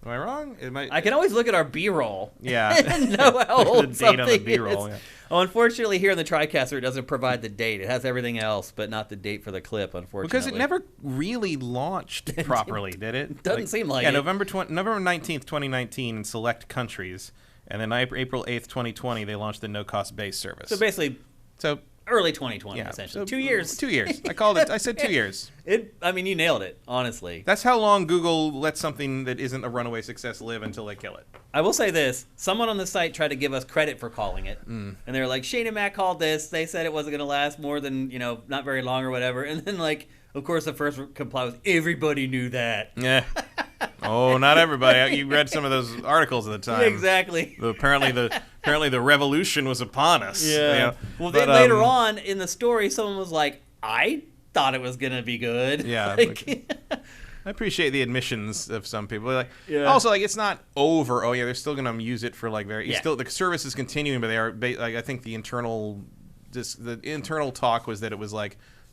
Am I wrong? I can always look at our B-roll. Yeah. And know how old the date on the B-roll. Yeah. Oh, unfortunately, here in the TriCaster, it doesn't provide the date. It has everything else, but not the date for the clip, unfortunately. Because it never really launched properly, did it? Doesn't seem like it. November 19th, 2019 in select countries. And then April 8th, 2020, they launched the no-cost base service. So basically, early 2020, essentially. So 2 years. 2 years. I called it. I said 2 years. I mean, you nailed it, honestly. That's how long Google lets something that isn't a runaway success live until they kill it. I will say this. Someone on the site tried to give us credit for calling it. And they were like, Shane and Matt called this. They said it wasn't going to last more than, not very long or whatever. And then, of course, the first reply was, everybody knew that. Yeah. Oh, not everybody. You read some of those articles at the time. Exactly. Apparently the revolution was upon us. Yeah. Well, then later on in the story, someone was like, I thought it was going to be good. Yeah. I appreciate the admissions of some people. Yeah. Also, it's not over. Oh, yeah, they're still going to use it for still the service is continuing, but they are. I think the internal talk was that it was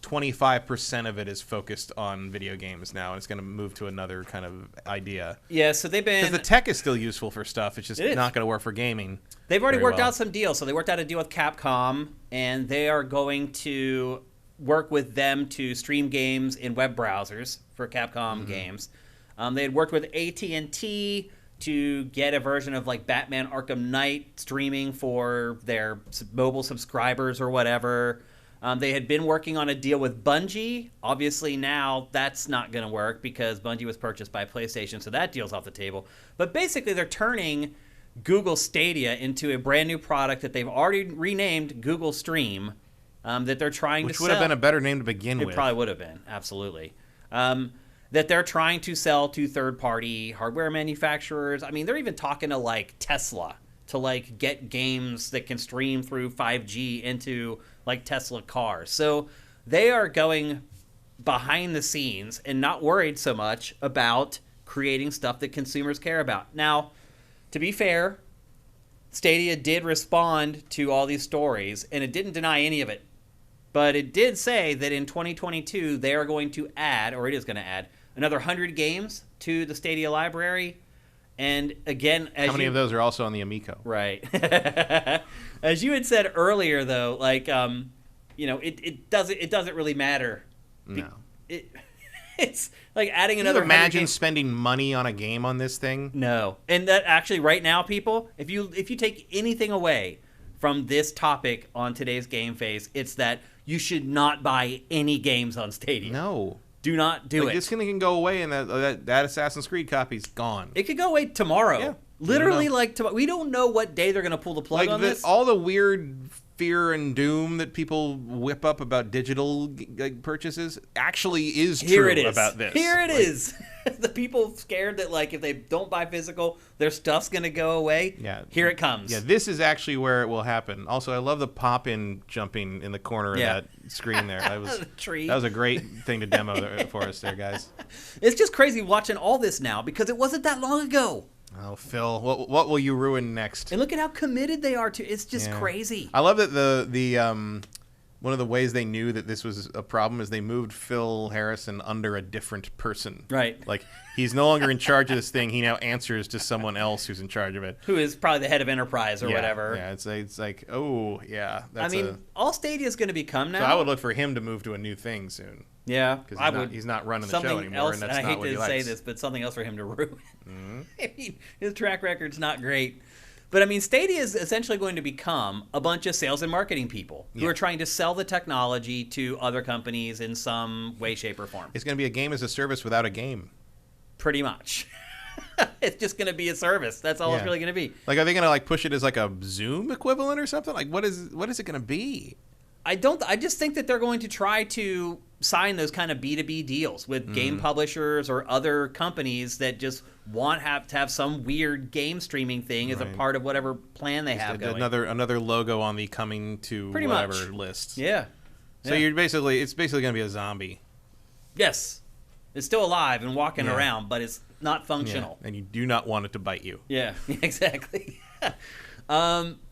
25% of it is focused on video games now, and it's going to move to another kind of idea. Yeah, so they've been... Because the tech is still useful for stuff. It's just not going to work for gaming. They've already worked out some deals. So they worked out a deal with Capcom, and they are going to work with them to stream games in web browsers for Capcom games. They had worked with AT&T to get a version of Batman Arkham Knight streaming for their mobile subscribers or whatever. They had been working on a deal with Bungie. Obviously now that's not going to work because Bungie was purchased by PlayStation, so that deal's off the table. But basically they're turning Google Stadia into a brand new product that they've already renamed Google Stream, that they're trying to sell. Which would have been a better name to begin with. It probably would have been, absolutely. That they're trying to sell to third-party hardware manufacturers. I mean, they're even talking to Tesla to get games that can stream through 5G into Tesla cars. So they are going behind the scenes and not worried so much about creating stuff that consumers care about. Now, to be fair, Stadia did respond to all these stories, and it didn't deny any of it. But it did say that in 2022, they are going to add, or it is going to add, another 100 games to the Stadia library. And again, how many of those are also on the Amico? Right. As you had said earlier, though, it doesn't really matter. No. It's like adding another. Can you imagine spending money on a game on this thing? No. And that actually, right now, people, if you take anything away from this topic on today's GameFace, it's that you should not buy any games on Stadia. No. Do not do it. This thing can go away, and that Assassin's Creed copy's gone. It could go away tomorrow. Yeah. Literally, tomorrow. We don't know what day they're going to pull the plug on this. All the weird fear and doom that people whip up about digital purchases actually is true about this. Here it is. The people scared that if they don't buy physical, their stuff's going to go away. Yeah. Here it comes. Yeah, this is actually where it will happen. Also, I love the pop-in jumping in the corner of that screen there. That was a great thing to demo for us there, guys. It's just crazy watching all this now because it wasn't that long ago. Oh, Phil, what will you ruin next? And look at how committed they are to it. It's just crazy. I love that the one of the ways they knew that this was a problem is they moved Phil Harrison under a different person. Right. He's no longer in charge of this thing. He now answers to someone else who's in charge of it. Who is probably the head of enterprise or whatever. Yeah, it's oh, yeah. All Stadia is going to become now. So I would look for him to move to a new thing soon. Yeah, because he's not running the show anymore, and that's not what he likes. I hate to say this, but something else for him to ruin. Mm-hmm. I mean, his track record's not great. But, Stadia is essentially going to become a bunch of sales and marketing people who are trying to sell the technology to other companies in some way, shape, or form. It's going to be a game as a service without a game. Pretty much. It's just going to be a service. That's all it's really going to be. Are they going to push it as a Zoom equivalent or something? What is it going to be? I just think that they're going to try to sign those kind of B2B deals with game publishers or other companies that just want to have some weird game streaming thing as a part of whatever plan they have going. Another logo on the coming to pretty whatever much. list. Yeah. So it's basically going to be a zombie. Yes. It's still alive and walking around, but it's not functional. Yeah. And you do not want it to bite you. Yeah, exactly.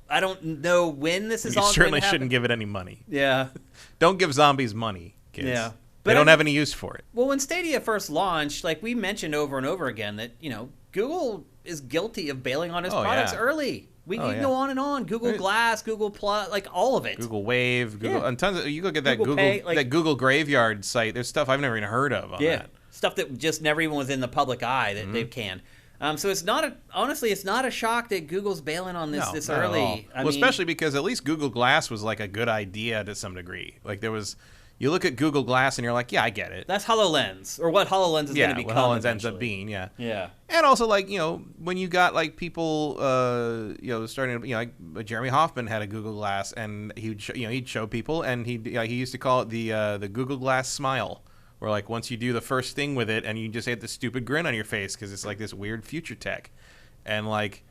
I don't know when this is all going to happen. You certainly shouldn't give it any money. Yeah. Don't give zombies money, kids. Yeah. They don't have any use for it. Well, when Stadia first launched, we mentioned over and over again that, Google is guilty of bailing on its products early. We can go on and on. Google Glass, Google Plus, all of it. Google Wave, and tons of, you go get that Google Pay, that Google Graveyard site. There's stuff I've never even heard of on that. Stuff that just never even was in the public eye that they've canned. So it's honestly, it's not a shock that Google's bailing on this this not at all. early. Well, especially because at least Google Glass was like a good idea to some degree. Like you look at Google Glass and you're like, yeah, I get it. That's HoloLens, or what HoloLens is going to become. What HoloLens ends eventually. up being, yeah. Yeah. And also, like, when you got like people, starting to, like Jeremy Hoffman had a Google Glass, and he'd show people, and he used to call it the Google Glass smile, where like once you do the first thing with it, and you just have this stupid grin on your face because it's like this weird future tech, and like,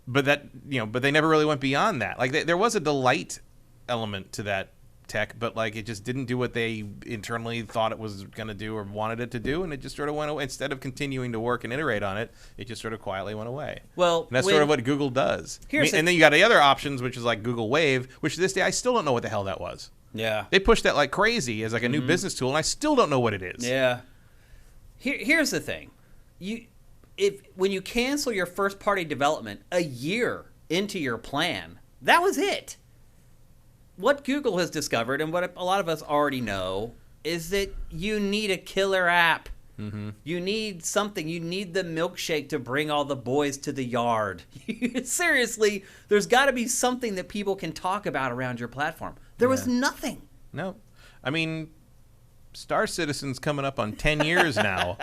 but they never really went beyond that. Like there was a delight element to that tech, but like it just didn't do what they internally thought it was going to do or wanted it to do, and it just sort of went away. Instead of continuing to work and iterate on it, it just sort of quietly went away. Well, and that's sort of what Google does. And then you got the other options, which is like Google Wave, which to this day I still don't know what the hell that was. Yeah, they pushed that like crazy as like a new business tool, and I still don't know what it is. Yeah. Here's the thing, when you cancel your first party development a year into your plan, that was it. What Google has discovered, and what a lot of us already know, is that you need a killer app. Mm-hmm. You need something. You need the milkshake to bring all the boys to the yard. Seriously, there's got to be something that people can talk about around your platform. There was nothing. No. I mean, Star Citizen's coming up on 10 years now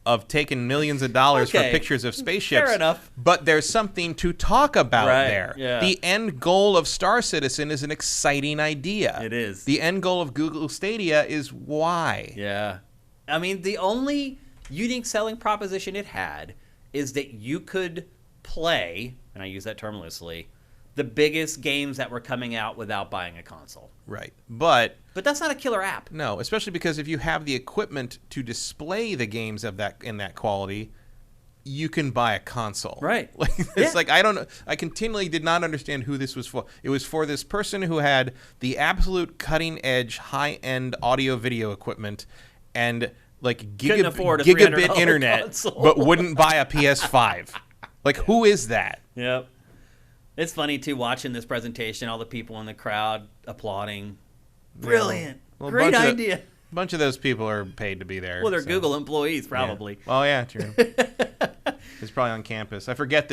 of taking millions of dollars for pictures of spaceships. Fair enough. But there's something to talk about there. Yeah. The end goal of Star Citizen is an exciting idea. It is. The end goal of Google Stadia is why. Yeah. I mean, the only unique selling proposition it had is that you could play, and I use that term loosely, the biggest games that were coming out without buying a console. Right. But that's not a killer app. No, especially because if you have the equipment to display the games of that in that quality, you can buy a console. Right. It's like, I don't know. I continually did not understand who this was for. It was for this person who had the absolute cutting edge, high end audio video equipment and like gigabit internet, console. But wouldn't buy a PS5. Like, who is that? Yep. It's funny too, watching this presentation, all the people in the crowd applauding. Brilliant. Well, great idea. A bunch of those people are paid to be there. Well, they're Google employees, probably. Yeah. Oh yeah, true. It's probably on campus. I forget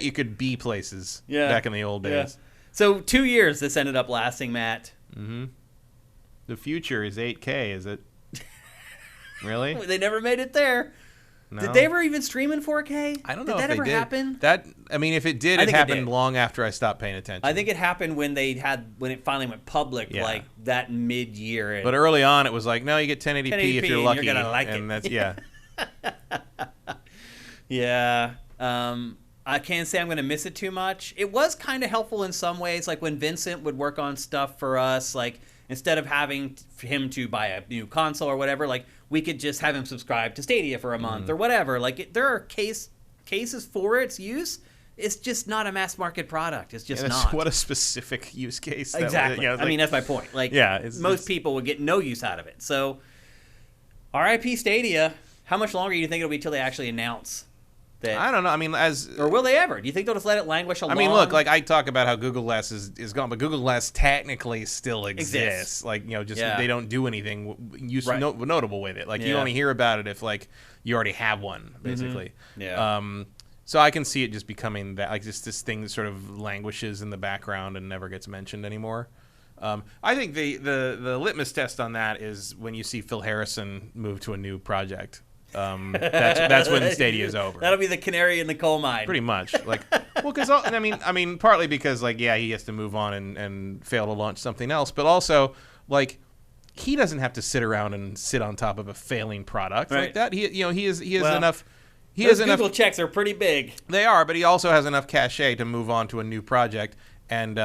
you could be places back in the old days. Yeah. So 2 years this ended up lasting, Matt. Mm-hmm. The future is 8K, is it? Really? They never made it there. No. Did they ever even stream in 4K? I don't know if that ever happen? If it did, it happened long after I stopped paying attention. I think it happened when it finally went public, like that mid-year. But early on, it was like, no, you get 1080p if you're lucky. You're gonna like and it. That's Yeah. I can't say I'm going to miss it too much. It was kind of helpful in some ways, like when Vincent would work on stuff for us, like instead of having him to buy a new console or whatever, like we could just have him subscribe to Stadia for a month or whatever. Like there are cases for its use. It's just not a mass market product. It's just not. What a specific use case. Exactly. I mean, that's my point. Like, most people would get no use out of it. So, RIP Stadia. How much longer do you think it'll be till they actually announce that? I don't know. I mean, or will they ever? Do you think they'll just let it languish along? I mean, look, like I talk about how Google Glass is gone, but Google Glass technically still exists. Like, they don't do anything notable with it. Like, you only hear about it if like you already have one, basically. Mm-hmm. Yeah. So I can see it just becoming that, like, just this thing that sort of languishes in the background and never gets mentioned anymore. I think the litmus test on that is when you see Phil Harrison move to a new project. That's when Stadia is over. That'll be the canary in the coal mine. Pretty much. Like, well, because I mean, partly because like, he has to move on and fail to launch something else, but also like he doesn't have to sit around and sit on top of a failing product like that. He has enough. Google checks are pretty big. They are, but he also has enough cachet to move on to a new project. And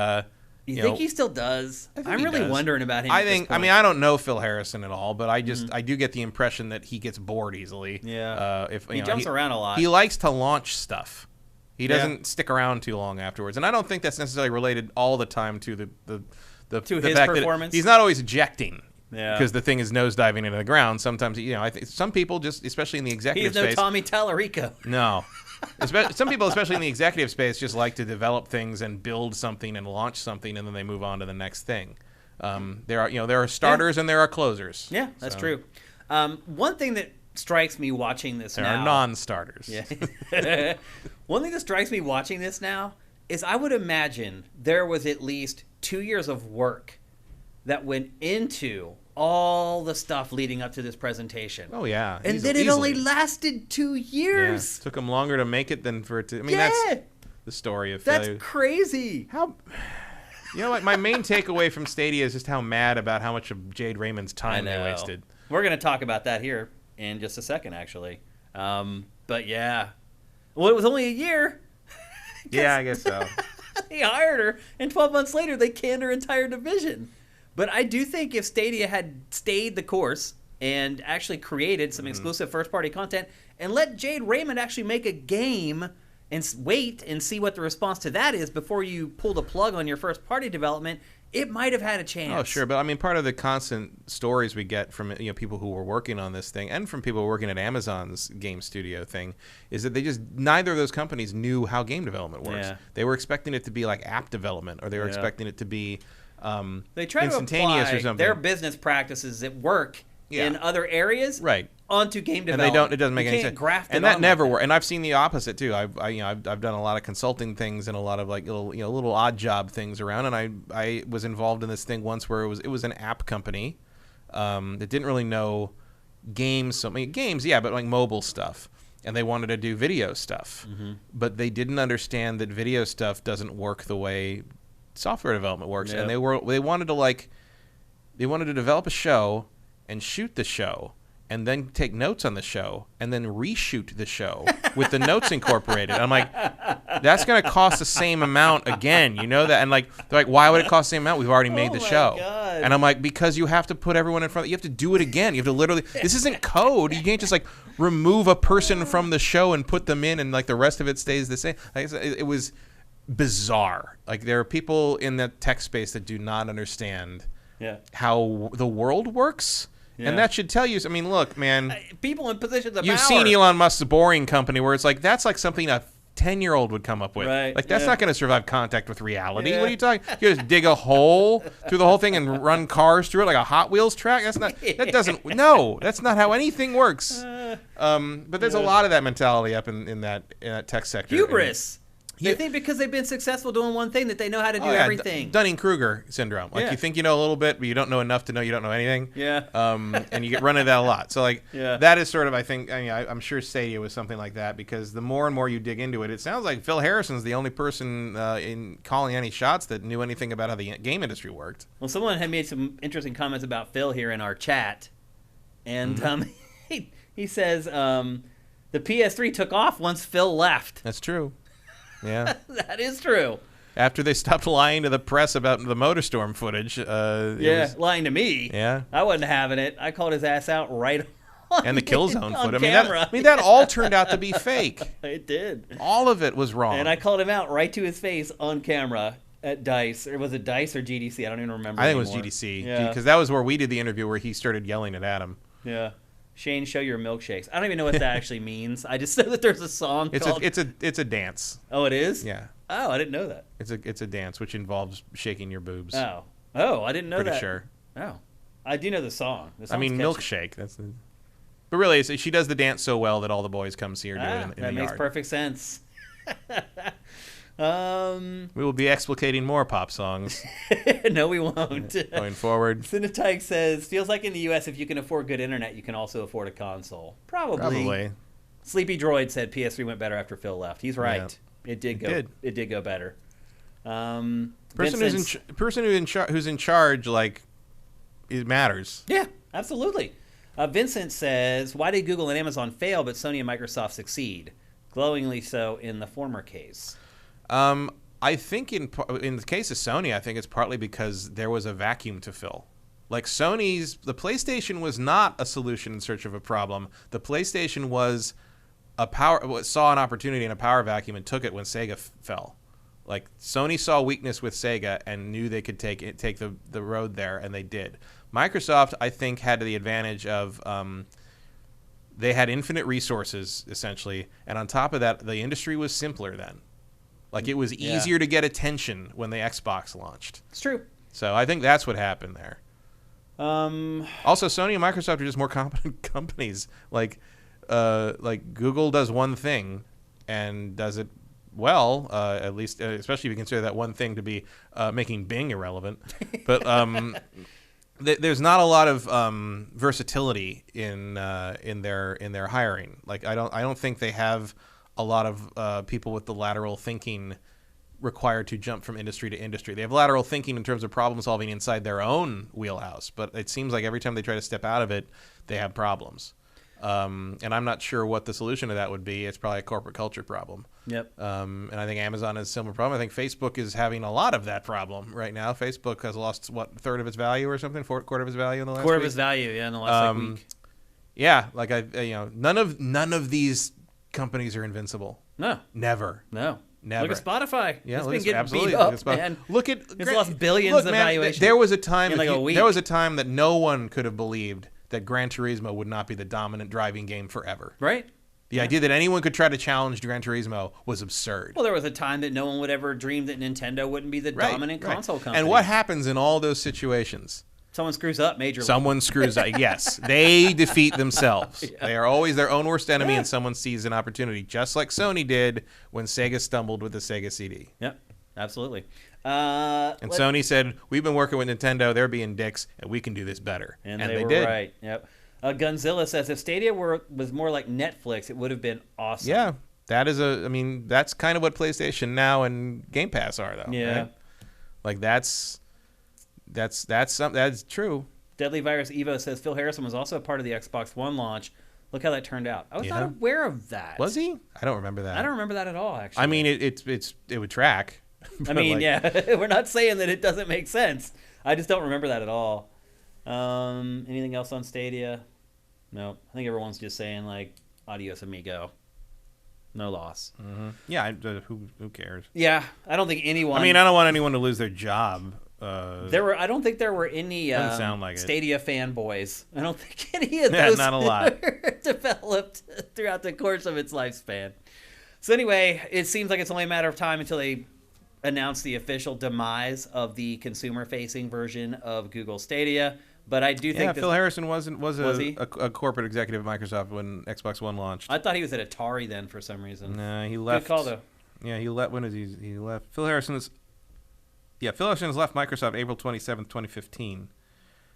you think he still does? I'm really wondering about him. I mean, I don't know Phil Harrison at all, but I do get the impression that he gets bored easily. Yeah. He jumps around a lot. He likes to launch stuff. He doesn't stick around too long afterwards, and I don't think that's necessarily related all the time to the his fact performance. That he's not always ejecting. Yeah. Because the thing is nosediving into the ground. Sometimes, I think some people just, especially in the executive space. He's no Tommy Tallarico. No. Some people, especially in the executive space, just like to develop things and build something and launch something, and then they move on to the next thing. There are starters and there are closers. Yeah, that's true. One thing that strikes me watching this there now. are non-starters. Yeah. One thing that strikes me watching this now is I would imagine there was at least 2 years of work that went into all the stuff leading up to this presentation. Oh, yeah. And then it only lasted 2 years. Yeah. Took them longer to make it than for it to... I mean, Yeah. that's the story of failure. That's crazy. How... You know what? My main takeaway from Stadia is just how mad about how much of Jade Raymond's time they wasted. We're going to talk about that here in just a second, actually. But yeah. Well, it was only a year. Yeah, I guess so. They hired her, and 12 months later, they canned her entire division. But I do think if Stadia had stayed the course and actually created some exclusive first-party content and let Jade Raymond actually make a game and wait and see what the response to that is before you pull the plug on your first-party development, it might have had a chance. Oh, sure. But, I mean, part of the constant stories we get from people who were working on this thing and from people working at Amazon's game studio thing is that neither of those companies knew how game development works. Yeah. They were expecting it to be like app development, or they were expecting it to be they try to instantaneous apply or something. their business practices at work in other areas onto game development. And it doesn't make any sense. Graft and that never worked. And I've seen the opposite too. I've done a lot of consulting things and a lot of like little odd job things around. And I was involved in this thing once where it was an app company that didn't really know games. So games, yeah, but like mobile stuff. And they wanted to do video stuff, but they didn't understand that video stuff doesn't work the way software development works. And they wanted to develop a show and shoot the show and then take notes on the show and then reshoot the show with the notes incorporated. I'm like, that's going to cost the same amount again. You know that? And like, they're like, why would it cost the same amount? We've already made the show. God. And I'm like, because you have to put everyone in front. You have to do it again. You have to literally, this isn't code. You can't just like remove a person from the show and put them in and like the rest of it stays the same. Like, it was bizarre. Like there are people in the tech space that do not understand how the world works. Yeah. And that should tell you, I mean, look, man. People in positions of power. You've seen Elon Musk's Boring Company where it's like, that's like something a 10-year-old would come up with. Right. Like, that's not going to survive contact with reality. What are you talking? You just dig a hole through the whole thing and run cars through it like a Hot Wheels track? That's not, that doesn't, no, that's not how anything works. But there's a lot of that mentality up in that tech sector. Hubris. They think because they've been successful doing one thing that they know how to do everything. Dunning-Kruger syndrome. Like you think you know a little bit, but you don't know enough to know you don't know anything. Yeah. And you get run into that a lot. So like that is sort of, I think, I'm sure Stadia was something like that because the more and more you dig into it, it sounds like Phil Harrison's the only person in calling any shots that knew anything about how the game industry worked. Well, someone had made some interesting comments about Phil here in our chat, and he says the PS3 took off once Phil left. That's true. Yeah, that is true. After they stopped lying to the press about the MotorStorm footage. Lying to me. Yeah. I wasn't having it. I called his ass out right on and the Killzone footage. Camera. I mean, that all turned out to be fake. It did. All of it was wrong. And I called him out right to his face on camera at DICE. Or was it DICE or GDC? I don't even remember I think anymore. it was GDC. Yeah. Because that was where we did the interview where he started yelling at Adam. Yeah. Shane, show your milkshakes. I don't even know what that actually means. I just know that there's a song called... It's a dance. Oh, it is? Yeah. Oh, I didn't know that. It's a dance which involves shaking your boobs. Oh, I didn't know that. Pretty sure. Oh, I do know the song. I mean, milkshake. That's the. But really, she does the dance so well that all the boys come see her do it in the that makes yard. Perfect sense. We will be explicating more pop songs. No, we won't. Going forward. Cinetyke says, feels like in the U.S., if you can afford good internet, you can also afford a console. Probably. Sleepy Droid said PS3 went better after Phil left. He's right. Yeah. It did go better. Person who's in charge, like, it matters. Yeah, absolutely. Vincent says, why did Google and Amazon fail, but Sony and Microsoft succeed? Glowingly so in the former case. I think in the case of Sony, I think it's partly because there was a vacuum to fill. Like the PlayStation was not a solution in search of a problem. The PlayStation was saw an opportunity in a power vacuum and took it when Sega fell. Like Sony saw weakness with Sega and knew they could take the road there, and they did. Microsoft, I think, had the advantage of they had infinite resources essentially, and on top of that, the industry was simpler then. Like it was easier to get attention when the Xbox launched. It's true. So I think that's what happened there. Also, Sony and Microsoft are just more competent companies. Like Google does one thing and does it well, at least, especially if you consider that one thing to be making Bing irrelevant. But there's not a lot of versatility in their hiring. Like I don't think they have a lot of people with the lateral thinking required to jump from industry to industry. They have lateral thinking in terms of problem solving inside their own wheelhouse, but it seems like every time they try to step out of it, they have problems. And I'm not sure what the solution to that would be. It's probably a corporate culture problem. Yep. And I think Amazon has a similar problem. I think Facebook is having a lot of that problem right now. Facebook has lost, what, third of its value or something? Quarter of its value in the last week? Quarter of its value, yeah, in the last week. Yeah, like none of these companies are invincible. No. Never. No. Never. Look at Spotify. Yeah, it's been getting beat up, man. Look at it's lost billions of valuation. There was a time in like a week. There was a time that no one could have believed that Gran Turismo would not be the dominant driving game forever. Right. The idea that anyone could try to challenge Gran Turismo was absurd. Well, there was a time that no one would ever dream that Nintendo wouldn't be the dominant console company. And what happens in all those situations? Someone screws up majorly. Someone screws up. Yes. They defeat themselves. Yeah. They are always their own worst enemy, and someone sees an opportunity, just like Sony did when Sega stumbled with the Sega CD. Yep, absolutely. And Sony said, we've been working with Nintendo. They're being dicks, and we can do this better. And they did. Right. Yep. Gunzilla says, if Stadia was more like Netflix, it would have been awesome. Yeah. That's kind of what PlayStation Now and Game Pass are, though. Yeah. Right? Like, that's true. Deadly Virus Evo says Phil Harrison was also a part of the Xbox One launch. Look how that turned out. I was not aware of that. Was he? I don't remember that. I don't remember that at all, actually. I mean, it would track. I mean, yeah. We're not saying that it doesn't make sense. I just don't remember that at all. Anything else on Stadia? No. I think everyone's just saying, like, adios amigo. No loss. Mm-hmm. Yeah, who cares? Yeah, I don't think anyone... I mean, I don't want anyone to lose their job. I don't think there were any Stadia fanboys. I don't think any of those not a lot. were developed throughout the course of its lifespan. So anyway, it seems like it's only a matter of time until they announce the official demise of the consumer-facing version of Google Stadia. But I do think Phil Harrison was a corporate executive at Microsoft when Xbox One launched. I thought he was at Atari then for some reason. No, he left. Good call though. Yeah, he left. When is he left? Phil Harrison has left Microsoft April 27th, 2015.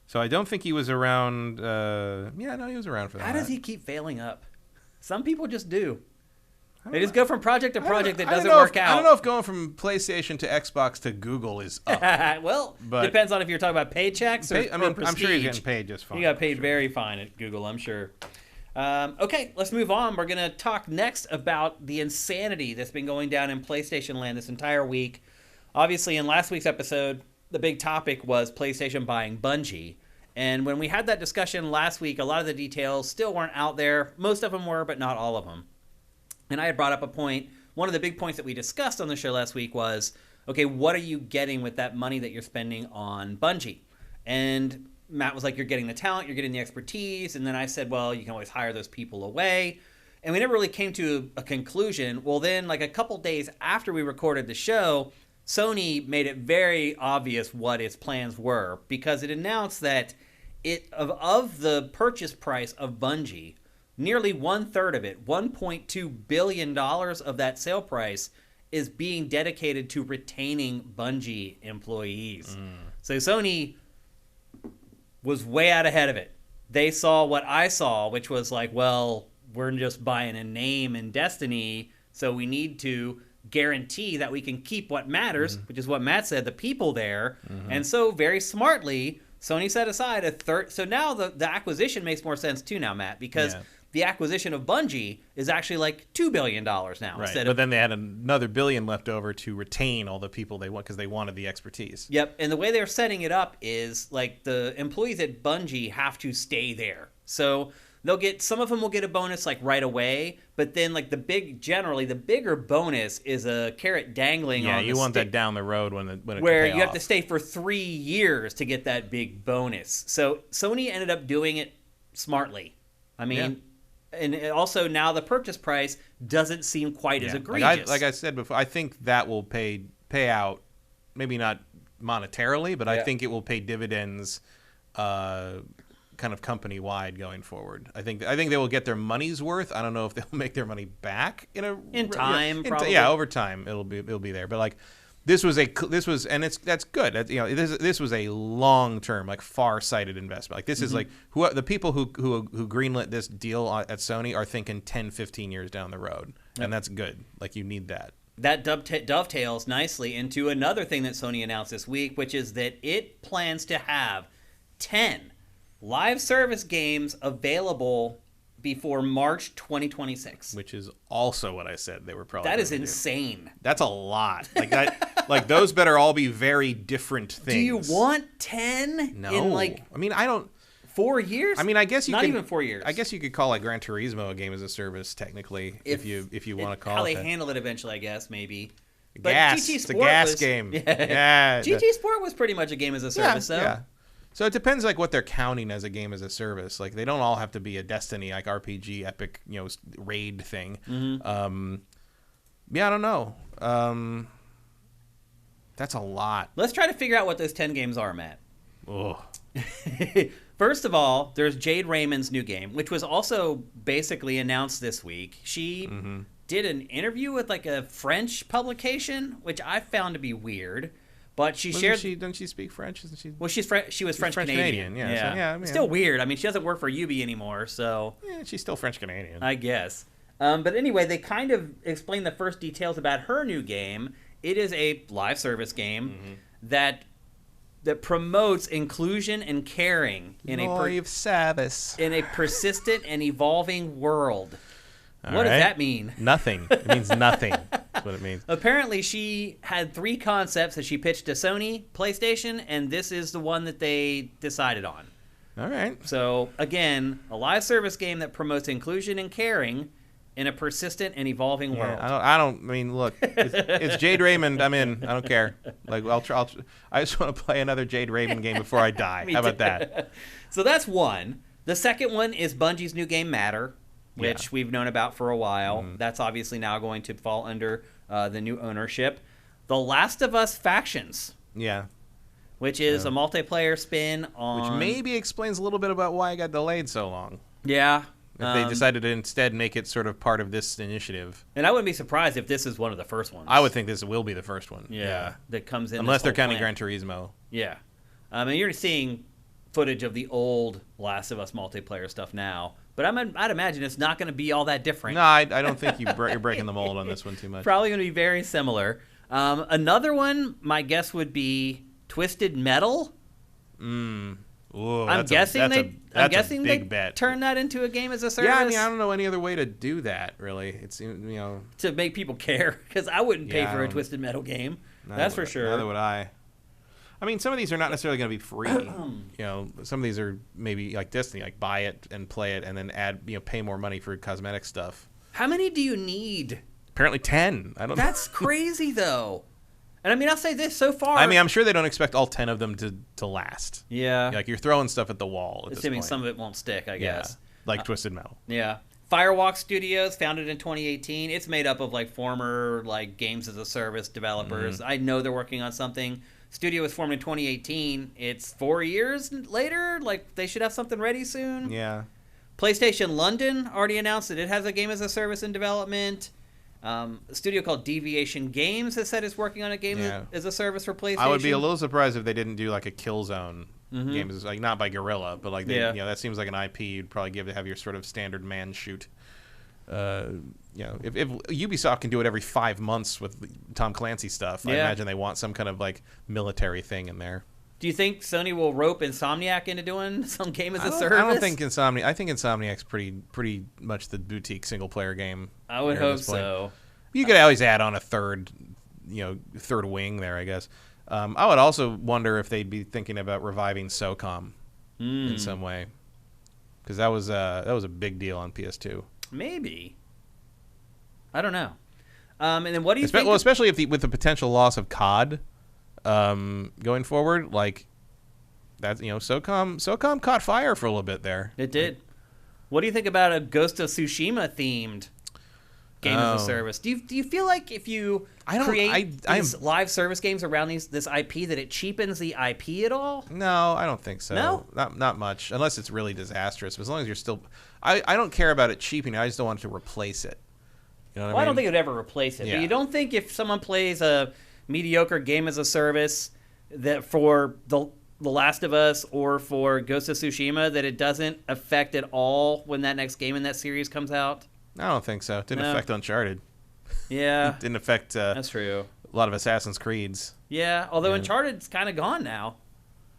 So I don't think he was around. He was around for that. How does he keep failing up? Some people just do. They just go from project to project that doesn't work out. I don't know if going from PlayStation to Xbox to Google is up. Well, depends on if you're talking about paychecks or prestige. I'm sure he's getting paid just fine. He got paid very fine at Google, I'm sure. Okay, let's move on. We're going to talk next about the insanity that's been going down in PlayStation land this entire week. Obviously, in last week's episode, the big topic was PlayStation buying Bungie. And when we had that discussion last week, a lot of the details still weren't out there. Most of them were, but not all of them. And I had brought up a point. One of the big points that we discussed on the show last week was, okay, what are you getting with that money that you're spending on Bungie? And Matt was like, you're getting the talent, you're getting the expertise. And then I said, well, you can always hire those people away. And we never really came to a conclusion. Well, then, like a couple days after we recorded the show, Sony made it very obvious what its plans were, because it announced that of the purchase price of Bungie, nearly 1/3 of it, $1.2 billion of that sale price, is being dedicated to retaining Bungie employees. So Sony was way out ahead of it. They saw what I saw, which was like, well, we're just buying a name in Destiny, so we need to guarantee that we can keep what matters, which is what Matt said, the people there. And so very smartly, Sony set aside a third. So now the acquisition makes more sense too now, Matt, because the acquisition of Bungie is actually like $2 billion now. Right. But then they had another $1 billion left over to retain all the people they want because they wanted the expertise. Yep. And the way they're setting it up is like the employees at Bungie have to stay there. So some of them will get a bonus like right away, but then like the bigger bonus is a carrot dangling on the you want that down the road when it where you have to stay for 3 years to get that big bonus. So Sony ended up doing it smartly. I mean, and also now the purchase price doesn't seem quite as egregious. Like I said before, I think that will pay out, maybe not monetarily, but I think it will pay dividends kind of company wide going forward. I think they will get their money's worth. I don't know if they'll make their money back in time. Probably. Over time it'll be there. But like this was and that's good. This was a long term, like far sighted investment. Like this is like the people who greenlit this deal at Sony are thinking 10, 15 years down the road, and that's good. Like you need that. That dovetails nicely into another thing that Sony announced this week, which is that it plans to have 10 live service games available before March 2026. Which is also what I said they were probably. That is insane. That's a lot. Like that. Like those better all be very different things. Do you want 10? No. I don't. 4 years? I mean, I guess you not can, even 4 years. I guess you could call like Gran Turismo a game as a service technically, if you want to call how it. How they handle it eventually, I guess maybe. But it's a gas game. Yeah. GT Sport was pretty much a game as a service, though. Yeah. So it depends like what they're counting as a game as a service. Like they don't all have to be a Destiny like RPG epic, raid thing. I don't know. That's a lot. Let's try to figure out what those 10 games are, Matt. Oh. First of all, there's Jade Raymond's new game, which was also basically announced this week. She did an interview with like a French publication, which I found to be weird. But she shared. Doesn't she speak French? Isn't she? Well, she was French Canadian. Yeah. So, still weird. I mean, she doesn't work for Ubi anymore, so. Yeah, she's still French Canadian. I guess. But anyway, they kind of explain the first details about her new game. It is a live service game that promotes inclusion and caring in live service in a persistent and evolving world. What does that mean? Nothing. It means nothing. That's what it means. Apparently, she had 3 concepts that she pitched to Sony, PlayStation, and this is the one that they decided on. All right. So, again, a live service game that promotes inclusion and caring in a persistent and evolving world. I mean, look, it's Jade Raymond. I'm in. I don't care. Like, I just want to play another Jade Raymond game before I die. How about that? So that's one. The second one is Bungie's new game, Matter, which we've known about for a while. That's obviously now going to fall under the new ownership. The Last of Us Factions. Yeah. Which is a multiplayer spin on... Which maybe explains a little bit about why it got delayed so long. Yeah. If they decided to instead make it sort of part of this initiative. And I wouldn't be surprised if this is one of the first ones. I would think this will be the first one. Yeah. That comes in. Unless they're counting Gran Turismo. Yeah. And you're seeing footage of the old Last of Us multiplayer stuff now. But I'd imagine it's not going to be all that different. No, I don't think you're breaking the mold on this one too much. Probably going to be very similar. Another one, my guess would be Twisted Metal. Ooh, I'm guessing they bet. turn that into a game as a service. Yeah, I mean, I don't know any other way to do that, really. It's to make people care, because I wouldn't pay for a Twisted Metal game. That's for sure. Neither would I. I mean, some of these are not necessarily going to be free. Some of these are maybe like Destiny, like buy it and play it, and then pay more money for cosmetic stuff. How many do you need? Apparently 10. I don't know. That's crazy, though. And I mean, I'll say this so far. I mean, I'm sure they don't expect all 10 of them to last. Yeah. Like, you're throwing stuff at the wall at this point. Some of it won't stick, I guess. Like Twisted Metal. Yeah. Firewalk Studios, founded in 2018. It's made up of, like, former, like, games as a service developers. I know they're working on something. Studio was formed in 2018. It's 4 years later. Like, they should have something ready soon. Yeah. PlayStation London already announced that it has a game as a service in development. A studio called Deviation Games has said it's working on a game as a service for PlayStation. I would be a little surprised if they didn't do like a Killzone game, like not by Guerrilla, but like that seems like an IP you'd probably give to have your sort of standard man shoot. If Ubisoft can do it every 5 months with Tom Clancy stuff, I imagine they want some kind of like military thing in there. Do you think Sony will rope Insomniac into doing some game as a service? I don't think I think Insomniac's pretty much the boutique single player game. I would hope so. You could always add on a third wing there, I guess. I would also wonder if they'd be thinking about reviving SOCOM in some way, because that was a big deal on PS2. Maybe. I don't know. And then what do you think? Well, especially with the potential loss of COD. Going forward, like that, SOCOM caught fire for a little bit there. It did. What do you think about a Ghost of Tsushima themed game as a service. Do you feel like if you create these live service games around this IP that it cheapens the IP at all? No, I don't think so. No? Not much, unless it's really disastrous. But as long as you're still... I don't care about it cheapening. I just don't want it to replace it. You know what I mean? I don't think it would ever replace it. Yeah. But you don't think if someone plays a mediocre game as a service that for The Last of Us or for Ghost of Tsushima that it doesn't affect at all when that next game in that series comes out? I don't think so. It didn't affect Uncharted. Yeah. It didn't affect that's true. a lot of Assassin's Creeds. Yeah, although Uncharted's kind of gone now.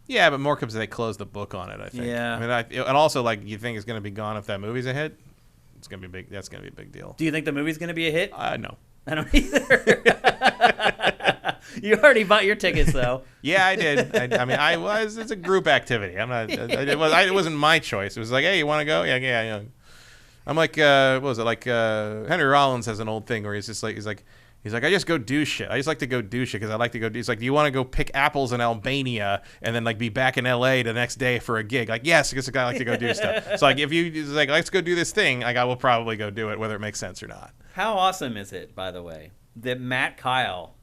Yeah, but more because they closed the book on it, I think. Yeah. I mean, and also, like, you think it's going to be gone if that movie's a hit? It's going to be big. That's going to be a big deal. Do you think the movie's going to be a hit? No. I don't either. You already bought your tickets, though. Yeah, I did. I mean, it's a group activity. I'm not. It wasn't my choice. It was like, hey, you want to go? Yeah. I'm like, what was it? Like Henry Rollins has an old thing where he's like, I just go do shit. I just like to go do shit because I like to go do. He's like, do you want to go pick apples in Albania and then like be back in LA the next day for a gig? Like, yes, because I like to go do stuff. So like, if you like, let's go do this thing, like I will probably go do it, whether it makes sense or not. How awesome is it, by the way, that Matt Kyle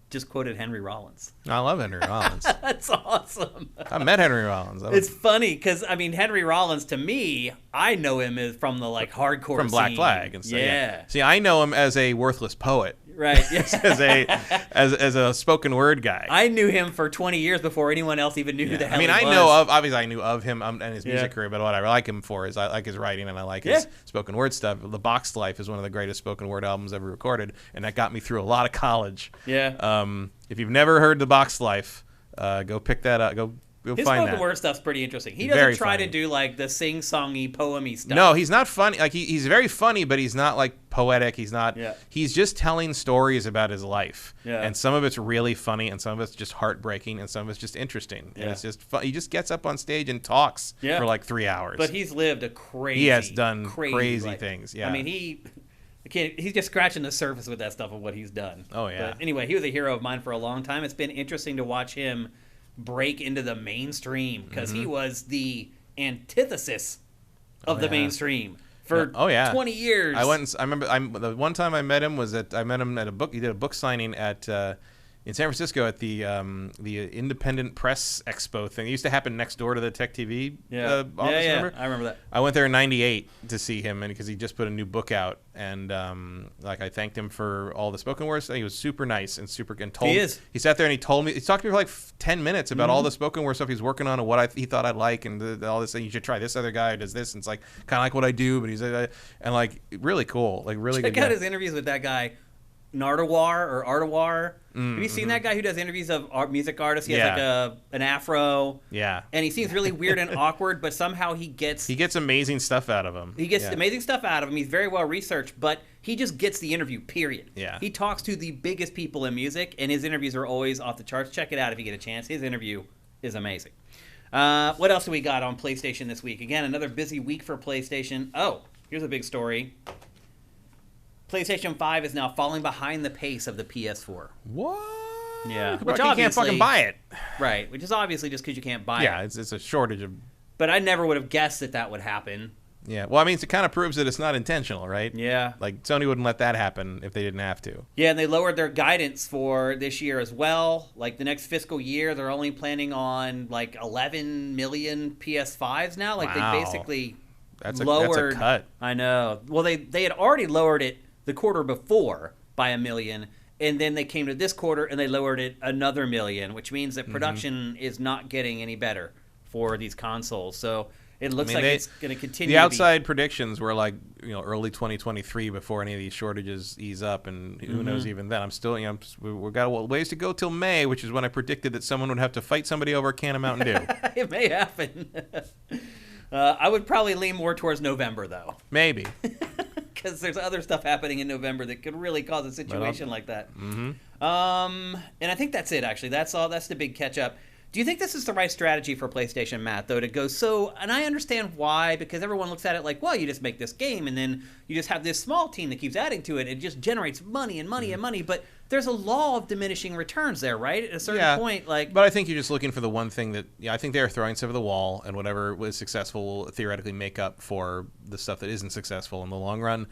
just quoted Henry Rollins? I love Henry Rollins. That's awesome. I met Henry Rollins. It's funny because I mean Henry Rollins to me, I know him as from the like hardcore from Black scene. Flag and stuff. Yeah. See, I know him as a worthless poet. Right. Yes. as a spoken word guy. I knew him for 20 years before anyone else even knew who the hell he was. Obviously I knew of him and his music career, but what I like him for is I like his writing and I like his spoken word stuff. The Boxed Life is one of the greatest spoken word albums ever recorded, and that got me through a lot of college. Yeah. If you've never heard The Boxed Life, go pick that up. Go his find spoken that. word stuff's pretty interesting. He doesn't try to do like the sing-songy, poemy stuff. No, he's not funny. Like he's very funny, but he's not like poetic. He's not. Yeah. He's just telling stories about his life. Yeah. And some of it's really funny, and some of it's just heartbreaking, and some of it's just interesting. Yeah. And it's just fun. He just gets up on stage and talks for like 3 hours. But he's lived a crazy. He has done crazy things. Yeah. I mean, he's just scratching the surface with that stuff of what he's done. Oh yeah. But anyway, he was a hero of mine for a long time. It's been interesting to watch him break into the mainstream because he was the antithesis of the mainstream for 20 years. I remember the one time I met him was at a book. He did a book signing at in San Francisco at the Independent Press Expo thing. It used to happen next door to the Tech TV office. Remember? I remember that. I went there in '98 to see him, and because he just put a new book out, and I thanked him for all the spoken words. He was super nice and he sat there and he talked to me for like 10 minutes about all the spoken word stuff he's working on and what he thought I'd like and all this. And you should try this other guy who does this. And it's like kind of like what I do, but he's and like really cool, like really good. Check out his interviews with that guy. Nardawar. Have you seen that guy who does interviews of music artists? He has like an afro. Yeah. And he seems really weird and awkward, but somehow he gets amazing stuff out of him. He gets amazing stuff out of him. He's very well researched, but he just gets the interview, period. Yeah. He talks to the biggest people in music, and his interviews are always off the charts. Check it out if you get a chance. His interview is amazing. What else do we got on PlayStation this week? Again, another busy week for PlayStation. Oh, here's a big story. PlayStation 5 is now falling behind the pace of the PS4. What? Yeah. Which you can't fucking buy it. Right. Which is obviously just because you can't buy it. Yeah, it's a shortage of... But I never would have guessed that would happen. Yeah. Well, I mean, it kind of proves that it's not intentional, right? Yeah. Like, Sony wouldn't let that happen if they didn't have to. Yeah, and they lowered their guidance for this year as well. Like, the next fiscal year, they're only planning on, like, 11 million PS5s now. Like, wow. They basically that's lowered... That's a cut. I know. Well, they had already lowered it the quarter before by 1 million, and then they came to this quarter and they lowered it another 1 million, which means that production is not getting any better for these consoles. So it looks like it's going to continue. The outside predictions were like early 2023 before any of these shortages ease up, and who knows even then. I'm still we've got ways to go till May, which is when I predicted that someone would have to fight somebody over a can of Mountain Dew. It may happen. I would probably lean more towards November though. Maybe. Because there's other stuff happening in November that could really cause a situation like that. Mm-hmm. And I think that's it, actually. That's all. That's the big catch-up. Do you think this is the right strategy for PlayStation, Matt, though, to go so... And I understand why, because everyone looks at it like, well, you just make this game, and then you just have this small team that keeps adding to it. It just generates money and money and money. But there's a law of diminishing returns there, right? At a certain point, like... But I think you're just looking for the one thing that... Yeah, I think they're throwing stuff at the wall, and whatever was successful will theoretically make up for the stuff that isn't successful in the long run.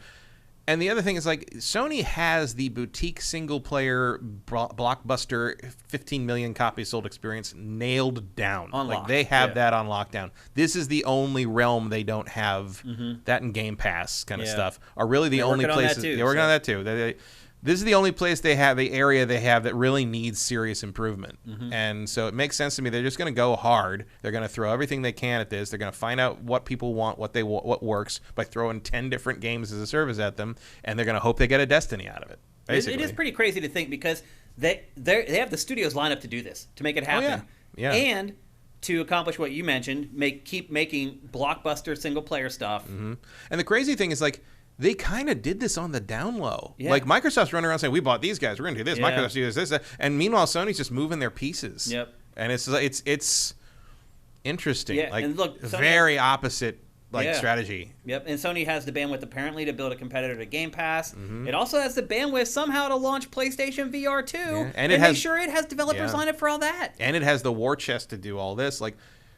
And the other thing is, like, Sony has the boutique single-player blockbuster 15 million copies sold experience nailed down. Like, they have that on lockdown. This is the only realm they don't have that in Game Pass kind of stuff. Are really the only places. They're working on that too. This is the only place they have, the area they have that really needs serious improvement. And so it makes sense to me. They're just going to go hard. They're going to throw everything they can at this. They're going to find out what people want, what works by throwing 10 different games as a service at them, and they're going to hope they get a Destiny out of it. Basically. It is pretty crazy to think because they have the studios lined up to do this, to make it happen. And to accomplish what you mentioned, keep making blockbuster single-player stuff. And the crazy thing is, like, they kind of did this on the down low. Like, Microsoft's running around saying, we bought these guys, we're going to do this. Microsoft's doing this, that. And meanwhile, Sony's just moving their pieces. And it's interesting. Like, and look, Sony very opposite strategy. And Sony has the bandwidth apparently to build a competitor to Game Pass. It also has the bandwidth somehow to launch PlayStation VR 2. And make sure it has developers lined up for all that. And it has the war chest to do all this. Like,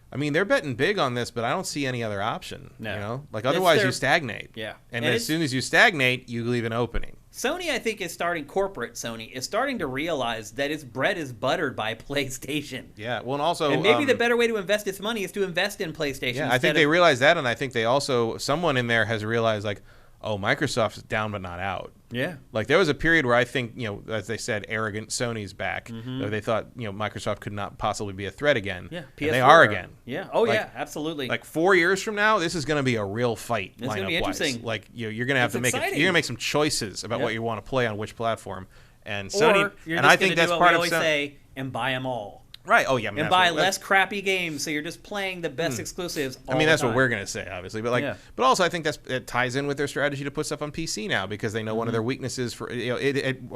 I mean, they're betting big on this, but I don't see any other option. You know, like, otherwise you stagnate. And as soon as you stagnate, you leave an opening. Sony, I think, corporate Sony is starting to realize that its bread is buttered by PlayStation. Well, and also, and maybe the better way to invest its money is to invest in PlayStation. I think they realize that, and I think they also, someone in there has realized, like, oh, Microsoft's down but not out. Like, there was a period where I think, you know, as they said, arrogant Sony's back. They thought, you know, Microsoft could not possibly be a threat again. And they are again. Absolutely. Like, 4 years from now, this is going to be a real fight. It's going to be interesting. Like, you're going to have to make you're going to make some choices about what you want to play on which platform. And Sony, and I think that's part of Sony. Say, and buy them all. Right. Oh yeah. I mean, and buy less crappy games, so you're just playing the best exclusives. I mean, that's what we're gonna say, obviously. But but also I think it ties in with their strategy to put stuff on PC now, because they know one of their weaknesses for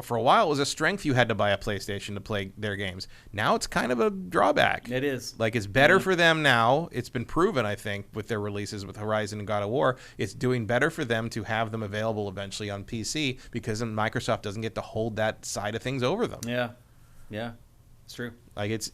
for a while it was a strength. You had to buy a PlayStation to play their games. Now it's kind of a drawback. It is. Like, it's better for them now. It's been proven, I think, with their releases with Horizon and God of War. It's doing better for them to have them available eventually on PC, because then Microsoft doesn't get to hold that side of things over them. Yeah. It's true. Like, it's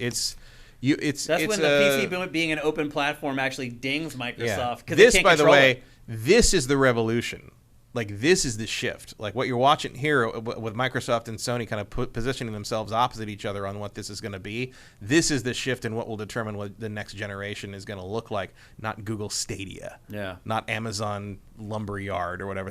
when the PC being an open platform actually dings Microsoft. This, by the way, this is the revolution. Like, this is the shift. Like, what you're watching here with Microsoft and Sony kind of positioning themselves opposite each other on what this is going to be. This is the shift in what will determine what the next generation is going to look like. Not Google Stadia. Not Amazon Lumberyard or whatever.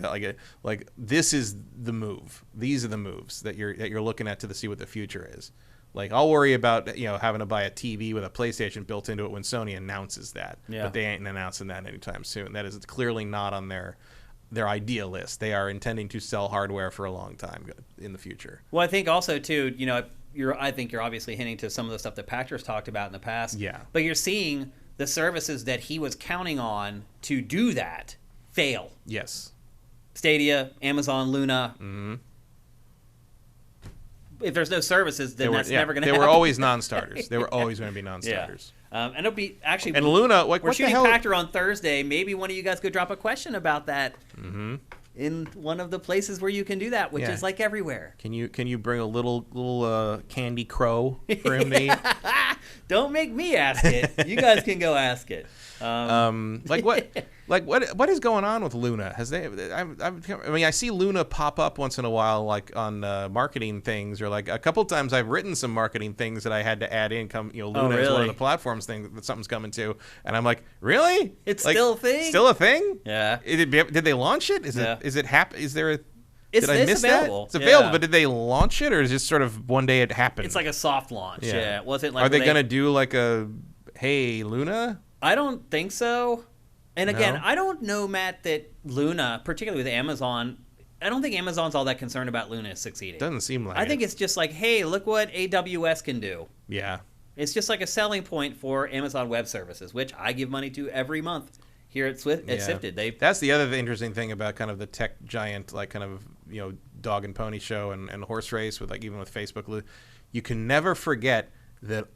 Like this is the move. These are the moves that you're looking at to see what the future is. Like, I'll worry about, you know, having to buy a TV with a PlayStation built into it when Sony announces that. But they ain't announcing that anytime soon. That is clearly not on their idea list. They are intending to sell hardware for a long time in the future. Well, I think also, too, you know, I think you're obviously hinting to some of the stuff that Patrick's talked about in the past. But you're seeing the services that he was counting on to do that fail. Stadia, Amazon, Luna. If there's no services, then that's never going to happen. They were always non-starters. They were always going to be non-starters. And it'll be actually. And Luna, like, we're shooting Factor on Thursday. Maybe one of you guys could drop a question about that in one of the places where you can do that, which is like everywhere. Can you bring a little Candy Crow for him to eat? Don't make me ask it. You guys can go ask it. What is going on with Luna? I see Luna pop up once in a while, like on marketing things, or like a couple times I've written some marketing things that I had to add in. Luna is one of the platforms thing that something's coming to, and I'm like, really? It's still a thing. Still a thing? Yeah. Did they launch it? Is it happen? Is there a? Did I miss available. That? It's available, but did they launch it, or is it just sort of one day it happened? It's like a soft launch. Yeah. Was it like? Are they gonna do like a Hey Luna? I don't think so. And again, I don't know, Matt, that Luna, particularly with Amazon, I don't think Amazon's all that concerned about Luna succeeding. Doesn't seem like I think it's just like, hey, look what AWS can do. Yeah. It's just like a selling point for Amazon Web Services, which I give money to every month here at Sifted. That's the other interesting thing about kind of the tech giant, like kind of, you know, dog and pony show and horse race with, like, even with Facebook. You can never forget that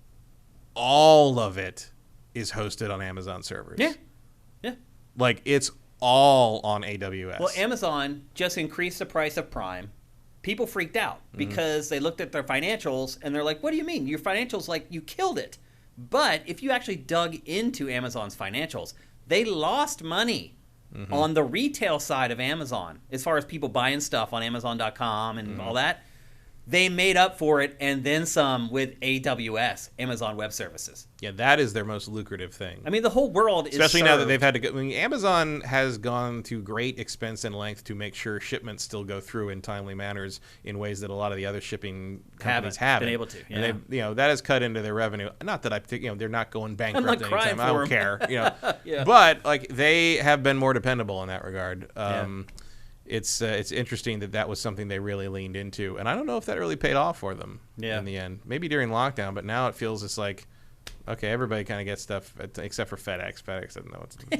all of it is hosted on Amazon servers. Yeah. Like, it's all on AWS. Well, Amazon just increased the price of Prime. People freaked out because they looked at their financials and they're like, what do you mean? Your financials, like, you killed it. But if you actually dug into Amazon's financials, they lost money on the retail side of Amazon, as far as people buying stuff on Amazon.com and all that. They made up for it and then some with AWS, Amazon Web Services. Yeah, that is their most lucrative thing. I mean, the whole world is especially now that served. they've had to go. I mean, Amazon has gone to great expense and length to make sure shipments still go through in timely manners in ways that a lot of the other shipping companies haven't been able to. Yeah. And they've, that has cut into their revenue. Not that I think they're not going bankrupt I'm not crying anytime. I don't for 'em. care. Yeah. But like they have been more dependable in that regard. It's interesting that was something they really leaned into, and I don't know if that really paid off for them in the end. Maybe during lockdown, but now it feels just like, okay, everybody kind of gets stuff except for FedEx. FedEx doesn't know what to do.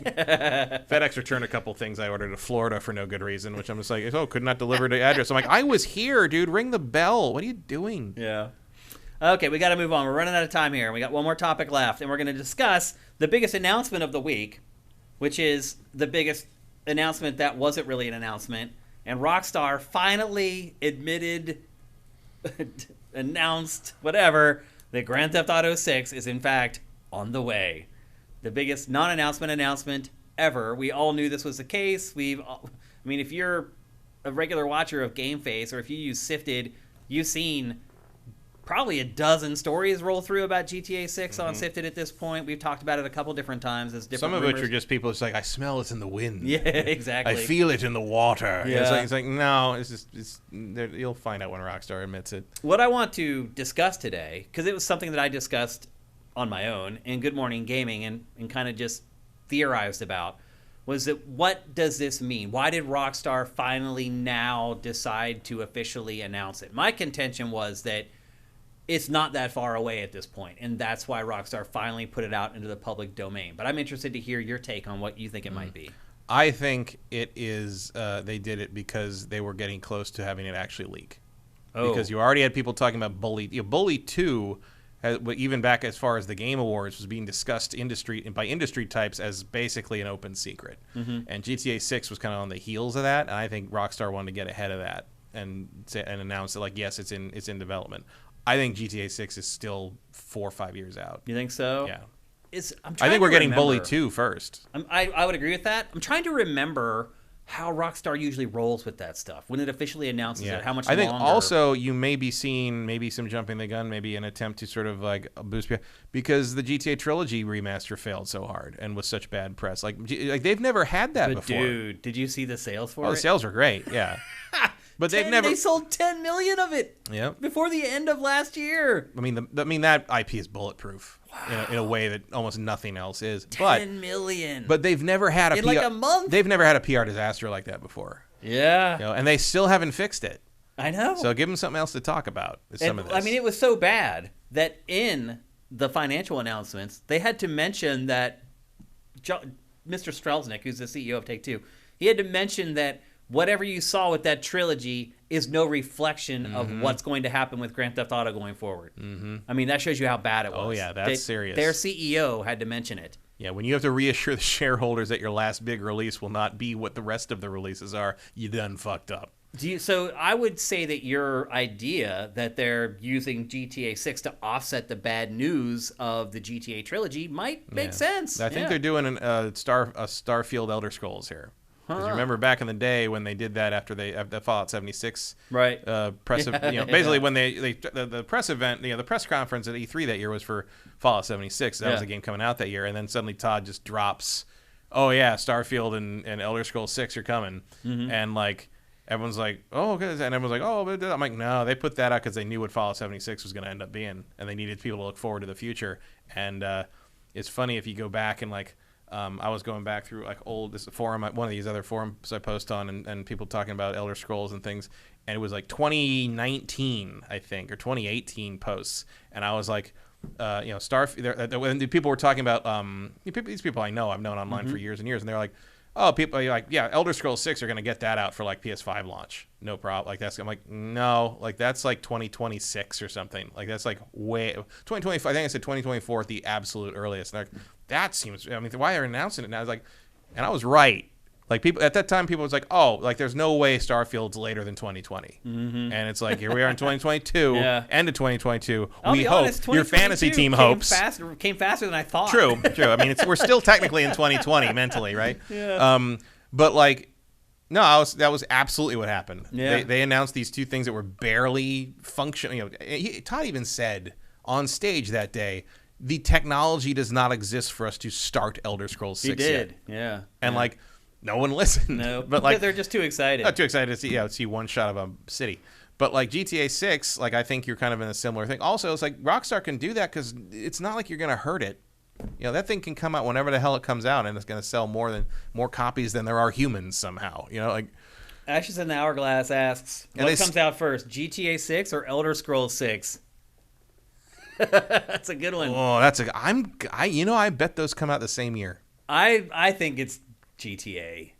FedEx returned a couple things I ordered to Florida for no good reason, which I'm just like, could not deliver the address. I'm like, I was here, dude. Ring the bell. What are you doing? Yeah. Okay, we got to move on. We're running out of time here. We got one more topic left, and we're going to discuss the biggest announcement of the week, which is the biggest announcement that wasn't really an announcement, and Rockstar finally announced that Grand Theft Auto 6 is in fact on the way. The biggest non-announcement ever. We all knew this was the case. If you're a regular watcher of GameFace, or if you use Sifted, you've seen probably a dozen stories roll through about GTA 6 on Sifted at this point. We've talked about it a couple different times. As different Some of rumors. which are just people. It's like, I smell it in the wind. Yeah, exactly. I feel it in the water. Yeah. It's like no. You'll find out when Rockstar admits it. What I want to discuss today, because it was something that I discussed on my own in Good Morning Gaming and kind of just theorized about, was that what does this mean? Why did Rockstar finally now decide to officially announce it? My contention was that it's not that far away at this point, and that's why Rockstar finally put it out into the public domain. But I'm interested to hear your take on what you think it might be. I think it is. They did it because they were getting close to having it actually leak. Oh. Because you already had people talking about Bully. Bully 2, even back as far as the Game Awards, was being discussed by industry types as basically an open secret. And GTA 6 was kind of on the heels of that, and I think Rockstar wanted to get ahead of that and announce that, like, yes, it's in development. I think GTA 6 is still 4 or 5 years out. You think so? Yeah. I think we're getting Bully 2 first. I would agree with that. I'm trying to remember how Rockstar usually rolls with that stuff. When it officially announces it, how much longer. I think also you may be seeing maybe some jumping the gun, maybe an attempt to sort of like boost, because the GTA Trilogy remaster failed so hard and was such bad press. Like they've never had that before. Dude, did you see the sales for it? Oh, the sales were great, yeah. But They sold 10 million of it. Yep. Before the end of last year. I mean, that IP is bulletproof in a way that almost nothing else is. 10 million. But they've never had in like a month. They've never had a PR disaster like that before. Yeah. And they still haven't fixed it. I know. So give them something else to talk about. Some of this. I mean, it was so bad that in the financial announcements, they had to mention that Mr. Strelznik, who's the CEO of Take-Two, he had to mention that whatever you saw with that trilogy is no reflection of what's going to happen with Grand Theft Auto going forward. I mean, that shows you how bad it was. Oh, yeah, that's serious. Their CEO had to mention it. Yeah, when you have to reassure the shareholders that your last big release will not be what the rest of the releases are, you done fucked up. So I would say that your idea that they're using GTA 6 to offset the bad news of the GTA trilogy might make sense. I think they're doing a Starfield Elder Scrolls here. Because you remember back in the day when they did that after the Fallout 76 right press, basically when the press event, the press conference at E3 that year was for Fallout 76. That was the game coming out that year, and then suddenly Todd just drops, "Oh yeah, Starfield and Elder Scrolls 6 are coming," and like everyone's like, "Oh," okay. And everyone's like, "Oh," but I'm like, "No, they put that out because they knew what Fallout 76 was going to end up being, and they needed people to look forward to the future." And it's funny if you go back and like. I was going back through like this forum, one of these other forums I post on, and people talking about Elder Scrolls and things, and it was like 2019, I think, or 2018 posts, and I was like, when people were talking about these people I know, I've known online for years and years, and they're like, oh, people are like, yeah, Elder Scrolls 6 are going to get that out for like PS5 launch, no problem. Like I'm like, no, like that's like 2026 or something. Like that's like way 2025. I think I said 2024 at the absolute earliest. And they're like, that seems. I mean, why are they announcing it now? I was like, and I was right. Like people at that time, people was like, oh, like there's no way Starfield's later than 2020, and it's like here we are in 2022, end of 2022. We hope your fantasy team hopes came faster than I thought. True. I mean, we're still technically in 2020 mentally, right? Yeah. But like, no, that was absolutely what happened. Yeah. They announced these two things that were barely functioning. Todd even said on stage that day, the technology does not exist for us to start Elder Scrolls 6 He did, yet. yeah. And like, no one listened. No, but like they're just too excited. Not too excited to see one shot of a city. But like GTA 6, like I think you're kind of in a similar thing. Also, it's like Rockstar can do that because it's not like you're going to hurt it. That thing can come out whenever the hell it comes out, and it's going to sell more copies than there are humans somehow. Like Ashes in the Hourglass asks, what comes out first, GTA 6 or Elder Scrolls 6? That's a good one. Oh, I bet those come out the same year. I think it's GTA.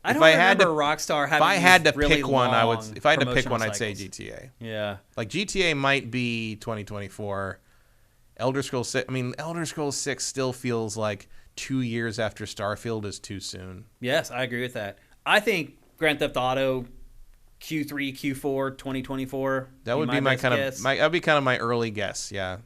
I don't remember Rockstar having. If I had to really pick one, I would. If I had to pick one, cycles. I'd say GTA. Yeah, like GTA might be 2024. Elder Scrolls 6. I mean, Elder Scrolls 6 still feels like 2 years after Starfield is too soon. Yes, I agree with that. I think Grand Theft Auto Q3, Q4, 2024. That would be my kind of that'd be kind of my early guess. Yeah,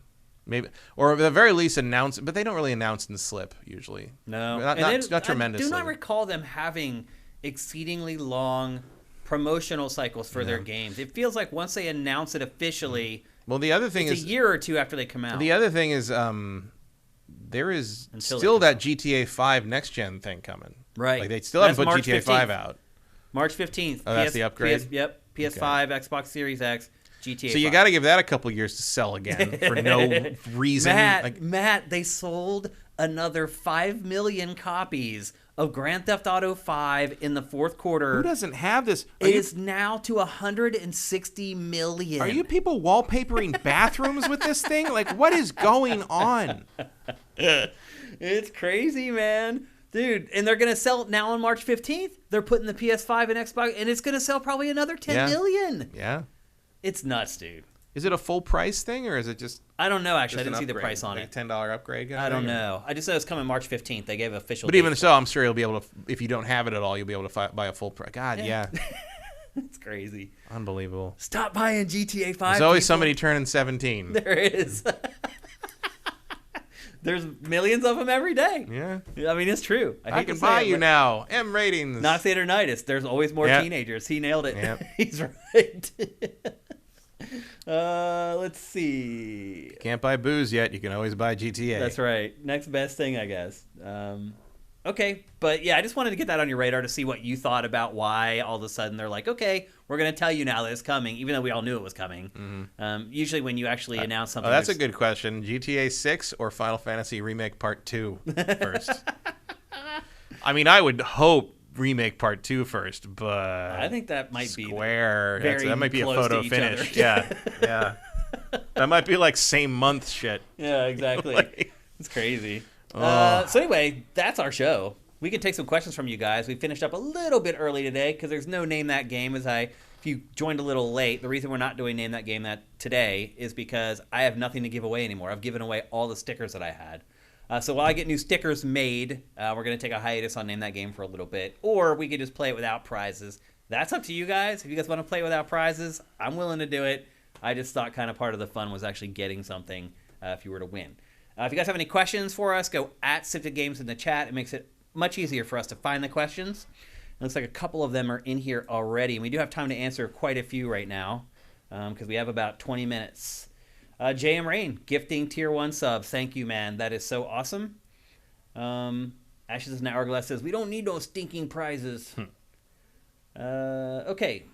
maybe, or at the very least announce. But they don't really announce and slip usually. No, not tremendously. I do not recall them having exceedingly long promotional cycles for their games. It feels like once they announce it officially, well, the other thing it's a year or two after they come out. The other thing is there is still that GTA 5 next gen thing coming. Right. Like they still haven't put March GTA 15th. 5 out. March 15th. Oh, that's the upgrade? PS5, Xbox Series X, GTA 5. So you got to give that a couple years to sell again for no reason. Matt, they sold another 5 million copies of Grand Theft Auto 5 in the fourth quarter. Who doesn't have this? It is now to 160 million. Are you people wallpapering bathrooms with this thing? Like, what is going on? It's crazy, man. Dude, and they're going to sell it now on March 15th. They're putting the PS5 and Xbox, and it's going to sell probably another 10 million. Yeah. It's nuts, dude. Is it a full price thing, or is it just... I don't know, actually. I didn't see the upgrade, price on like it. $10 upgrade? I don't know. I just know it's coming March 15th. They gave official But even so, I'm sure you'll be able to... If you don't have it at all, you'll be able to buy a full price. God, yeah. It's crazy. Unbelievable. Stop buying GTA 5. There's always somebody turning 17. There is. There's millions of them every day. Yeah. I mean, it's true. I can buy you now. M ratings. Noxatonitis. There's always more teenagers. He nailed it. Yep. He's right. Let's see. Can't buy booze yet. You can always buy GTA. That's right. Next best thing, I guess. Okay, but yeah, I just wanted to get that on your radar to see what you thought about why all of a sudden they're like, okay, we're going to tell you now that it's coming, even though we all knew it was coming. Mm-hmm. Usually when you actually announce something... Oh, that's a good question. GTA 6 or Final Fantasy Remake Part 2 first? I mean, I would hope Remake Part 2 first, but... I think that might be... That might be a photo finish. Yeah. That might be like same month shit. Yeah, exactly. It's crazy. So anyway, that's our show. We can take some questions from you guys. We finished up a little bit early today because there's no Name That Game. If you joined a little late, the reason we're not doing Name That Game today is because I have nothing to give away anymore. I've given away all the stickers that I had. So while I get new stickers made, we're going to take a hiatus on Name That Game for a little bit. Or we could just play it without prizes. That's up to you guys. If you guys want to play it without prizes, I'm willing to do it. I just thought kind of part of the fun was actually getting something if you were to win. If you guys have any questions for us, go at Sifted Games in the chat. It makes it much easier for us to find the questions. It looks like a couple of them are in here already, and we do have time to answer quite a few right now because we have about 20 minutes. JM Rain, gifting Tier 1 subs. Thank you, man. That is so awesome. Ashes in the Hourglass says, we don't need no stinking prizes. Okay.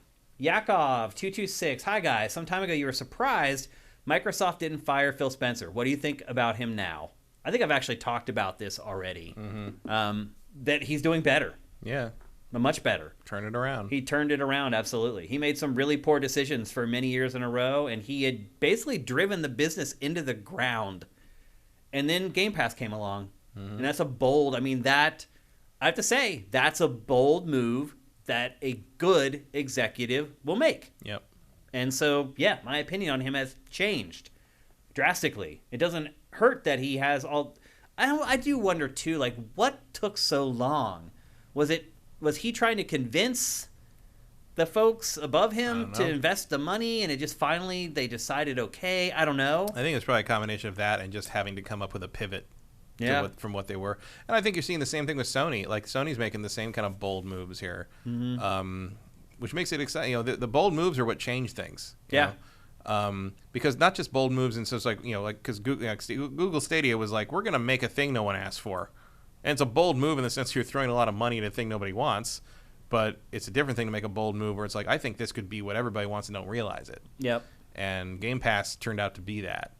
Yakov226. Hi, guys. Some time ago, you were surprised Microsoft didn't fire Phil Spencer. What do you think about him now? I think I've actually talked about this already. Mm-hmm. That he's doing better. Yeah. Much better. Turn it around. He turned it around, absolutely. He made some really poor decisions for many years in a row, and he had basically driven the business into the ground. And then Game Pass came along. Mm-hmm. And that's a bold, I have to say, that's a bold move that a good executive will make. Yep. And so, yeah, my opinion on him has changed drastically. It doesn't hurt that he has all... I do wonder, too, like, what took so long? Was he trying to convince the folks above him to invest the money, and it just finally they decided, okay, I don't know. I think it's probably a combination of that and just having to come up with a pivot from what they were. And I think you're seeing the same thing with Sony. Like Sony's making the same kind of bold moves here, which makes it exciting. You know, the bold moves are what change things. You know? Because not just bold moves, and so it's like, you know, like because Google Stadia was like, we're going to make a thing no one asked for, and it's a bold move in the sense you're throwing a lot of money at a thing nobody wants. But it's a different thing to make a bold move where it's like, I think this could be what everybody wants and don't realize it. Yep. And Game Pass turned out to be that.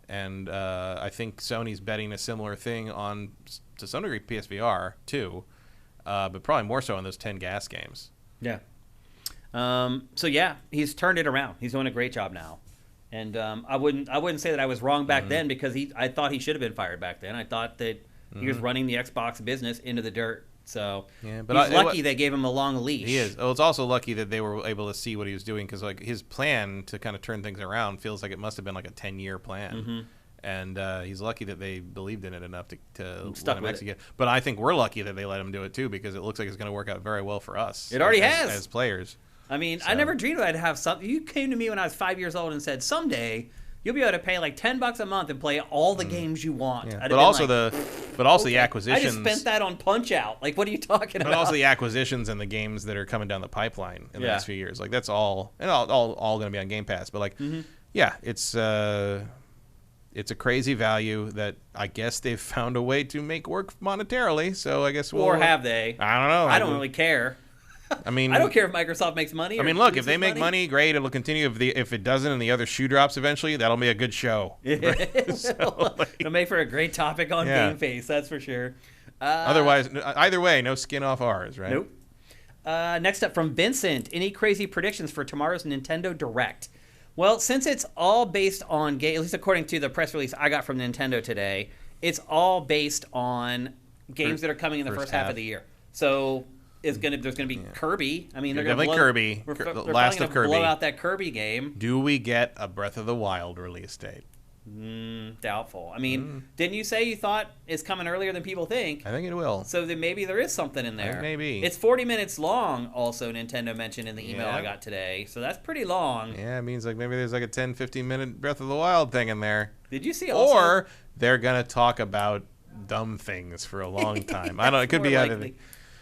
And I think Sony's betting a similar thing on, to some degree, PSVR too, but probably more so on those 10 gas games. Yeah. So yeah, he's turned it around. He's doing a great job now. And I wouldn't say that I was wrong back then, because I thought he should have been fired back then. I thought that he was running the Xbox business into the dirt. So yeah, but he's lucky they gave him a long leash. He is. Oh, it's also lucky that they were able to see what he was doing, because like his plan to kind of turn things around feels like it must have been like a 10-year plan. And he's lucky that they believed in it enough to let him execute. But I think we're lucky that they let him do it too, because it looks like it's going to work out very well for us. It already has as players. I mean, I never dreamed I'd have something. You came to me when I was 5 years old and said, someday you'll be able to pay like $10 a month and play all the games you want. Yeah. But also the acquisitions. I just spent that on Punch Out. Like, what are you talking about? But also the acquisitions and the games that are coming down the pipeline in the next few years. Like, that's all going to be on Game Pass. But like, yeah, it's a crazy value that I guess they've found a way to make work monetarily. So I guess or have they? I don't know. I don't really care. I mean, I don't care if Microsoft makes money. I mean, look, if they make money, great. It'll continue. If it doesn't, and the other shoe drops eventually, that'll be a good show. Right? So, like, it'll make for a great topic on GameFace, that's for sure. Otherwise, either way, no skin off ours, right? Nope. Next up from Vincent, any crazy predictions for tomorrow's Nintendo Direct? Well, since it's all based on at least according to the press release I got from Nintendo today, it's all based on games that are coming in the first half of the year. So there's gonna be Kirby. I mean, they're gonna Kirby. Last of Kirby. Blow out that Kirby game. Do we get a Breath of the Wild release date? Doubtful. I mean, didn't you say you thought it's coming earlier than people think? I think it will. So then maybe there is something in there. Maybe. It's 40 minutes long, also, Nintendo mentioned in the email I got today. So that's pretty long. Yeah, it means like maybe there's like a 10, 15-minute Breath of the Wild thing in there. Did you see also? Or they're going to talk about dumb things for a long time. I don't know. It could be either.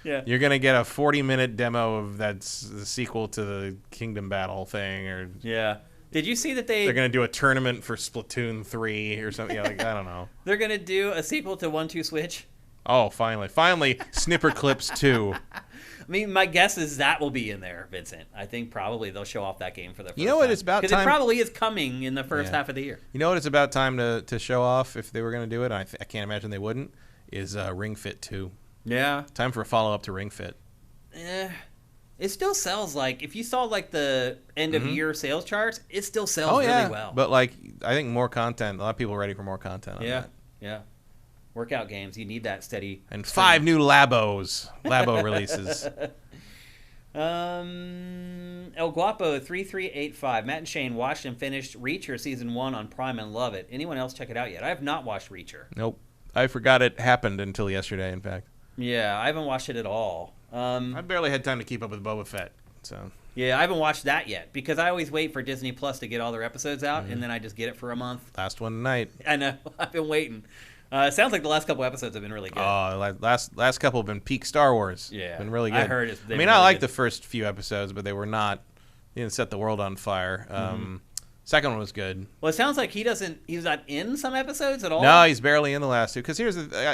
Yeah. You're going to get a 40-minute demo of that's the sequel to the Kingdom Battle thing. Or yeah. Did you see that they're going to do a tournament for Splatoon 3 or something? Yeah, like, I don't know. They're going to do a sequel to 1-2 Switch? Oh, finally, Snipper Clips 2. I mean, my guess is that will be in there, Vincent. I think probably they'll show off that game for the first time. You know what? It's about time. Because it probably is coming in the first half of the year. You know what? It's about time to show off, if they were going to do it. I can't imagine they wouldn't. Is Ring Fit 2. Yeah. Time for a follow-up to Ring Fit. It still sells, like, if you saw, like, the end-of-year sales charts, it still sells really well. But, like, I think more content, a lot of people are ready for more content on that. Yeah. Workout games, you need that steady. And 5 new Labo releases. El Guapo 3385. Matt and Shane watched and finished Reacher Season 1 on Prime and love it. Anyone else check it out yet? I have not watched Reacher. Nope. I forgot it happened until yesterday, in fact. Yeah, I haven't watched it at all. I barely had time to keep up with Boba Fett. So yeah, I haven't watched that yet because I always wait for Disney Plus to get all their episodes out, and then I just get it for a month. Last one tonight. I know. I've been waiting. It sounds like the last couple episodes have been really good. Oh, last couple have been peak Star Wars. Yeah, been really good. I heard it. I liked the first few episodes, but they were not. They didn't set the world on fire. Second one was good. Well, it sounds like he's not in some episodes at all. No, he's barely in the last two. Because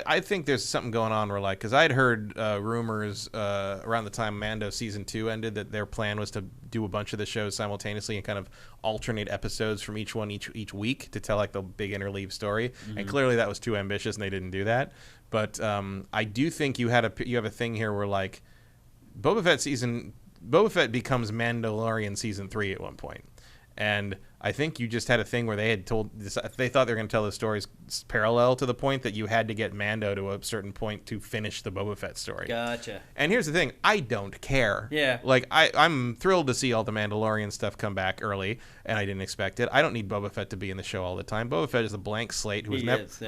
I think there's something going on where, like, because I'd heard rumors around the time Mando Season 2 ended that their plan was to do a bunch of the shows simultaneously and kind of alternate episodes from each one each week to tell, like, the big interleave story. And clearly that was too ambitious and they didn't do that. But I do think you have a thing here where, like, Boba Fett becomes Mandalorian Season 3 at one point. And I think you just had a thing where they thought they were going to tell the stories parallel to the point that you had to get Mando to a certain point to finish the Boba Fett story. Gotcha. And here's the thing. I don't care. Yeah. Like, I'm thrilled to see all the Mandalorian stuff come back early, and I didn't expect it. I don't need Boba Fett to be in the show all the time. Boba Fett is a blank slate who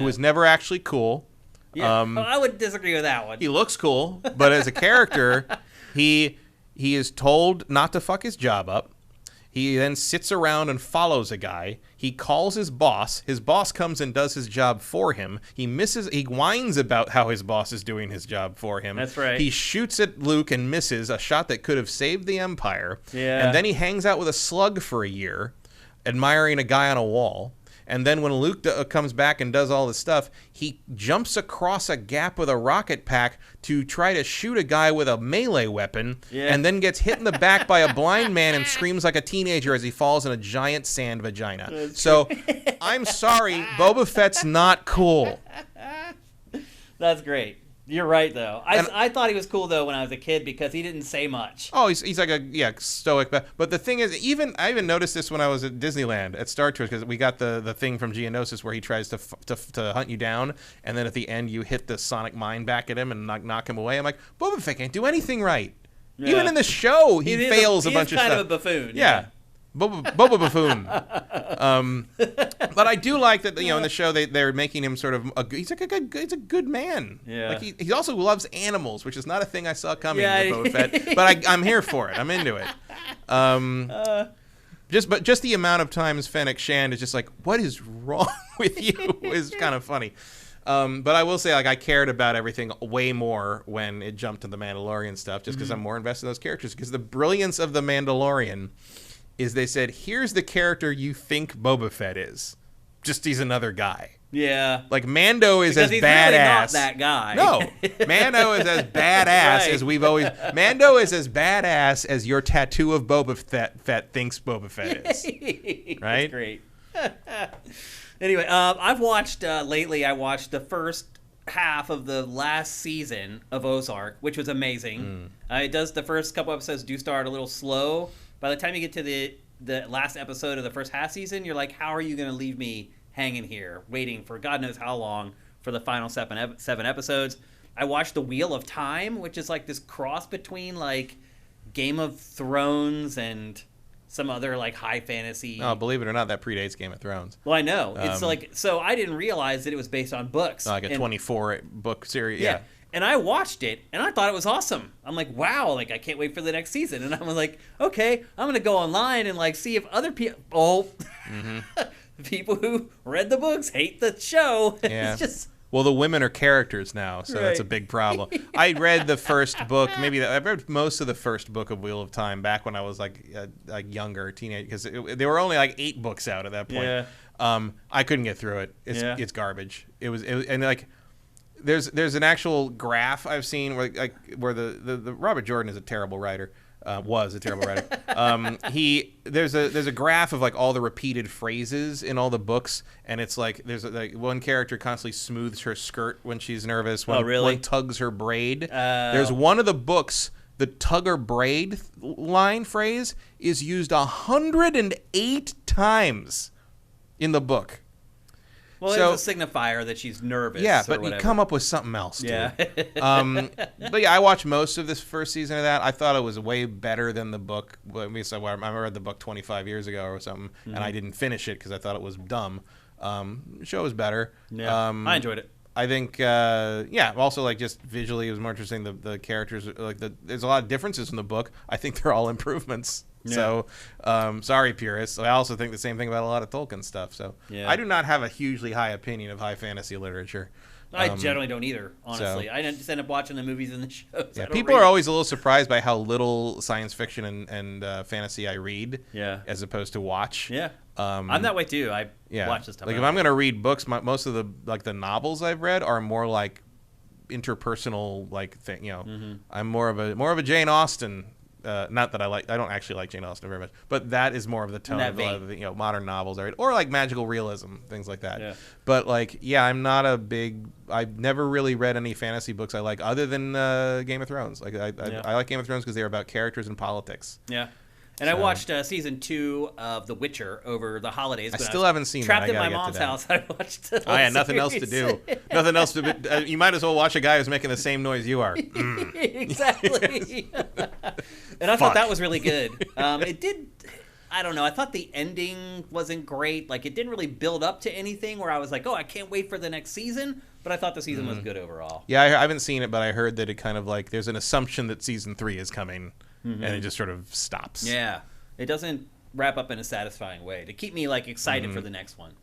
was never actually cool. Yeah, I would disagree with that one. He looks cool, but as a character, he is told not to fuck his job up. He then sits around and follows a guy. He calls his boss. His boss comes and does his job for him. He whines about how his boss is doing his job for him. That's right. He shoots at Luke and misses, a shot that could have saved the Empire. Yeah. And then he hangs out with a slug for a year, admiring a guy on a wall. And then when Luke comes back and does all this stuff, he jumps across a gap with a rocket pack to try to shoot a guy with a melee weapon, and then gets hit in the back by a blind man and screams like a teenager as he falls in a giant sand vagina. So, I'm sorry, Boba Fett's not cool. That's great. You're right, though. I thought he was cool, though, when I was a kid because he didn't say much. Oh, he's like a stoic. But the thing is, I even noticed this when I was at Disneyland at Star Tours, because we got the thing from Geonosis where he tries to hunt you down, and then at the end you hit the sonic mine back at him and knock him away. I'm like, Boba Fett can't do anything right. Yeah. Even in the show, he fails a bunch of stuff. He's kind of a buffoon. Yeah. Boba Buffoon. But I do like that, in the show they're making him sort of he's a good man. Yeah. Like he also loves animals, which is not a thing I saw coming with Boba Fett. But I'm here for it. I'm into it. Just the amount of times Fennec Shand is just like, what is wrong with you? Is kind of funny. But I will say, I cared about everything way more when it jumped to the Mandalorian stuff, just because I'm more invested in those characters. Because the brilliance of the Mandalorian is they said, here's the character you think Boba Fett is. Just he's another guy. Yeah. Like, Mando is because as he's badass. Really not that guy. No. Mando is as badass as we've always... Mando is as badass as your tattoo of Boba Fett thinks Boba Fett is. Right? That's great. Anyway, I've watched... lately, I watched the first half of the last season of Ozark, which was amazing. It does... The first couple episodes do start a little slow. By the time you get to the last episode of the first half season, you're like, how are you going to leave me hanging here, waiting for God knows how long for the final seven episodes? I watched The Wheel of Time, which is like this cross between like Game of Thrones and some other like high fantasy. Oh, believe it or not, that predates Game of Thrones. Well, I know. It's like, so I didn't realize that it was based on books. Like a 24 book series. Yeah. And I watched it, and I thought it was awesome. I'm like, wow, like, I can't wait for the next season. And I'm like, okay, I'm going to go online and, like, see if other people, people who read the books hate the show. Yeah. It's just... Well, the women are characters now, so that's a big problem. I read the first book, I read most of the first book of Wheel of Time back when I was, like younger, teenage, because there were only, like, 8 books out at that point. Yeah. I couldn't get through it. It's garbage. It was, and, like... There's an actual graph I've seen where the Robert Jordan is a terrible writer. Was a terrible writer. There's a graph of like all the repeated phrases in all the books, and it's like there's like one character constantly smooths her skirt when she's nervous. One tugs her braid. There's one of the books. The tug her braid line phrase is used 108 times in the book. Well, so, it's a signifier that she's nervous. Yeah, but you come up with something else, dude. Yeah. But yeah, I watched most of this first season of that. I thought it was way better than the book. I read the book 25 years ago or something, and I didn't finish it because I thought it was dumb. The show was better. Yeah, I enjoyed it. I think, also, like, just visually it was more interesting. The characters, like, there's a lot of differences in the book. I think they're all improvements. Yeah. So, sorry, purists. I also think the same thing about a lot of Tolkien stuff. So, I do not have a hugely high opinion of high fantasy literature. I generally don't either, honestly. So, I just end up watching the movies and the shows. Yeah, people are always a little surprised by how little science fiction and fantasy I read, as opposed to watch. Yeah, I'm that way too. I watch this stuff. Like if I'm gonna read books, most of the novels I've read are more like interpersonal thing. You know, I'm more of a Jane Austen. Not that I don't actually like Jane Austen very much, but that is more of the tone of the modern novels I read, or like magical realism, things like that. Yeah. But I'm not a big. I've never really read any fantasy books I like other than Game of Thrones. Like I like Game of Thrones because they're about characters and politics. Yeah. And I watched season 2 of The Witcher over the holidays. I still haven't seen trapped that. Trapped in my mom's house. I watched the whole I had nothing else to do. Nothing else to do. You might as well watch a guy who's making the same noise you are. Exactly. And I thought that was really good. It did... I don't know. I thought the ending wasn't great. Like, it didn't really build up to anything where I was like, oh, I can't wait for the next season. But I thought the season was good overall. Yeah, I haven't seen it, but I heard that it kind of there's an assumption that season 3 is coming, and it just sort of stops. Yeah. It doesn't wrap up in a satisfying way to keep me like excited for the next one.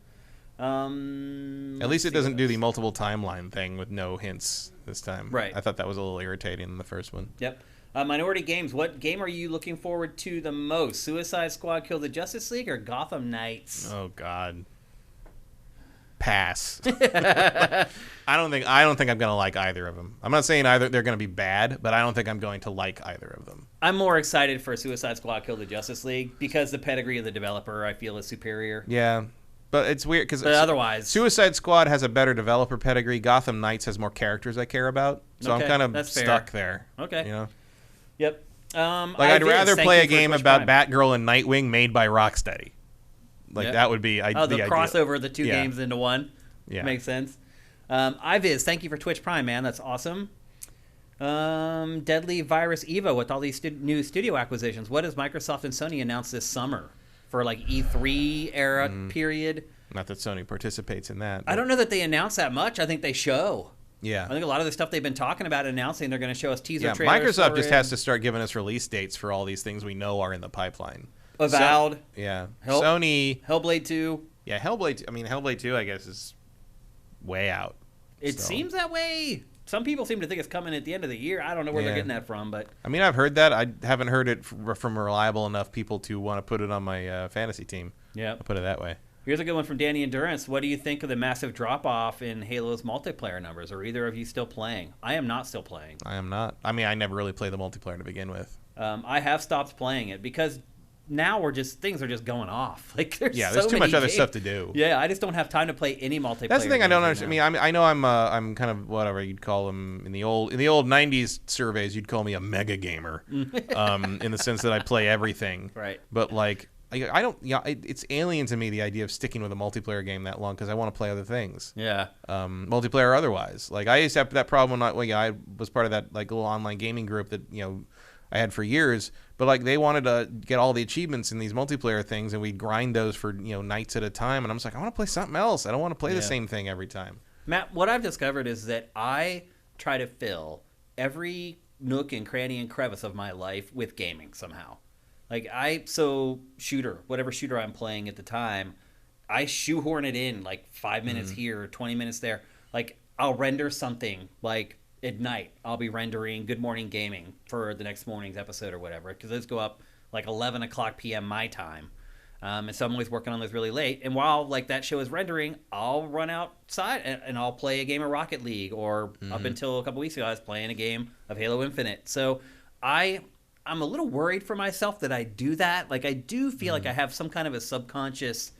At least it doesn't do the multiple timeline thing with no hints this time. Right. I thought that was a little irritating in the first one. Yep. Minority Games, what game are you looking forward to the most? Suicide Squad Kill the Justice League or Gotham Knights? Oh God. Pass. I don't think I'm gonna like either of them. I'm not saying either they're gonna be bad, but I don't think I'm going to like either of them. I'm more excited for Suicide Squad Kill the Justice League because the pedigree of the developer I feel is superior. Yeah. But it's weird because otherwise, Suicide Squad has a better developer pedigree. Gotham Knights has more characters I care about, so I'm kind of stuck there. Okay. You know. Yep. I'd rather play a game about Batgirl and Nightwing made by Rocksteady. Like that would be the crossover of the two games into one. Yeah. Makes sense. Iviz, thank you for Twitch Prime, man. That's awesome. Deadly Virus Evo with all these new studio acquisitions. What does Microsoft and Sony announce this summer for like E3 era period? Not that Sony participates in that. I don't know that they announce that much. I think they show. Yeah. I think a lot of the stuff they've been talking about announcing, they're going to show us teaser trailers. Microsoft just has to start giving us release dates for all these things we know are in the pipeline. Avowed. Sony. Hellblade 2. Yeah, Hellblade 2, I guess, is way out. It seems that way. Some people seem to think it's coming at the end of the year. I don't know where they're getting that from, but I mean, I've heard that. I haven't heard it from reliable enough people to want to put it on my fantasy team. Yeah, I'll put it that way. Here's a good one from Danny Endurance. What do you think of the massive drop-off in Halo's multiplayer numbers? Are either of you still playing? I am not still playing. I am not. I mean, I never really played the multiplayer to begin with. I have stopped playing it because now things are just going off. Like there's there's too much other stuff to do. Yeah, I just don't have time to play any multiplayer. That's the thing I don't understand. I mean, I know I'm kind of whatever you'd call them in the old '90s surveys. You'd call me a mega gamer, in the sense that I play everything. Right. But like, I don't. Yeah, it's alien to me the idea of sticking with a multiplayer game that long because I want to play other things. Yeah. Multiplayer or otherwise. Like I used to have that problem. I was part of that like little online gaming group that I had for years, but like they wanted to get all the achievements in these multiplayer things, and we'd grind those for nights at a time. And I'm just like, I want to play something else. I don't want to play the same thing every time. Matt, what I've discovered is that I try to fill every nook and cranny and crevice of my life with gaming somehow. Like whatever shooter I'm playing at the time, I shoehorn it in like 5 minutes here, 20 minutes there. Like I'll render something like. At night, I'll be rendering Good Morning Gaming for the next morning's episode or whatever, because those go up like 11 o'clock p.m. my time. And so I'm always working on those really late. And while like that show is rendering, I'll run outside and I'll play a game of Rocket League, or up until a couple weeks ago, I was playing a game of Halo Infinite. So I'm a little worried for myself that I do that. Like I do feel like I have some kind of a subconscious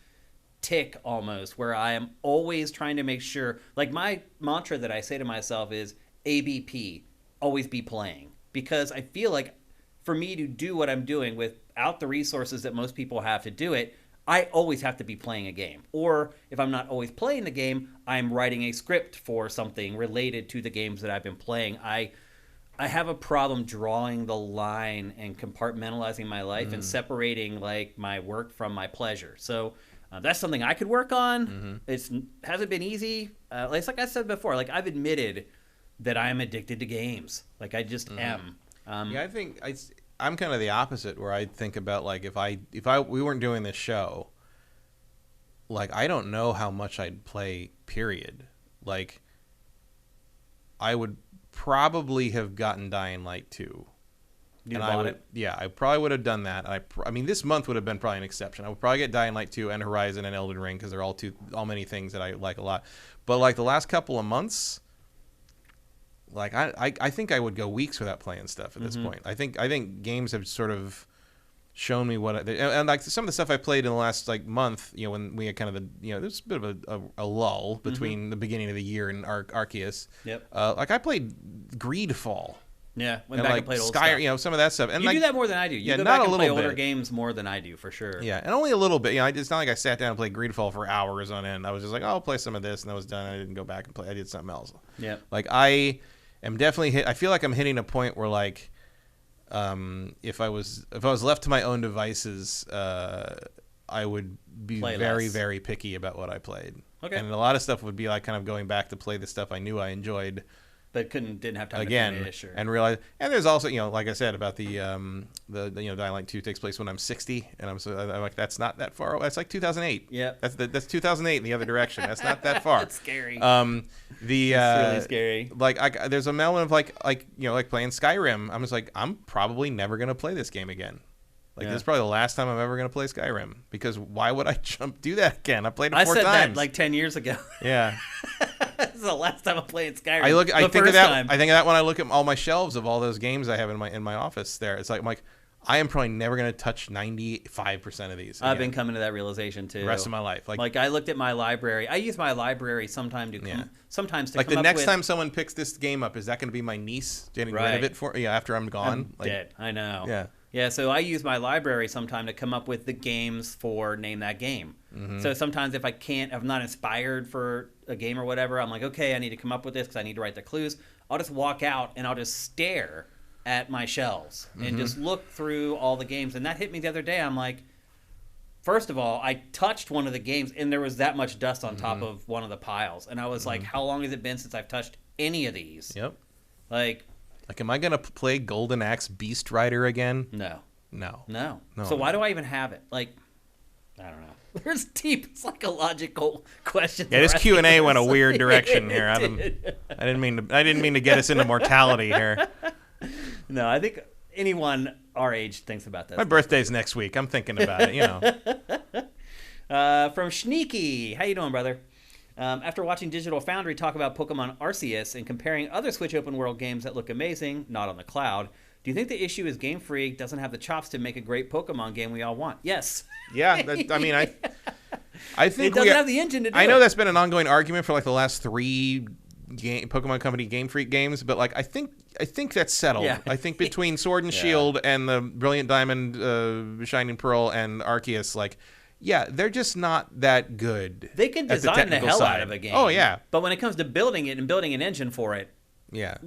tick almost where I am always trying to make sure, like my mantra that I say to myself is, ABP, always be playing, because I feel like for me to do what I'm doing without the resources that most people have to do it, I always have to be playing a game. Or if I'm not always playing the game, I'm writing a script for something related to the games that I've been playing. I have a problem drawing the line and compartmentalizing my life and separating like my work from my pleasure. So that's something I could work on. It hasn't been easy. Like I said before, like I've admitted that I'm addicted to games. Like I just am. I think I'm kind of the opposite, where I think about like if we weren't doing this show, like I don't know how much I'd play. Period. Like I would probably have gotten Dying Light 2. You bought it? Yeah, I probably would have done that. I mean, this month would have been probably an exception. I would probably get Dying Light 2 and Horizon and Elden Ring because they're all many things that I like a lot. But like the last couple of months. Like I think I would go weeks without playing stuff at this point. I think games have sort of shown me what and like some of the stuff I played in the last like month. When we had kind of there's a bit of a lull between the beginning of the year and Arceus. Yep. Like I played Greedfall. Yeah, went back and played old stuff. Some of that stuff. And you do that more than I do. You go back and play older games more than I do, for sure. Yeah, and only a little bit. It's not like I sat down and played Greedfall for hours on end. I was just like, I'll play some of this, and I was done. I didn't go back and play. I did something else. Yeah. Like I am definitely I feel like I'm hitting a point where like if I was left to my own devices, I would be very, very picky about what I played. Okay. And a lot of stuff would be like kind of going back to play the stuff I knew I enjoyed but didn't have time again to finish. And realize. And there's also, like I said about the Dying Light 2 takes place when I'm 60, and I'm like, that's not that far. That's like 2008. Yeah, that's 2008 in the other direction. That's not that far. That's scary. It's really scary. Like there's a element of like playing Skyrim. I'm just like, I'm probably never gonna play this game again. Like, this is probably the last time I'm ever going to play Skyrim, because why would I do that again? I played it 4 times. I said that like 10 years ago. Yeah. This is the last time I'm playing Skyrim. I think of that when I look at all my shelves of all those games I have in my office there. It's like, I'm like, I am probably never going to touch 95% of these again. I've been coming to that realization too. The rest of my life. Like I looked at my library. I use my library sometimes to come up the next with, time someone picks this game up, is that going to be my niece getting rid of it after I'm gone? I'm dead. I know. Yeah. Yeah, so I use my library sometime to come up with the games for Name That Game. Mm-hmm. So sometimes if I'm not inspired for a game or whatever, I'm like, okay, I need to come up with this because I need to write the clues. I'll just walk out and I'll just stare at my shelves and just look through all the games. And that hit me the other day. I'm like, first of all, I touched one of the games and there was that much dust on top of one of the piles. And I was like, how long has it been since I've touched any of these? Yep. Like, am I going to play Golden Axe Beast Rider again? No. No. So why do I even have it? Like, I don't know. There's deep psychological questions. Yeah, this Q&A went a weird direction here. I didn't mean to get us into mortality here. No, I think anyone our age thinks about that. My birthday's next week. I'm thinking about it, From Sneaky. How you doing, brother? After watching Digital Foundry talk about Pokemon Arceus and comparing other Switch open world games that look amazing, not on the cloud, do you think the issue is Game Freak doesn't have the chops to make a great Pokemon game we all want? Yes. Yeah, I think it doesn't have the engine to do it. I know that's been an ongoing argument for like the last 3 Pokemon Company Game Freak games, but like I think that's settled. Yeah. I think between Sword and Shield and the Brilliant Diamond, Shining Pearl, and Arceus, like. Yeah, they're just not that good. They can design the hell out of a game. Oh, yeah. But when it comes to building it and building an engine for it. Yeah.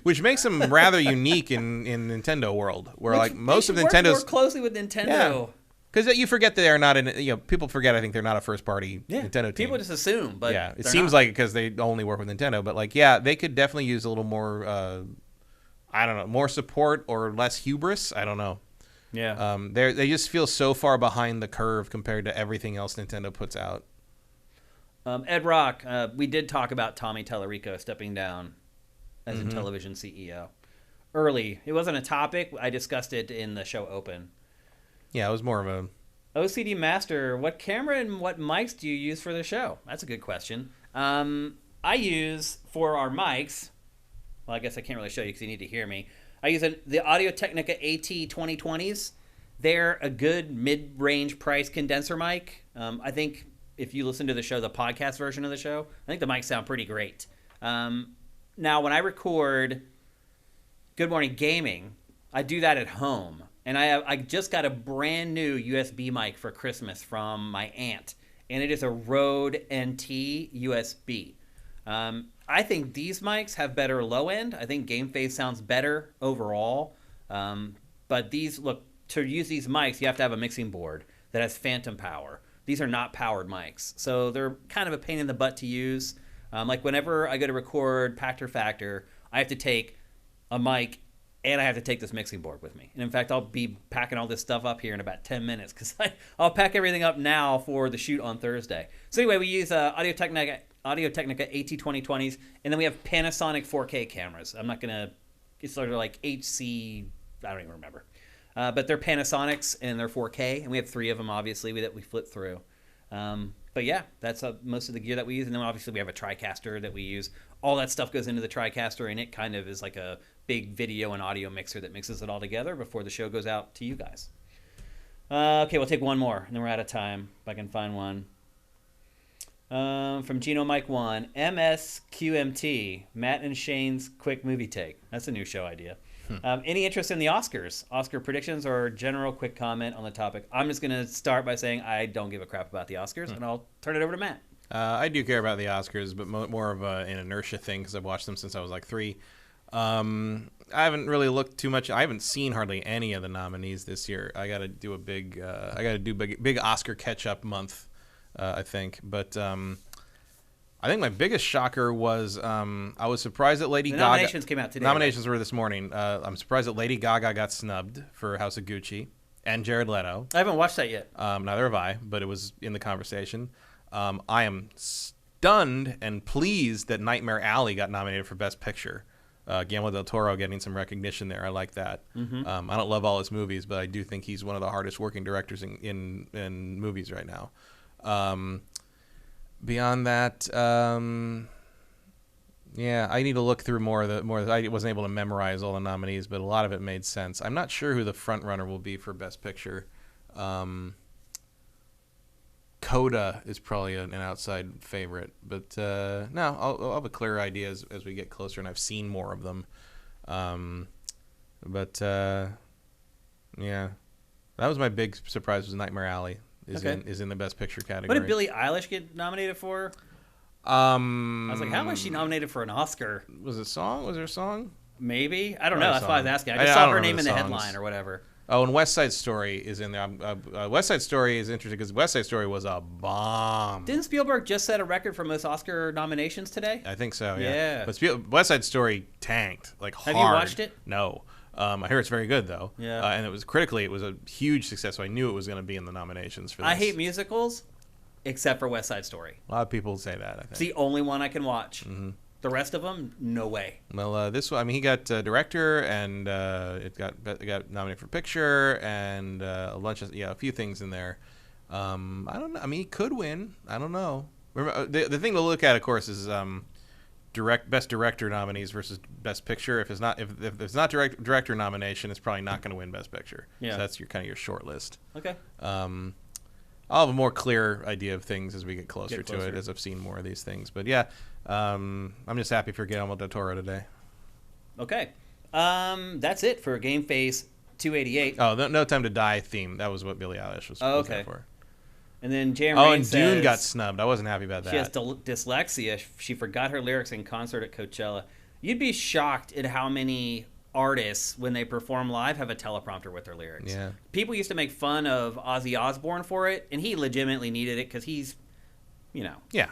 Which makes them rather unique in Nintendo world, where most of Nintendo's work more closely with Nintendo. Yeah. Because you forget that they're not people forget, I think they're not a first party Nintendo team. People just assume, but yeah, it seems like because they only work with Nintendo, but they could definitely use a little more I don't know, more support or less hubris. I don't know. Yeah. They just feel so far behind the curve compared to everything else Nintendo puts out. Ed Rock, we did talk about Tommy Tallarico stepping down as a television CEO. Early. It wasn't a topic. I discussed it in the show Open. Yeah, it was more of a... OCD Master, what camera and what mics do you use for the show? That's a good question. I use, for our mics... Well, I guess I can't really show you because you need to hear me. I use the Audio-Technica AT 2020s. They're a good mid-range price condenser mic. I think if you listen to the show, the podcast version of the show, I think the mics sound pretty great. Now, when I record Good Morning Gaming, I do that at home. And I just got a brand new USB mic for Christmas from my aunt. And it is a Rode NT USB. I think these mics have better low end. I think GameFace sounds better overall. But to use these mics, you have to have a mixing board that has phantom power. These are not powered mics. So they're kind of a pain in the butt to use. Like whenever I go to record Pactor Factor, I have to take a mic and I have to take this mixing board with me. And in fact, I'll be packing all this stuff up here in about 10 minutes because I'll pack everything up now for the shoot on Thursday. So anyway, we use Audio-Technica AT 2020s, and then we have Panasonic 4K cameras. I'm not going to, it's sort of like HC, I don't even remember. But they're Panasonics, and they're 4K, and we have 3 of them, obviously, that we flip through. But yeah, that's most of the gear that we use. And then obviously we have a TriCaster that we use. All that stuff goes into the TriCaster, and it kind of is like a big video and audio mixer that mixes it all together before the show goes out to you guys. Okay, we'll take one more, and then we're out of time, if I can find one. From Geno Mike 1, MSQMT, Matt and Shane's quick movie take. That's a new show idea. Any interest in the Oscars? Oscar predictions or general quick comment on the topic? I'm just going to start by saying I don't give a crap about the Oscars, and I'll turn it over to Matt. I do care about the Oscars, but more of an inertia thing because I've watched them since I was like 3. I haven't really looked too much. I haven't seen hardly any of the nominees this year. I got to do a big Oscar catch-up month, I think. But I think my biggest shocker was I was surprised that Lady The Gaga. nominations came out today. Nominations right? were this morning. I'm surprised that Lady Gaga got snubbed for House of Gucci and Jared Leto. I haven't watched that yet. Neither have I, but it was in the conversation. I am stunned and pleased that Nightmare Alley got nominated for Best Picture. Guillermo del Toro getting some recognition there. I like that. Mm-hmm. I don't love all his movies, but I do think he's one of the hardest working directors in movies right now. Beyond that, yeah, I need to look through more. I wasn't able to memorize all the nominees, but a lot of it made sense. I'm not sure who the front runner will be for Best Picture. Coda is probably an outside favorite, but no, I'll have a clearer idea as we get closer, and I've seen more of them. But yeah, that was my big surprise. Was Nightmare Alley is in the Best Picture category. What did Billie Eilish get nominated for? I was like, how was she nominated for an Oscar? Was it song? Was there a song? Maybe. I don't know. That's why I was asking. I just I saw don't her name remember in the the songs. headline or whatever. Oh, and West Side Story is in there. West Side Story is interesting because West Side Story was a bomb. Didn't Spielberg just set a record for most Oscar nominations today? I think so, Yeah. But West Side Story tanked, like, hard. Have you watched it? No. I hear it's very good, though. Yeah. And it was a huge success, so I knew it was going to be in the nominations for this. I hate musicals, except for West Side Story. A lot of people say that, I think. It's the only one I can watch. Mm-hmm. The rest of them, no way. Well, this one, I mean, he got director, and it got nominated for picture, and a few things in there. I don't know. I mean, he could win. I don't know. Remember, the thing to look at, of course, is best director nominees versus best picture. If it's not director nomination, it's probably not going to win best picture. Yeah. So that's your short list. Okay. I'll have a more clear idea of things as we get closer to it, as I've seen more of these things. But yeah, I'm just happy for Guillermo del Toro today. Okay. That's it for GameFace 288. Oh, No Time to Die theme. That was what Billie Eilish was there for. And then Jan Oh, Rain and Dune got snubbed. I wasn't happy about that. She has dyslexia. She forgot her lyrics in concert at Coachella. You'd be shocked at how many artists, when they perform live, have a teleprompter with their lyrics. Yeah. People used to make fun of Ozzy Osbourne for it, and he legitimately needed it because he's, Yeah.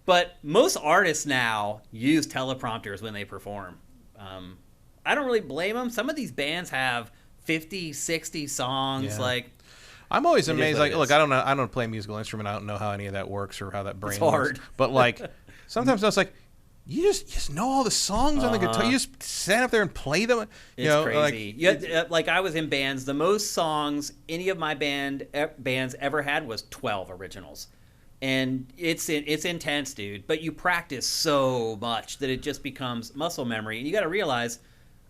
But most artists now use teleprompters when they perform. I don't really blame them. Some of these bands have 50, 60 songs. Yeah. I'm always amazed. Look, I don't play a musical instrument. I don't know how any of that works or how that brain works. But sometimes I was like, you just know all the songs on the guitar. You just stand up there and play them. It's crazy. Like I was in bands. The most songs any of my bands ever had was 12 originals. And it's intense, dude. But you practice so much that it just becomes muscle memory. And you got to realize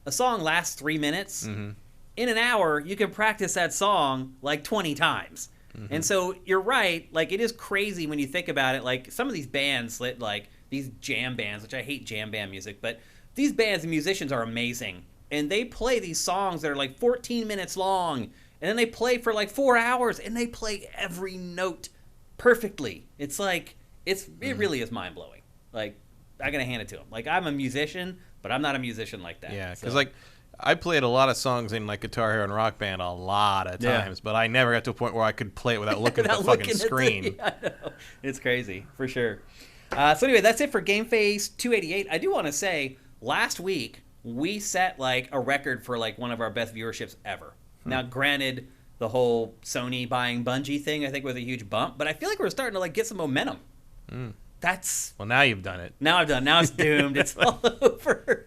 a song lasts 3 minutes. Mm-hmm. In an hour, you can practice that song like 20 times. Mm-hmm. And so you're right. Like, it is crazy when you think about it. Like, some of these bands, like these jam bands, which I hate jam band music, but these bands and musicians are amazing. And they play these songs that are like 14 minutes long. And then they play for like 4 hours. And they play every note perfectly. It's like, it really is mind-blowing. Like, I gotta hand it to them. Like, I'm a musician, but I'm not a musician like that. Yeah, because I played a lot of songs in like Guitar Hero and Rock Band a lot of times, but I never got to a point where I could play it without looking at the fucking screen. I know. It's crazy, for sure. So anyway, that's it for GameFace 288. I do want to say, last week, we set like a record for like one of our best viewerships ever. Now, granted, the whole Sony buying Bungie thing, I think, was a huge bump, but I feel like we're starting to like get some momentum. Well, now you've done it. Now I've done. Now it's doomed. It's all over.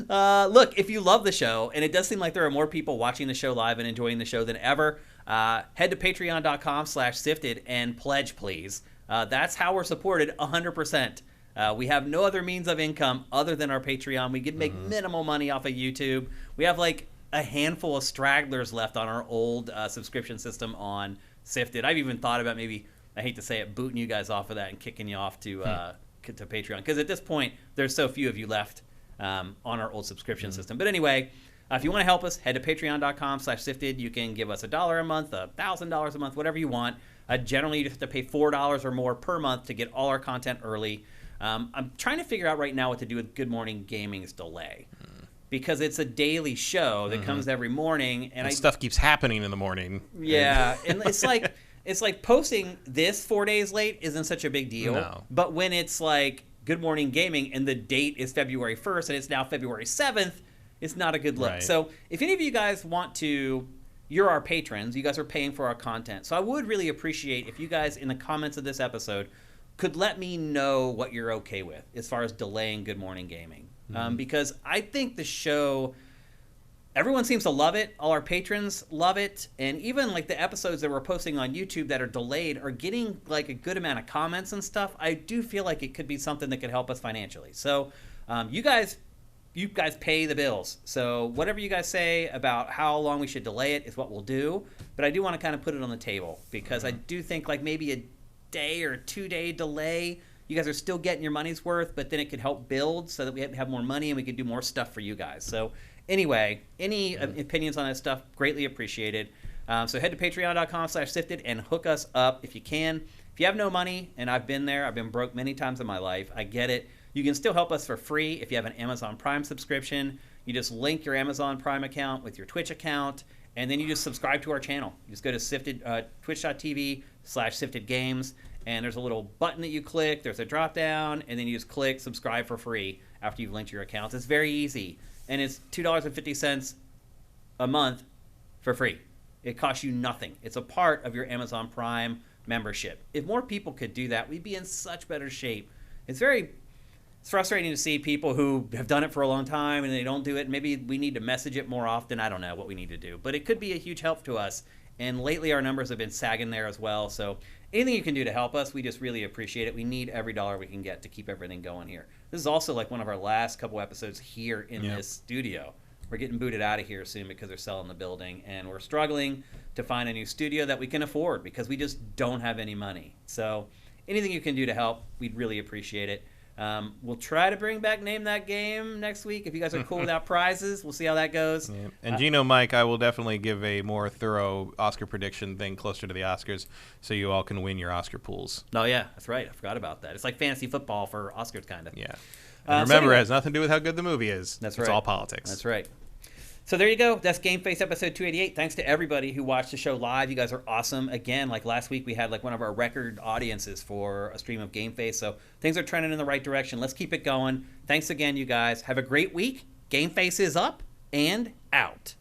Look, if you love the show, and it does seem like there are more people watching the show live and enjoying the show than ever, head to patreon.com/sifted and pledge, please. That's how we're supported 100%. We have no other means of income other than our Patreon. We can make minimal money off of YouTube. We have like a handful of stragglers left on our old subscription system on Sifted. I've even thought about maybe, I hate to say it, booting you guys off of that and kicking you off to Patreon. Because at this point, there's so few of you left on our old subscription system. But anyway, if you want to help us, head to patreon.com/sifted. You can give us $1 a month, $1,000 a month, whatever you want. Generally, you just have to pay $4 or more per month to get all our content early. I'm trying to figure out right now what to do with Good Morning Gaming's delay. Because it's a daily show that comes every morning. And stuff keeps happening in the morning. Yeah, and it's like it's like posting this 4 days late isn't such a big deal. No. But when it's like Good Morning Gaming and the date is February 1st and it's now February 7th, it's not a good look. Right. So if any of you guys want to, you're our patrons, you guys are paying for our content. So I would really appreciate if you guys in the comments of this episode could let me know what you're okay with as far as delaying Good Morning Gaming. Because I think the show, everyone seems to love it. All our patrons love it. And even like the episodes that we're posting on YouTube that are delayed are getting like a good amount of comments and stuff. I do feel like it could be something that could help us financially. So you guys pay the bills. So whatever you guys say about how long we should delay it is what we'll do. But I do want to kind of put it on the table because I do think like maybe a day or 2 day delay, you guys are still getting your money's worth, but then it could help build so that we have more money and we could do more stuff for you guys. So anyway, any opinions on that stuff, greatly appreciated. So head to patreon.com/sifted and hook us up if you can. If you have no money, and I've been there, I've been broke many times in my life, I get it. You can still help us for free if you have an Amazon Prime subscription. You just link your Amazon Prime account with your Twitch account, and then you just subscribe to our channel. You just go to twitch.tv/siftedgames, and there's a little button that you click. There's a drop down, and then you just click subscribe for free after you've linked your accounts. It's very easy, and it's $2.50 a month for free. It costs you nothing. It's a part of your Amazon Prime membership. If more people could do that, we'd be in such better shape. It's frustrating to see people who have done it for a long time and they don't do it. Maybe we need to message it more often. I don't know what we need to do, but it could be a huge help to us. And lately our numbers have been sagging there as well. So anything you can do to help us, we just really appreciate it. We need every dollar we can get to keep everything going here. This is also like one of our last couple episodes here in this studio. We're getting booted out of here soon because they're selling the building, and we're struggling to find a new studio that we can afford because we just don't have any money. So anything you can do to help, we'd really appreciate it. We'll try to bring back Name That Game next week. If you guys are cool without prizes, we'll see how that goes. Yeah. And Gino, Mike, I will definitely give a more thorough Oscar prediction thing closer to the Oscars so you all can win your Oscar pools. Oh, yeah, that's right. I forgot about that. It's like fantasy football for Oscars, kind of. Yeah. And remember, it has nothing to do with how good the movie is. That's right. It's all politics. That's right. So there you go. That's GameFace episode 288. Thanks to everybody who watched the show live. You guys are awesome. Again, like last week, we had like one of our record audiences for a stream of GameFace. So things are trending in the right direction. Let's keep it going. Thanks again, you guys. Have a great week. GameFace is up and out.